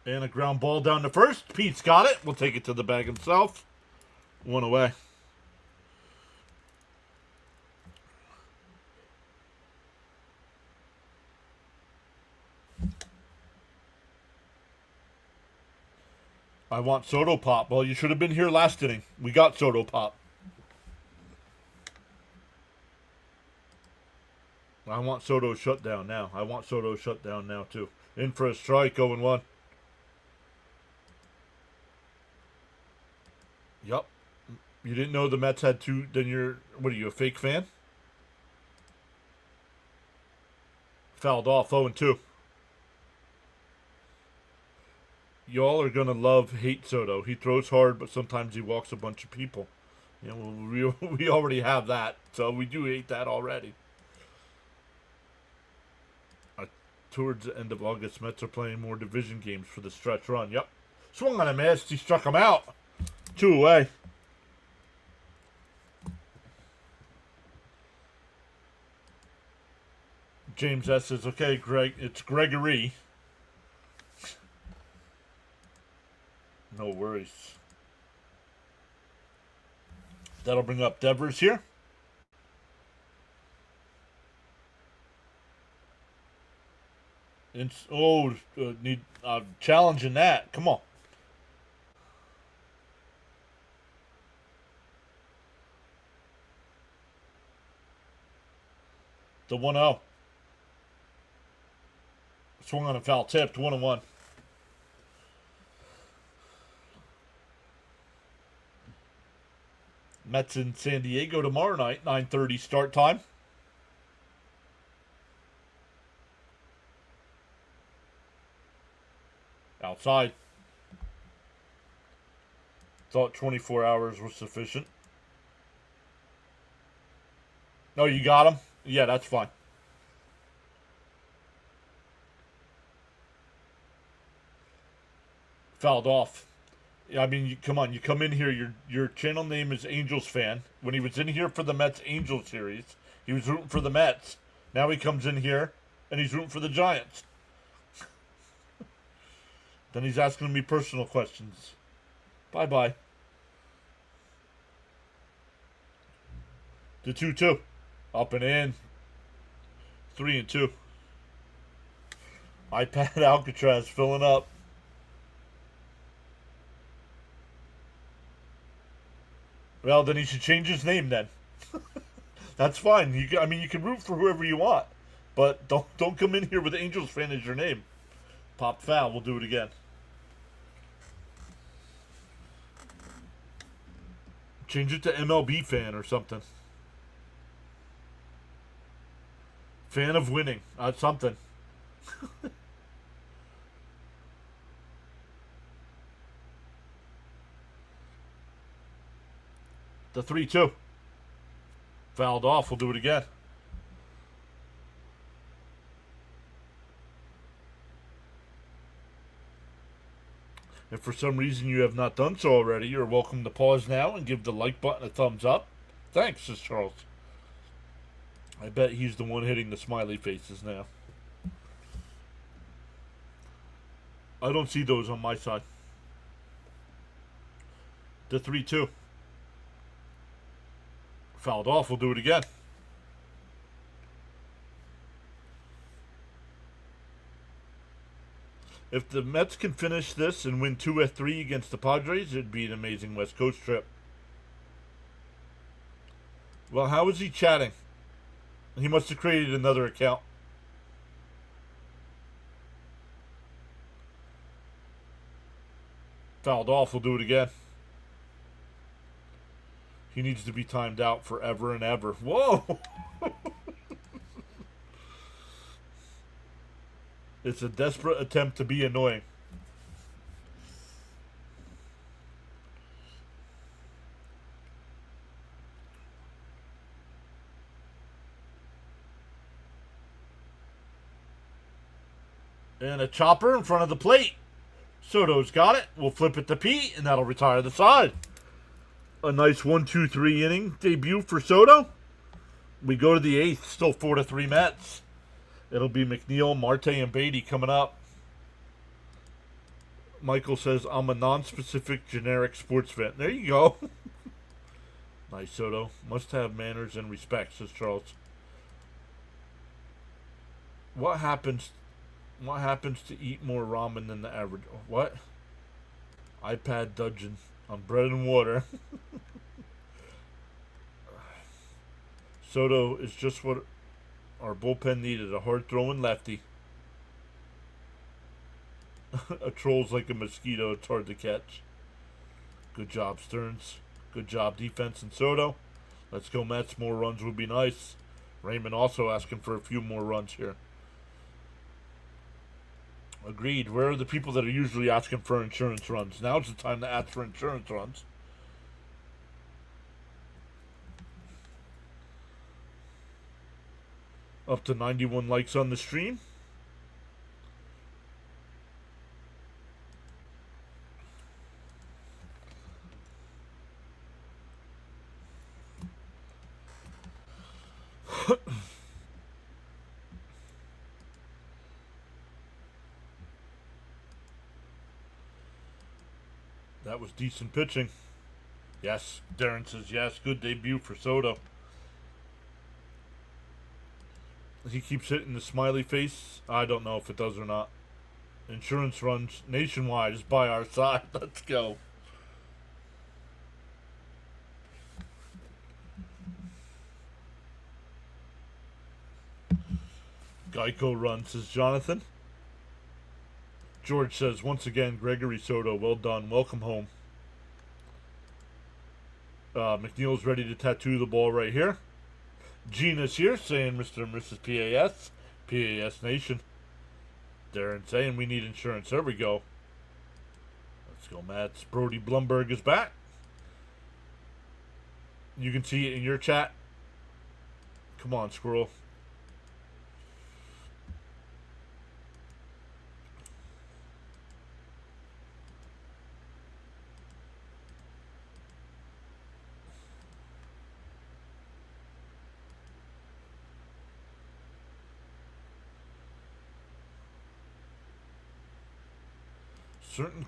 And a ground ball down to first. Pete's got it. We'll take it to the bag himself. 1 away. I want Soto Pop. Well, you should have been here last inning. We got Soto Pop. I want Soto shut down now. I want Soto shut down now, too. In for a strike, 0-1. Yup. You didn't know the Mets had two, then you're, what are you, a fake fan? Fouled off, 0-2. Y'all are going to hate Soto. He throws hard, but sometimes he walks a bunch of people. You know, we already have that, so we do hate that already. Towards the end of August, Mets are playing more division games for the stretch run. Yep. Swung on a miss. He struck him out. 2 away. James S. says, okay, Greg, it's Gregory. No worries. That'll bring up Devers here. Need challenging that. Come on. The 1-0. Swung on a foul tipped. 1-1. Mets in San Diego tomorrow night. 9:30 start time. Outside. Thought 24 hours was sufficient. No, you got him? Yeah, that's fine. Fouled off. I mean, come on. You come in here. Your channel name is Angels Fan. When he was in here for the Mets Angels series, he was rooting for the Mets. Now he comes in here, and he's rooting for the Giants. Then he's asking me personal questions. Bye-bye. The 2-2. Up and in. 3-2. iPad Alcatraz filling up. Well, then he should change his name then. That's fine. You can root for whoever you want. But don't come in here with Angels Fan as your name. Pop foul. We'll do it again. Change it to MLB Fan or something. Fan of winning. Something. The 3-2. Fouled off. We'll do it again. If for some reason you have not done so already, you're welcome to pause now and give the like button a thumbs up. Thanks, says Charles. I bet he's the one hitting the smiley faces now. I don't see those on my side. The 3-2. Fouled off. We'll do it again. If the Mets can finish this and win 2 of 3 against the Padres, it'd be an amazing West Coast trip. Well, how is he chatting? He must have created another account. Fouled off. We'll do it again. He needs to be timed out forever and ever. Whoa! It's a desperate attempt to be annoying. And a chopper in front of the plate. Soto's got it. We'll flip it to Pete, and that'll retire the side. A nice 1-2-3 inning debut for Soto. We go to the 8th. Still 4-3 Mets. It'll be McNeil, Marte, and Beatty coming up. Michael says, I'm a non-specific generic sports fan. There you go. Nice, Soto. Must have manners and respect, says Charles. What happens to eat more ramen than the average? What? iPad Dungeon on bread and water. Soto is just what our bullpen needed. A hard-throwing lefty. A troll's like a mosquito. It's hard to catch. Good job, Stearns. Good job, defense and Soto. Let's go, Mets. More runs would be nice. Raymond also asking for a few more runs here. Agreed. Where are the people that are usually asking for insurance runs? Now's the time to ask for insurance runs. Up to 91 likes on the stream. That was decent pitching. Yes, Darren says yes. Good debut for Soto. He keeps hitting the smiley face. I don't know if it does or not. Insurance runs nationwide is by our side. Let's go. Geico runs, says Jonathan. George says, once again, Gregory Soto, well done. Welcome home. McNeil's ready to tattoo the ball right here. Gina's here saying Mr. and Mrs. PAS. PAS Nation. Darren saying we need insurance. There we go. Let's go, Mats. Brody Blumberg is back. You can see it in your chat. Come on, squirrel. Certain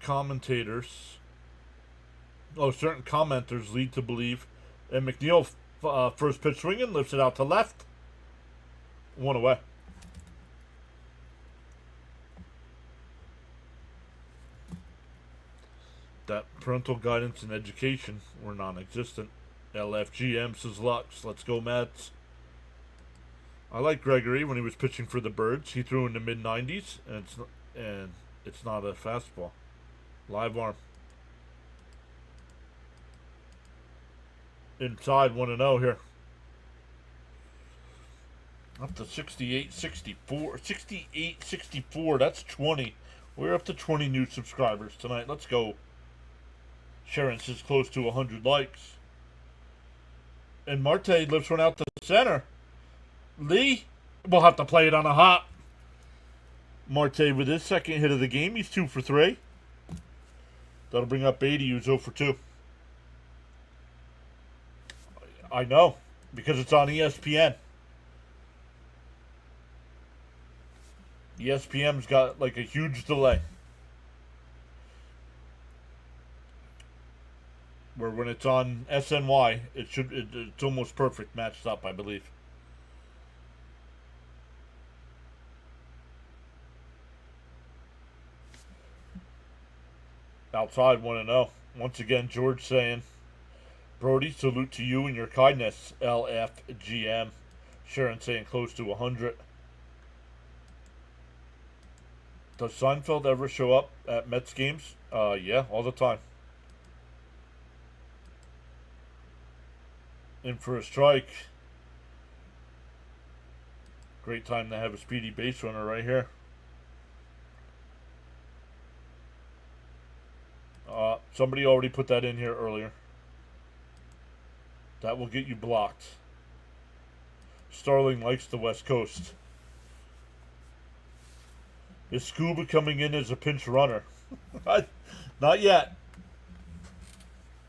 commenters lead to believe, and McNeil first pitch swinging, lifts it out to left, one away. That parental guidance and education were non-existent. LFGM says Lux. Let's go, Mets. I like Gregory when he was pitching for the Birds. He threw in the mid-90s, and it's not a fastball. Live arm. Inside 1-0 here. Up to 68-64. 68-64. That's 20. We're up to 20 new subscribers tonight. Let's go. Sharon says close to 100 likes. And Marte lifts one out to center. Lee will have to play it on a hop. Marte with his second hit of the game. He's 2 for 3. That'll bring up Beatty, who's 0 for 2. I know, because it's on ESPN. ESPN's got like a huge delay. Where when it's on SNY, it's almost perfect matched up, I believe. Outside 1-0. Once again, George saying, Brody, salute to you and your kindness, LFGM. Sharon saying close to 100. Does Seinfeld ever show up at Mets games? Yeah, all the time. In for a strike. Great time to have a speedy base runner right here. Somebody already put that in here earlier. That will get you blocked. Starling likes the West Coast. Is Scuba coming in as a pinch runner? Not yet.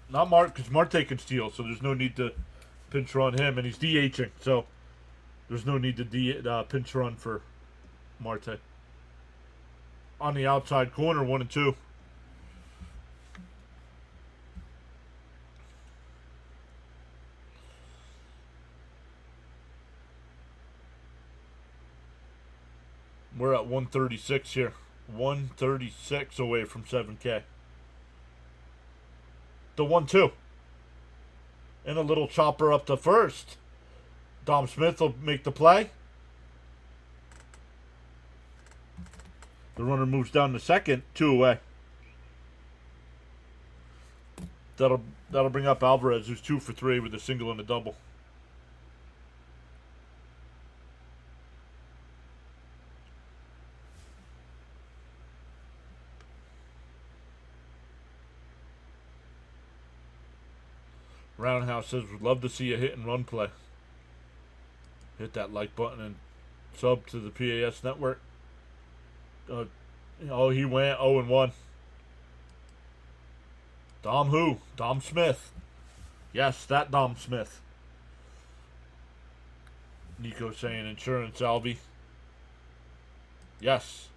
Not Mark, because Marte can steal, so there's no need to pinch run him, and he's DHing, so there's no need to pinch run for Marte. On the outside corner, 1-2. We're at 136 here. 136 away from 7K. The 1-2. And a little chopper up to first. Dom Smith will make the play. The runner moves down to second. 2 away. That'll bring up Alvarez, who's 2 for 3 with a single and a double. Roundhouse says, would love to see a hit and run play. Hit that like button and sub to the PAS network. He went 0-1. Dom who? Dom Smith. Yes, that Dom Smith. Nico saying insurance, Alvy. Yes.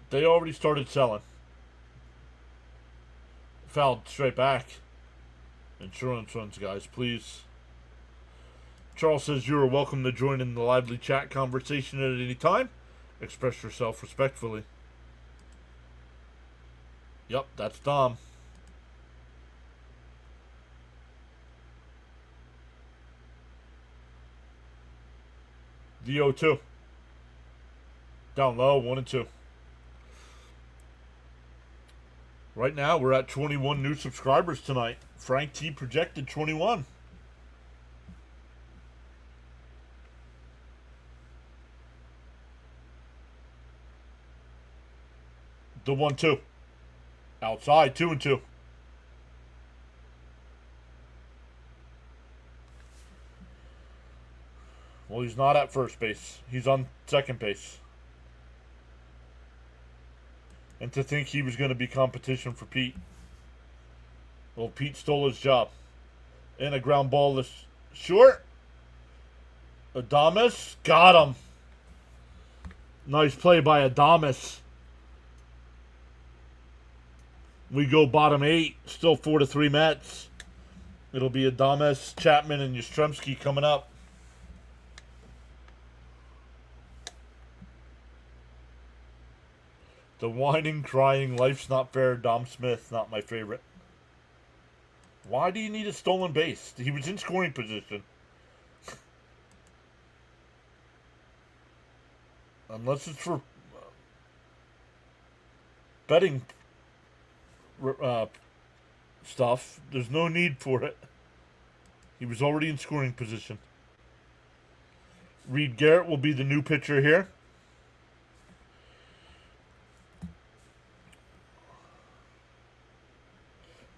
They already started selling. Fouled straight back. Insurance runs, guys, please. Charles says you are welcome to join in the lively chat conversation at any time. Express yourself respectfully. Yep, that's Dom. The 0-2. Down low, 1-2. Right now, we're at 21 new subscribers tonight. Frank T projected 21. The 1-2. Outside, 2-2. Well, he's not at first base. He's on second base. And to think he was going to be competition for Pete. Well, Pete stole his job. And a ground ball is short. Adames got him. Nice play by Adames. We go bottom 8. Still 4-3 Mets. It'll be Adames, Chapman, and Yastrzemski coming up. The whining, crying, life's not fair, Dom Smith, not my favorite. Why do you need a stolen base? He was in scoring position. Unless it's for betting stuff, there's no need for it. He was already in scoring position. Reed Garrett will be the new pitcher here.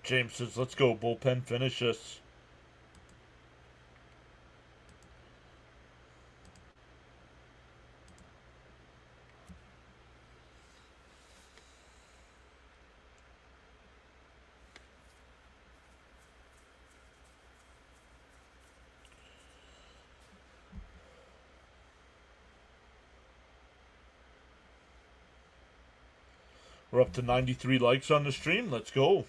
James says, let's go, bullpen, finish this. We're up to 93 likes on the stream. Let's go.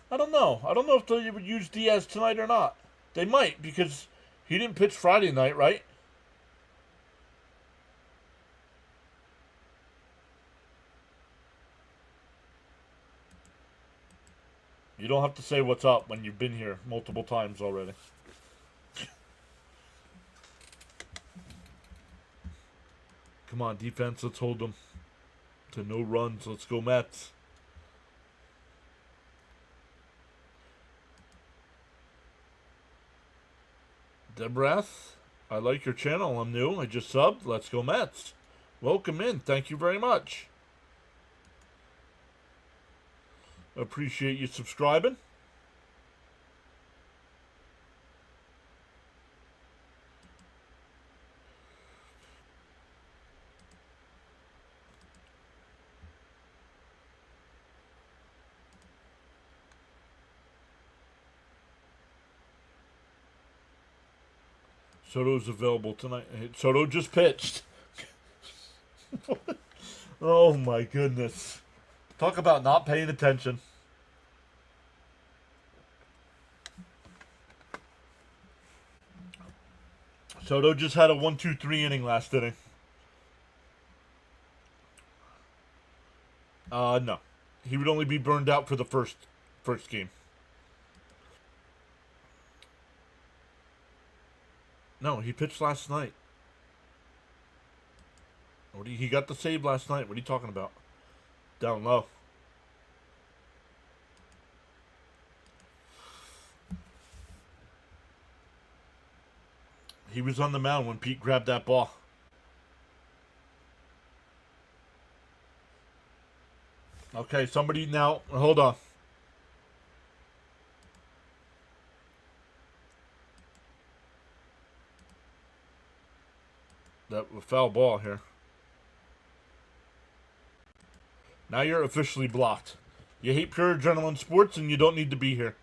I don't know. I don't know if they would use Diaz tonight or not. They might, because he didn't pitch Friday night, right? You don't have to say what's up when you've been here multiple times already. Come on, defense, let's hold them to no runs. Let's go, Mets. Debrath, I like your channel. I'm new. I just subbed. Let's go, Mets. Welcome in. Thank you very much. Appreciate you subscribing. Soto's available tonight. Soto just pitched. Oh my goodness. Talk about not paying attention. Soto just had a 1-2-3 inning last inning. No. He would only be burned out for the first game. No, he pitched last night. He got the save last night. What are you talking about? Down low. He was on the mound when Pete grabbed that ball. Okay, somebody now. Hold on. That was a foul ball here. Now you're officially blocked. You hate PureAdrenaline Sports and you don't need to be here.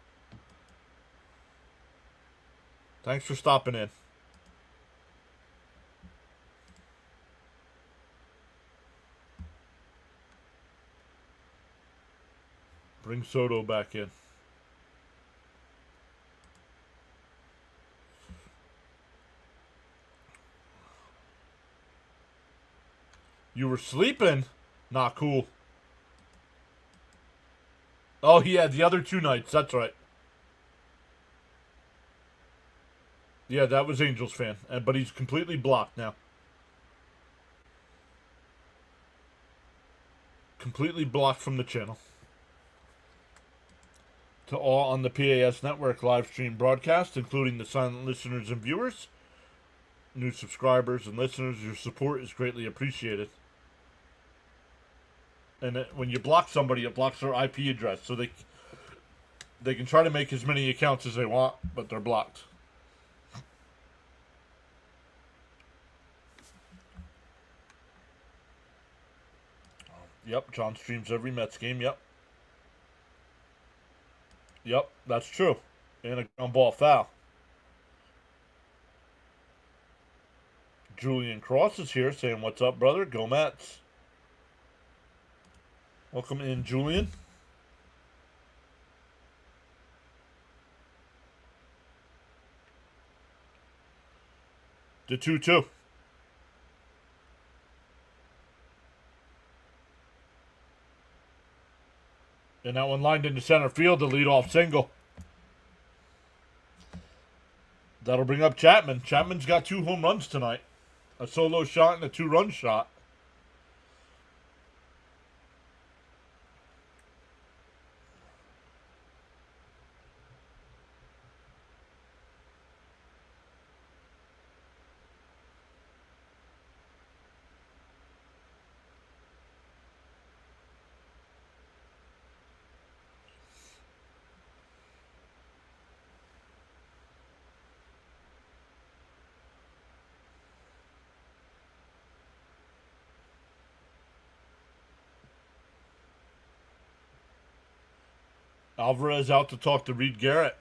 Thanks for stopping in. Bring Soto back in. You were sleeping? Not cool. Oh, yeah, the other 2 nights. That's right. Yeah, that was Angels fan. But he's completely blocked now. Completely blocked from the channel. To all on the PAS Network live stream broadcast, including the silent listeners and viewers, new subscribers and listeners, your support is greatly appreciated. And when you block somebody, it blocks their IP address, so they can try to make as many accounts as they want, but they're blocked. Yep, John streams every Mets game. Yep, that's true. And a ground ball foul. Julian Cross is here saying, "What's up, brother? Go Mets." Welcome in, Julian. The 2-2. And that one lined into center field, the leadoff single. That'll bring up Chapman. Chapman's got 2 home runs tonight. A solo shot and a 2-run shot. Alvarez out to talk to Reed Garrett.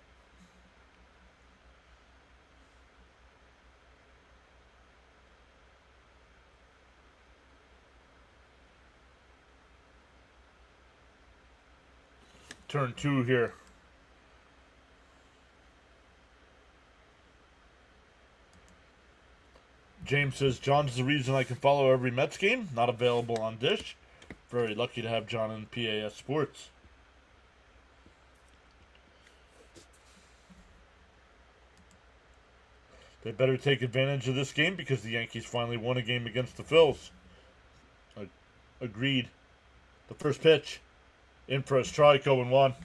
Turn 2 here. James says, "John's the reason I can follow every Mets game. Not available on Dish. Very lucky to have John in PAS Sports." They better take advantage of this game because the Yankees finally won a game against the Phils. Agreed. The first pitch. In for a strike, 0-1.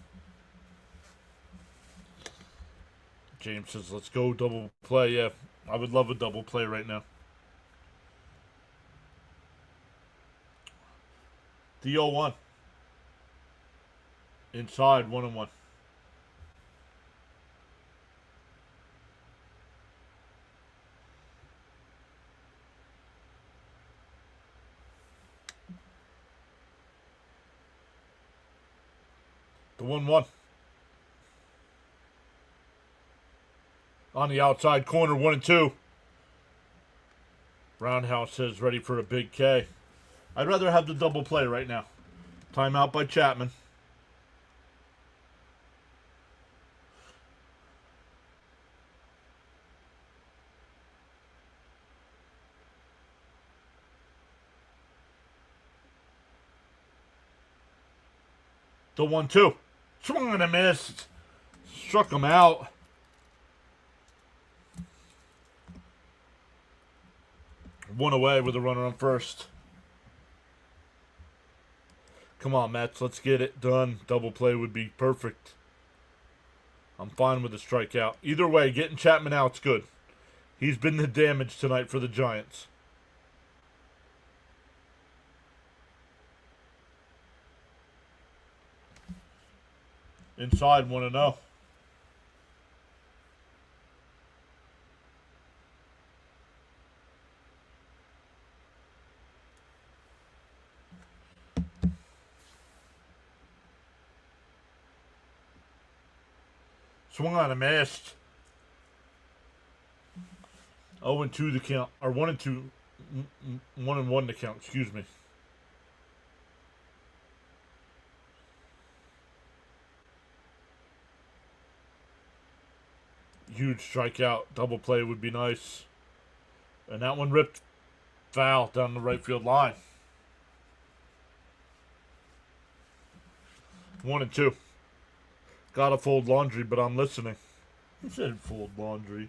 James says, "Let's go double play." Yeah, I would love a double play right now. The 0-1. Inside, 1-1. The 1-1. On the outside corner, 1-2. Roundhouse says ready for a big K. I'd rather have the double play right now. Timeout by Chapman. The 1-2. Swung and a missed. Struck him out. One away with a runner on first. Come on, Mets. Let's get it done. Double play would be perfect. I'm fine with a strikeout. Either way, getting Chapman out's good. He's been the damage tonight for the Giants. Inside 1-0. Swung on a missed. 0-2 the count, or 1-2, 1-1 the count. Excuse me. Huge strikeout. Double play would be nice. And that one ripped foul down the right field line. 1-2. Gotta fold laundry, but I'm listening. He said fold laundry.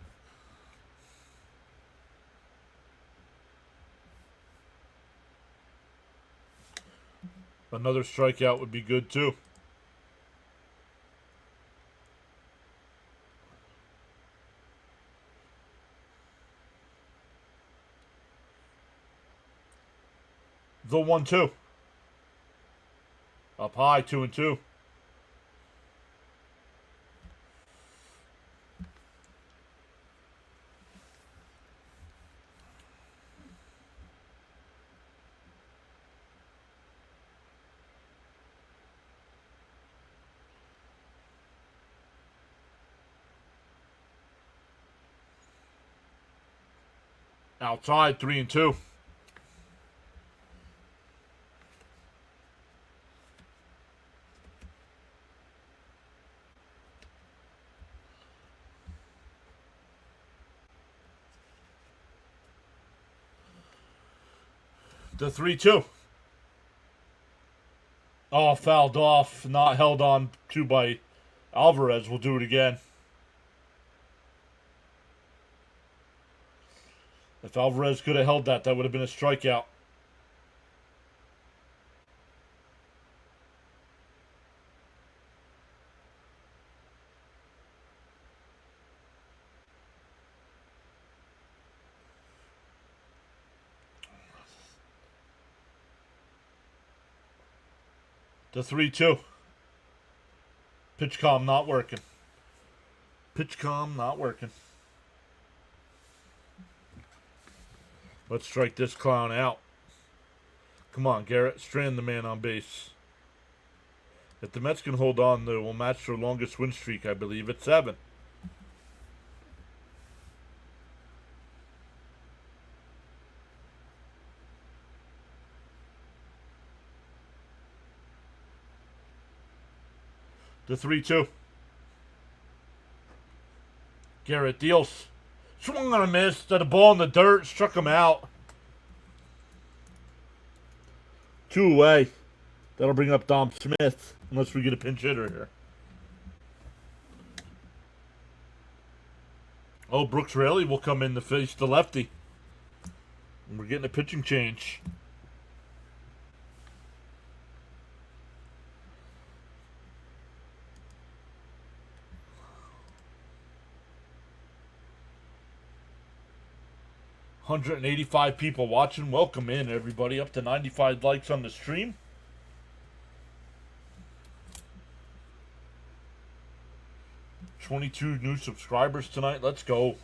Another strikeout would be good too. The 1-2. Up high, 2-2. Outside, 3-2. The 3-2. Oh, fouled off. Not held on to by Alvarez. We'll do it again. If Alvarez could have held that, that would have been a strikeout. The 3-2. Pitch comm not working. Pitch comm not working. Let's strike this clown out. Come on, Garrett. Strand the man on base. If the Mets can hold on, they will match their longest win streak, I believe, at 7. The 3-2. Garrett deals. Swung on a miss. Had a ball in the dirt. Struck him out. 2 away. That'll bring up Dom Smith. Unless we get a pinch hitter here. Oh, Brooks Raley will come in to face the lefty. And we're getting a pitching change. $185 people watching. Welcome in, everybody. Up to 95 likes on the stream. $22 new subscribers tonight. Let's go.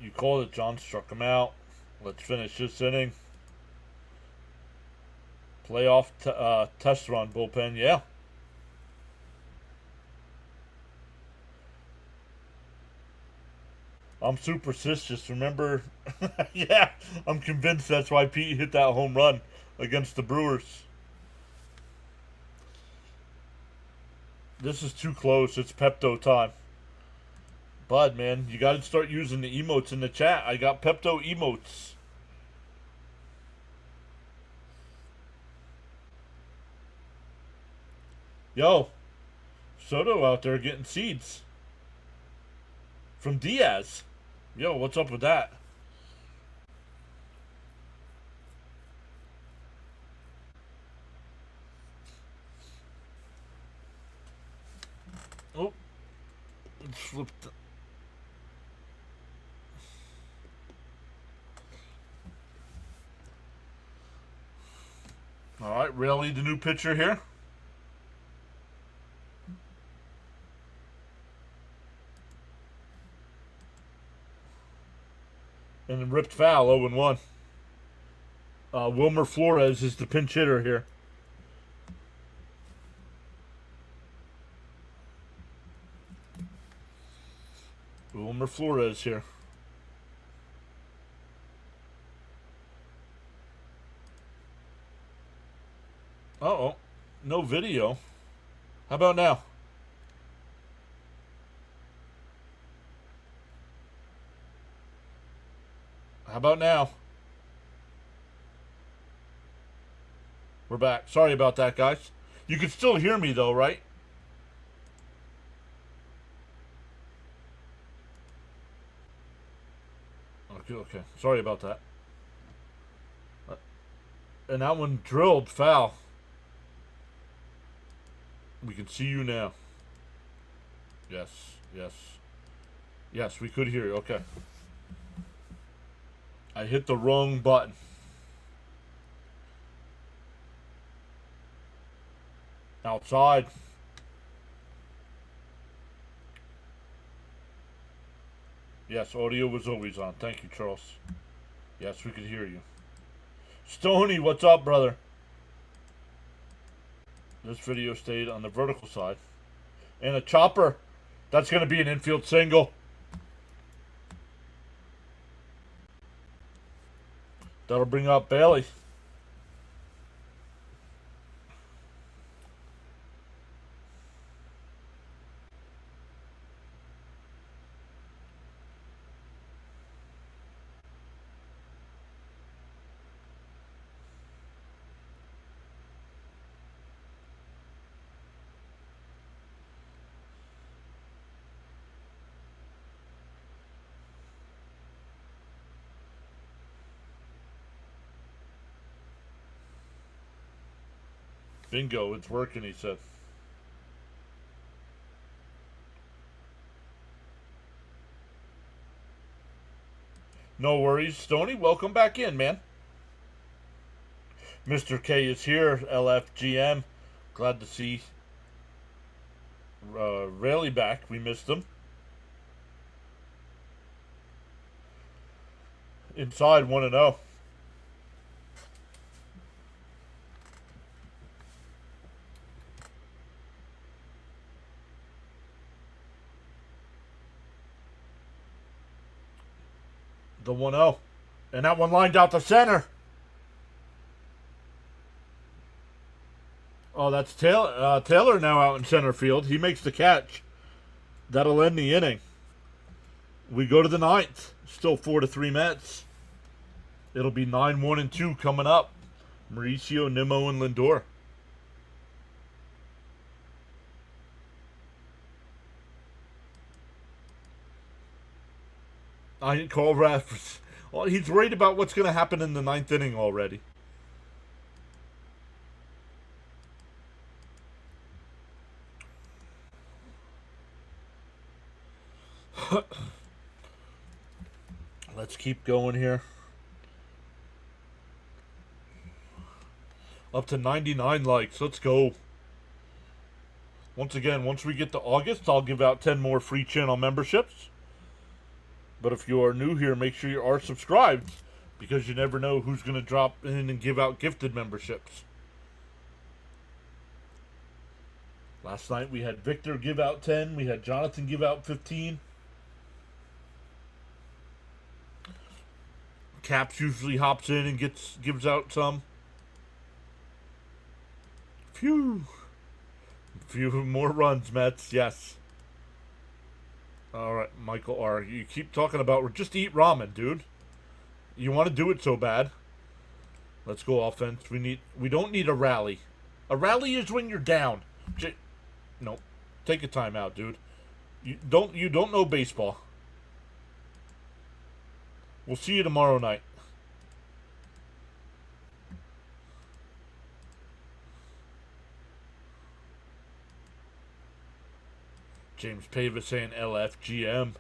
You called it, John. Struck him out. Let's finish this inning. Playoff test run, bullpen. Yeah. I'm superstitious. Remember? Yeah. I'm convinced that's why Pete hit that home run against the Brewers. This is too close. It's Pepto time. Bud, man, you got to start using the emotes in the chat. I got Pepto emotes. Yo, Soto out there getting seeds from Diaz. Yo, what's up with that? Oh, it flipped. All right, Rayleigh, the new pitcher here. And then ripped foul, 0-1. Wilmer Flores is the pinch hitter here. Wilmer Flores here. Uh-oh. No video. How about now? How about now? We're back. Sorry about that, guys. You can still hear me, though, right? Okay. Sorry about that. And that one drilled foul. We can see you now. Yes. Yes, we could hear you. Okay. I hit the wrong button. Outside. Yes, audio was always on. Thank you, Charles. Yes, we could hear you. Stoney, what's up, brother? This video stayed on the vertical side. And a chopper. That's going to be an infield single. That'll bring up Bailey. Bingo, it's working, he said. No worries, Stoney. Welcome back in, man. Mr. K is here, LFGM. Glad to see Rayleigh back. We missed him. Inside 1-0. The 1-0. And that one lined out the center. Oh, that's Taylor now out in center field. He makes the catch. That'll end the inning. We go to the ninth. Still 4-3 Mets. It'll be 9-1-2 coming up. Mauricio, Nimmo, and Lindor. I didn't call refs. Well, he's worried about what's going to happen in the ninth inning already. Let's keep going here. Up to 99 likes. Let's go. Once again, once we get to August, I'll give out 10 more free channel memberships. But if you are new here, make sure you are subscribed because you never know who's going to drop in and give out gifted memberships. Last night we had Victor give out 10. We had Jonathan give out 15. Caps usually hops in and gives out some. Phew. Few more runs, Mets. Yes. All right, Michael R. You keep talking about just eat ramen, dude. You want to do it so bad. Let's go offense. We don't need a rally. A rally is when you're down. No, take a timeout, dude. You don't know baseball. We'll see you tomorrow night. James Pava saying LFGM.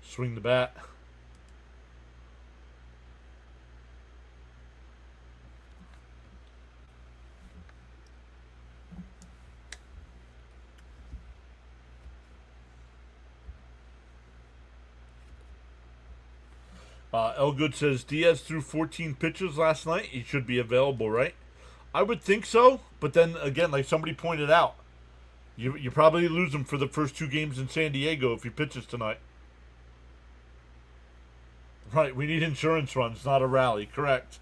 Swing the bat. Elgood says Diaz threw 14 pitches last night. He should be available, right? I would think so, but then again, like somebody pointed out, you probably lose him for the first 2 games in San Diego if he pitches tonight. Right, we need insurance runs, not a rally. Correct.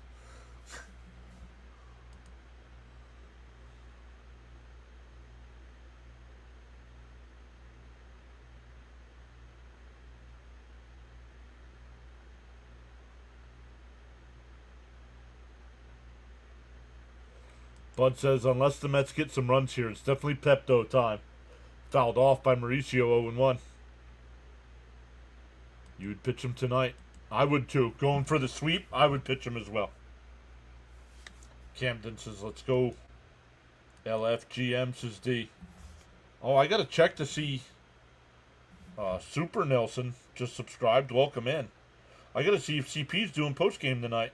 Bud says, unless the Mets get some runs here, it's definitely Pepto time. Fouled off by Mauricio 0-1. You would pitch him tonight. I would too. Going for the sweep, I would pitch him as well. Camden says, let's go. LFGM says D. Oh, I got to check to see. Super Nelson just subscribed. Welcome in. I got to see if CP's doing post game tonight.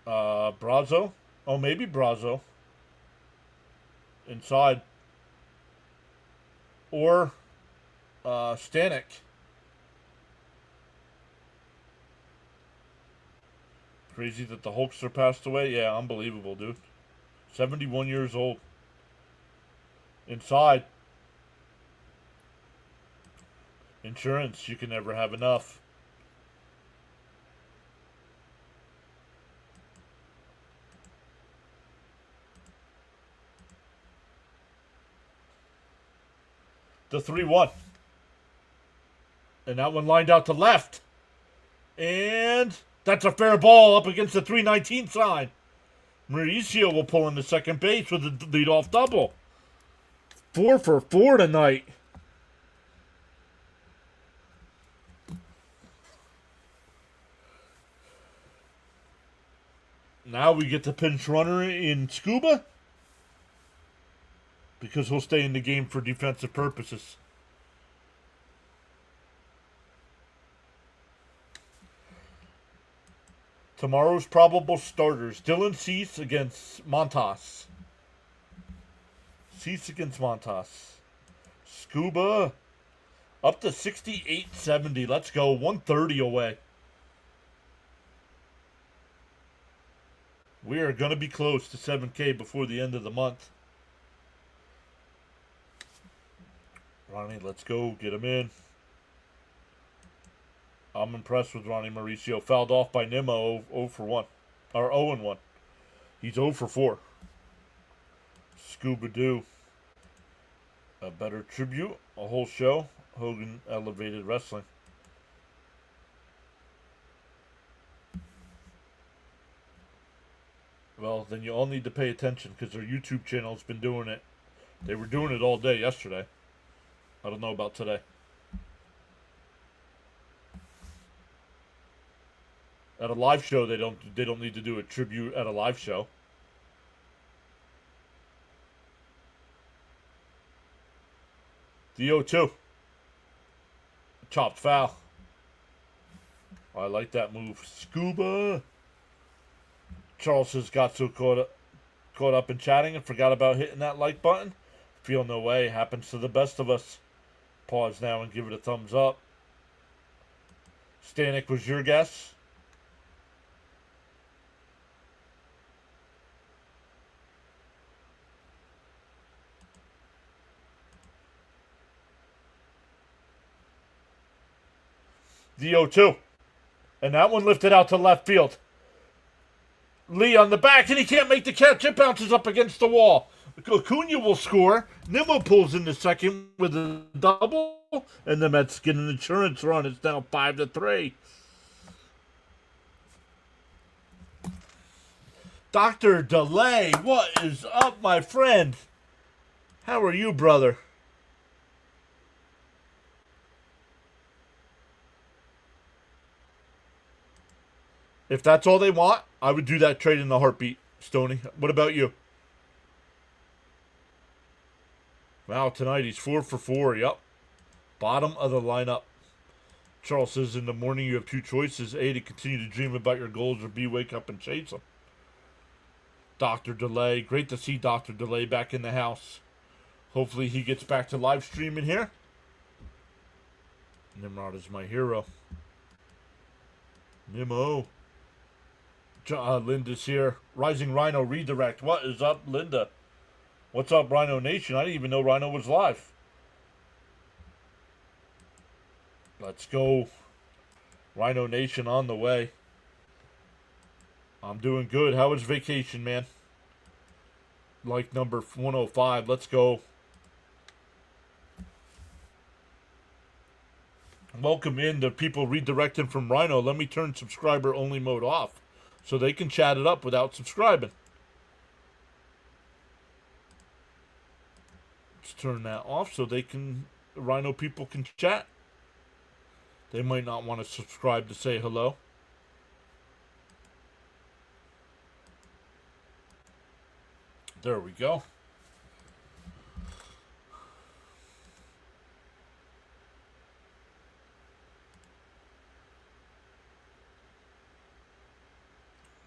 Brazo. Oh, maybe Brazo. Inside. Or Stanek. Crazy that the Hulkster passed away. Yeah, unbelievable, dude. 71 years old. Inside. Insurance. You can never have enough. The 3-1. And that one lined out to left. And that's a fair ball up against the 319 sign. Mauricio will pull into second base with a leadoff double. 4 for 4 tonight. Now we get the pinch runner in Scuba. Because he'll stay in the game for defensive purposes. Tomorrow's probable starters. Dylan Cease against Montas. Cease against Montas. Scuba. Up to 68-70. Let's go. 130 away. We are going to be close to 7K before the end of the month. Ronnie, let's go. Get him in. I'm impressed with Ronnie Mauricio. Fouled off by Nimmo 0 for 1. Or 0-1. He's 0 for 4. Scooby-Doo. A better tribute. A whole show. Hogan Elevated Wrestling. Well, then you all need to pay attention because their YouTube channel's been doing it. They were doing it all day yesterday. I don't know about today. At a live show, they don't need to do a tribute at a live show. The 0-2. Chopped foul. I like that move. Scuba. Charles has got so caught up in chatting and forgot about hitting that like button. Feel no way. Happens to the best of us. Pause now and give it a thumbs up. Stanek was your guess. The 0-2. And that one lifted out to left field. Lee on the back, and he can't make the catch. It bounces up against the wall. Acuna will score. Nimmo pulls in the second with a double, and the Mets get an insurance run. It's now 5-3. Dr. Delay, what is up, my friend? How are you, brother? If that's all they want, I would do that trade in the heartbeat, Stoney. What about you? Wow, tonight he's 4 for 4. Yep. Bottom of the lineup. Charles says in the morning you have two choices. A, to continue to dream about your goals, or B, wake up and chase them. Dr. Delay. Great to see Dr. Delay back in the house. Hopefully he gets back to live streaming here. Nimrod is my hero. Nimmo. Linda's here. Rising Rhino redirect. What is up, Linda? What's up, Rhino Nation? I didn't even know Rhino was live. Let's go. Rhino Nation on the way. I'm doing good. How was vacation, man? Like number 105. Let's go. Welcome in the people redirecting from Rhino. Let me turn subscriber only mode off so they can chat it up without subscribing. Let's turn that off so they can, Rhino people can chat. They might not want to subscribe to say hello. There we go.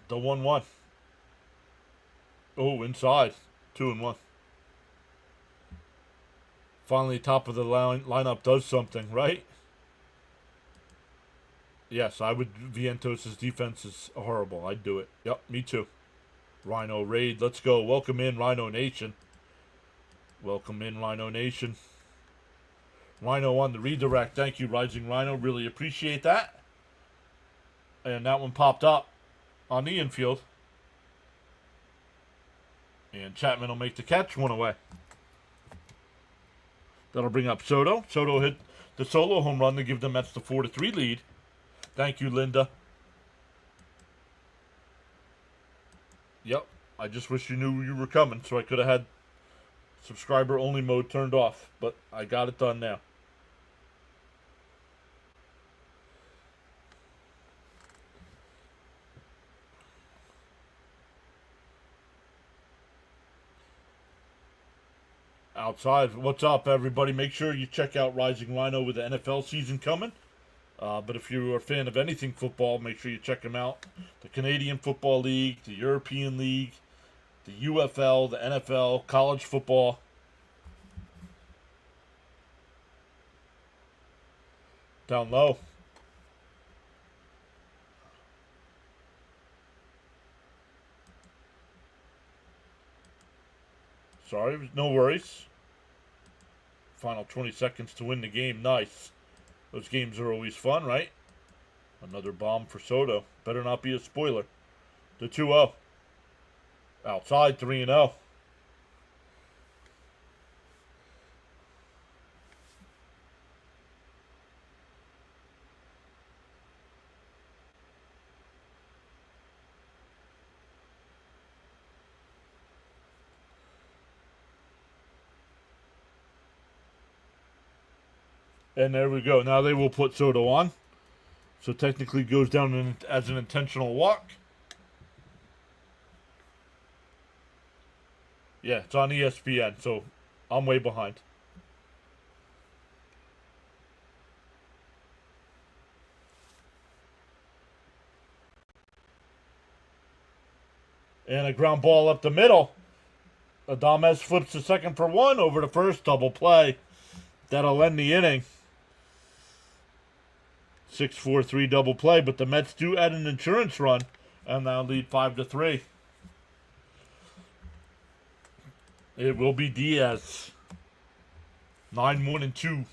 The 1-1. Oh, inside. 2-1. Finally, top of the lineup does something, right? Yes, I would. Vientos' defense is horrible. I'd do it. Yep, me too. Rhino raid. Let's go. Welcome in, Rhino Nation. Welcome in, Rhino Nation. Rhino on the redirect. Thank you, Rising Rhino. Really appreciate that. And that one popped up on the infield. And Chapman will make the catch. One away. That'll bring up Soto. Soto hit the solo home run to give the Mets the 4-3 lead. Thank you, Linda. Yep. I just wish you knew you were coming so I could have had subscriber only mode turned off. But I got it done now. Outside. What's up, everybody? Make sure you check out Rising Rhino with the NFL season coming. But if you're a fan of anything football, make sure you check them out. The Canadian Football League, the European League, the UFL, the NFL, college football. Down low. Sorry, no worries. Final 20 seconds to win the game. Nice. Those games are always fun, right? Another bomb for Soto. Better not be a spoiler. The 2-0. Outside, 3-0. And there we go. Now they will put Soto on. So technically goes down as an intentional walk. Yeah, it's on ESPN, so I'm way behind. And a ground ball up the middle. Adames flips the second for one over the first. Double play. That'll end the inning. 6-4-3 double play, but the Mets do add an insurance run and now lead 5-3. It will be Diaz. 9-1-2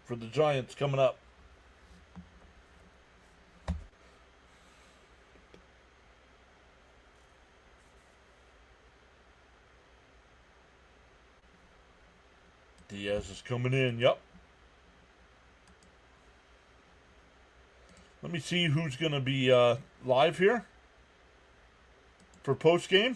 for the Giants coming up. Diaz is coming in. Yep. Let me see who's going to be live here for post game.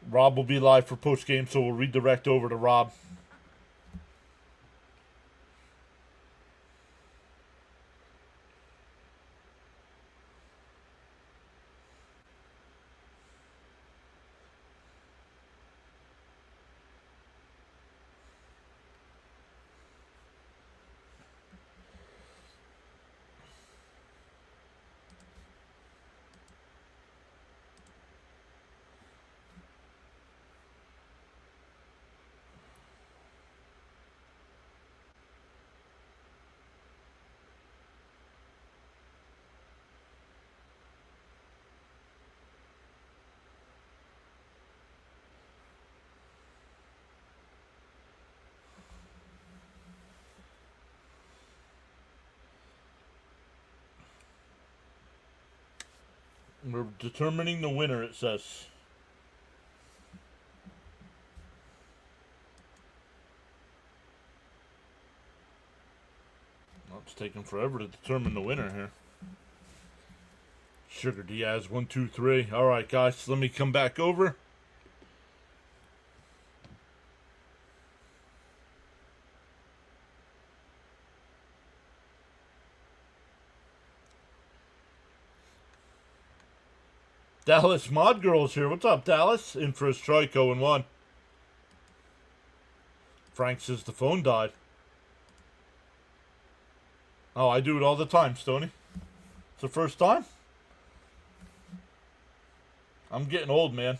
Rob will be live for post game, so we'll redirect over to Rob. We're determining the winner, it says. Well, it's taking forever to determine the winner here. Sugar Diaz, 1, 2, 3. All right, guys, let me come back over. Dallas Mod Girl's here. What's up, Dallas? In for a strike, 0-1. Frank says the phone died. Oh, I do it all the time, Stoney. It's the first time? I'm getting old, man.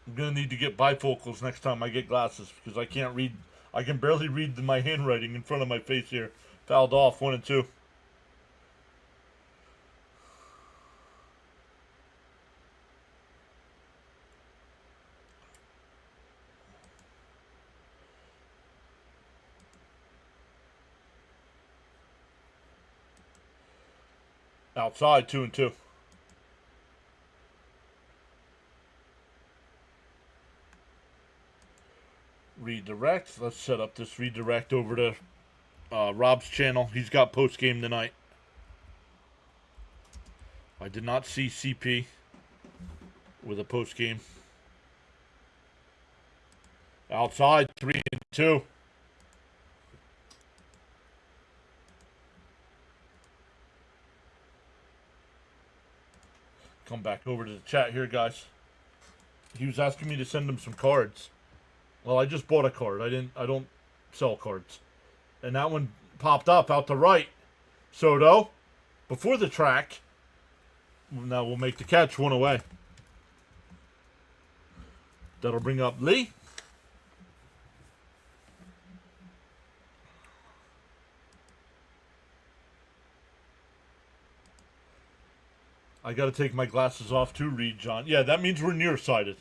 I'm going to need to get bifocals next time I get glasses because I can't read. I can barely read my handwriting in front of my face here. Fouled off, 1 and 2. Outside, 2 and 2. Redirect. Let's set up this redirect over to Rob's channel. He's got post game tonight. I did not see CP with a post game. Outside, 3 and 2. Come back over to the chat here, guys. He was asking me to send him some cards. Well, I just bought a card. I don't sell cards. And that one popped up out to right. Soto, before the track. Now we'll make the catch, 1 away. That'll bring up Lee. I got to take my glasses off to read, John. Yeah, that means we're nearsighted,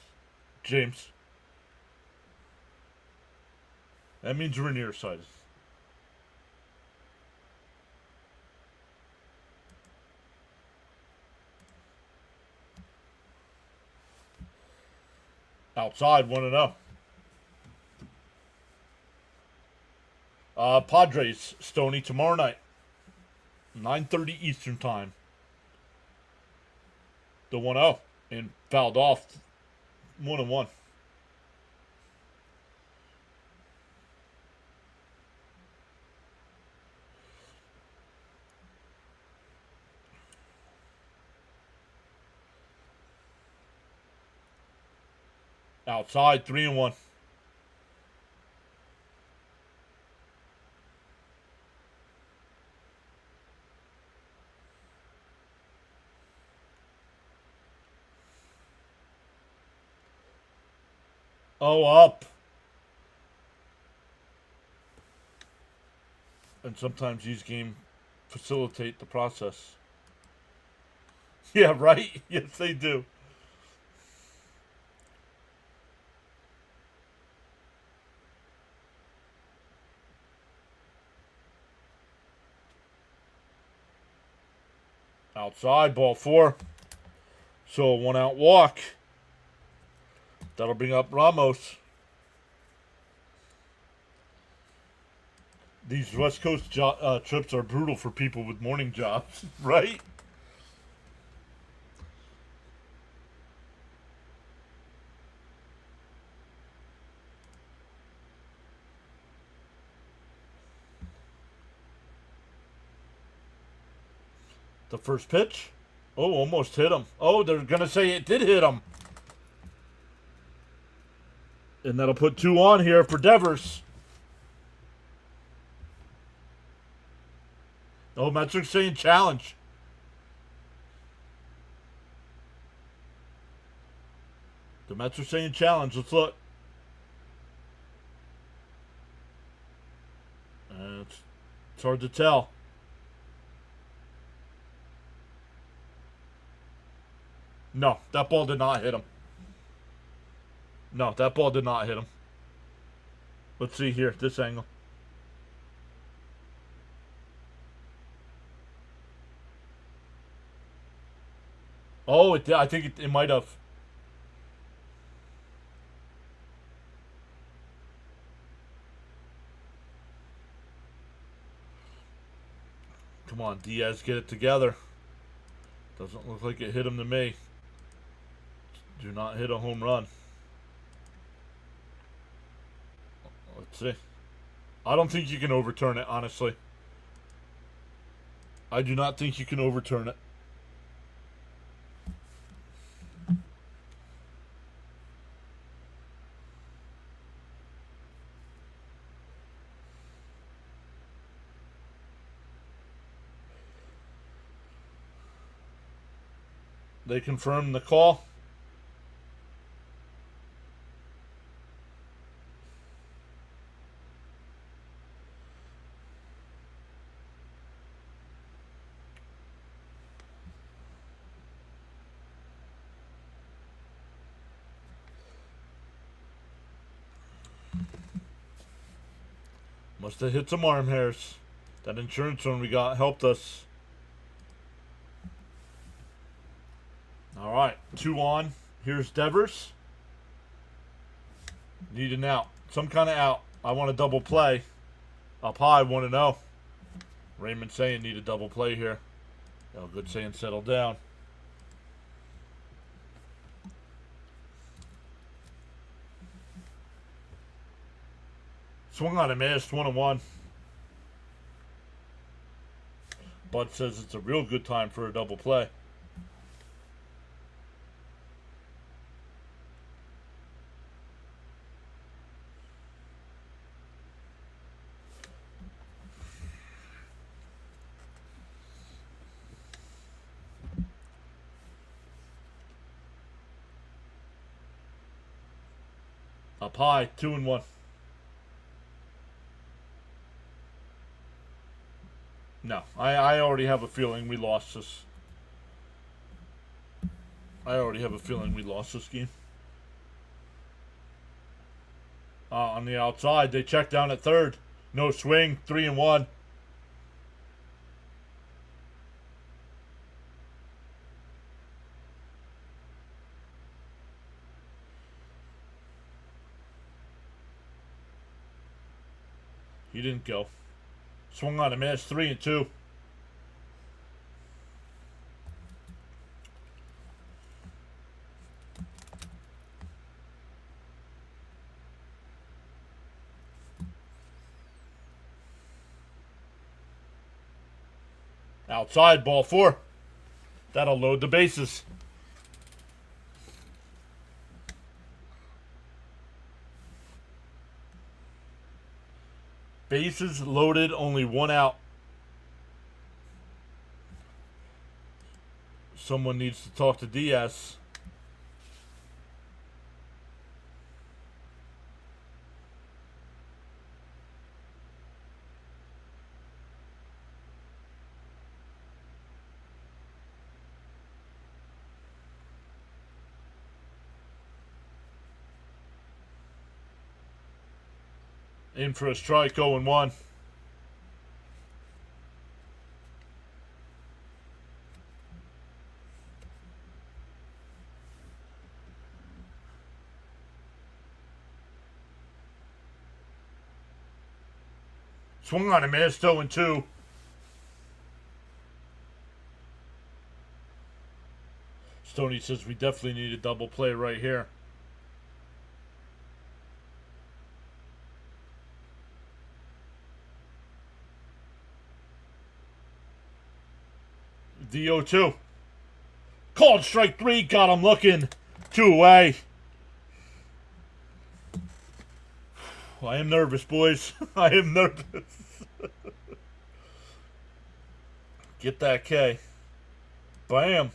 James. That means we're nearsighted. Outside, 1-0. Padres, Stoney, tomorrow night. 9:30 Eastern time. The 1-0 and fouled off 1-1. Outside, 3-1. Oh, up. And sometimes these games facilitate the process. Yeah, right? Yes, they do. Outside, ball 4. So a 1-out walk. That'll bring up Ramos. These West Coast trips are brutal for people with morning jobs, right? The first pitch. Oh, almost hit him. Oh, they're going to say it did hit him. And that'll put 2 on here for Devers. Oh, Metric saying challenge. The Mets are saying challenge. Let's look. It's hard to tell. No, that ball did not hit him. No, that ball did not hit him. Let's see here, this angle. Oh, I think it might have. Come on, Diaz, get it together. Doesn't look like it hit him to me. Do not hit a home run. Let's see. I don't think you can overturn it, honestly. I do not think you can overturn it. They confirmed the call. Must have hit some arm hairs. That insurance one we got helped us. All right, 2 on. Here's Devers. Need an out. Some kind of out. I want a double play. Up high, 1-0. Raymond saying need a double play here. Oh, good saying settle down. Swung on a missed, 1-1. Bud says it's a real good time for a double play. Up high, 2-1. No, I already have a feeling we lost this. I already have a feeling we lost this game. On the outside, they check down at third. No swing, 3-1. He didn't go. Swung on a miss, 3-2. Outside, ball 4. That'll load the bases. Bases loaded, only 1 out. Someone needs to talk to Diaz. In for a strike, 0-1. Swung on a miss, 0-2. Stoney says we definitely need a double play right here. The 0-2. Called strike 3. Got him looking. 2 away. I am nervous, boys. I am nervous. Get that K. Bam.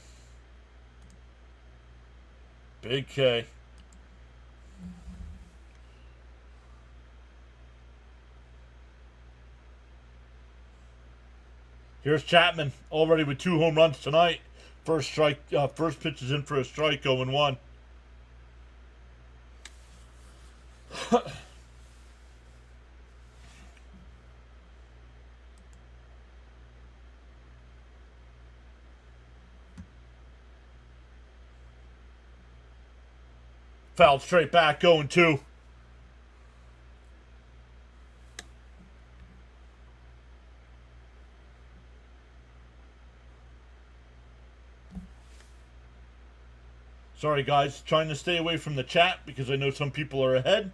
Big K. Here's Chapman, already with 2 home runs tonight. First pitch is in for a strike, 0-1. Fouled straight back, 0-2. Sorry, guys. Trying to stay away from the chat because I know some people are ahead.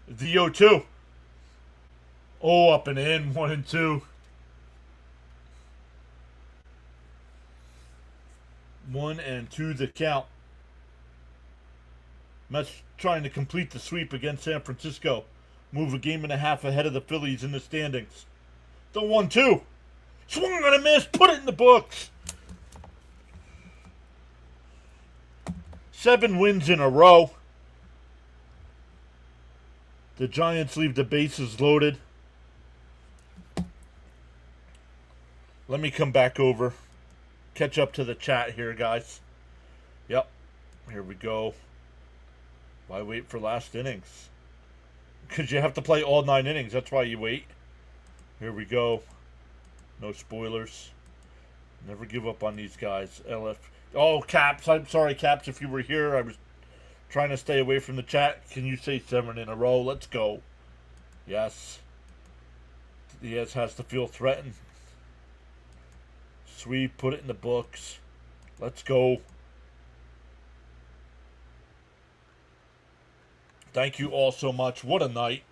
The 0-2. Oh, up and in. 1-2. 1-2 the count. Mets trying to complete the sweep against San Francisco. Move a game and a half ahead of the Phillies in the standings. The 1-2. Swung on a miss. Put it in the books. 7 wins in a row. The Giants leave the bases loaded. Let me come back over. Catch up to the chat here, guys. Yep. Here we go. Why wait for last innings? Because you have to play all 9 innings. That's why you wait. Here we go. No spoilers. Never give up on these guys. LF. Oh, Caps. I'm sorry, Caps, if you were here. I was trying to stay away from the chat. Can you say 7 in a row? Let's go. Yes. Diaz has to feel threatened. Sweep. Put it in the books. Let's go. Thank you all so much. What a night.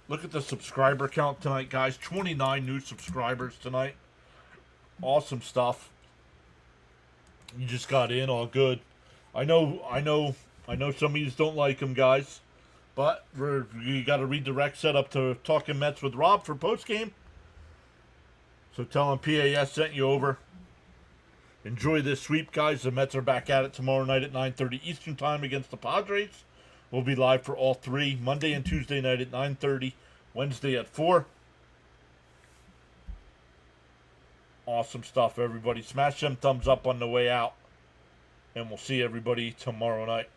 Look at the subscriber count tonight, guys. 29 new subscribers tonight. Awesome stuff. You just got in, all good. I know some of you don't like them, guys. But you got to redirect setup to Talking Mets with Rob for postgame. So tell him PAS sent you over. Enjoy this sweep, guys. The Mets are back at it tomorrow night at 9:30 Eastern Time against the Padres. We'll be live for all 3. Monday and Tuesday night at 9:30. Wednesday at 4. Awesome stuff, everybody. Smash them thumbs up on the way out. And we'll see everybody tomorrow night.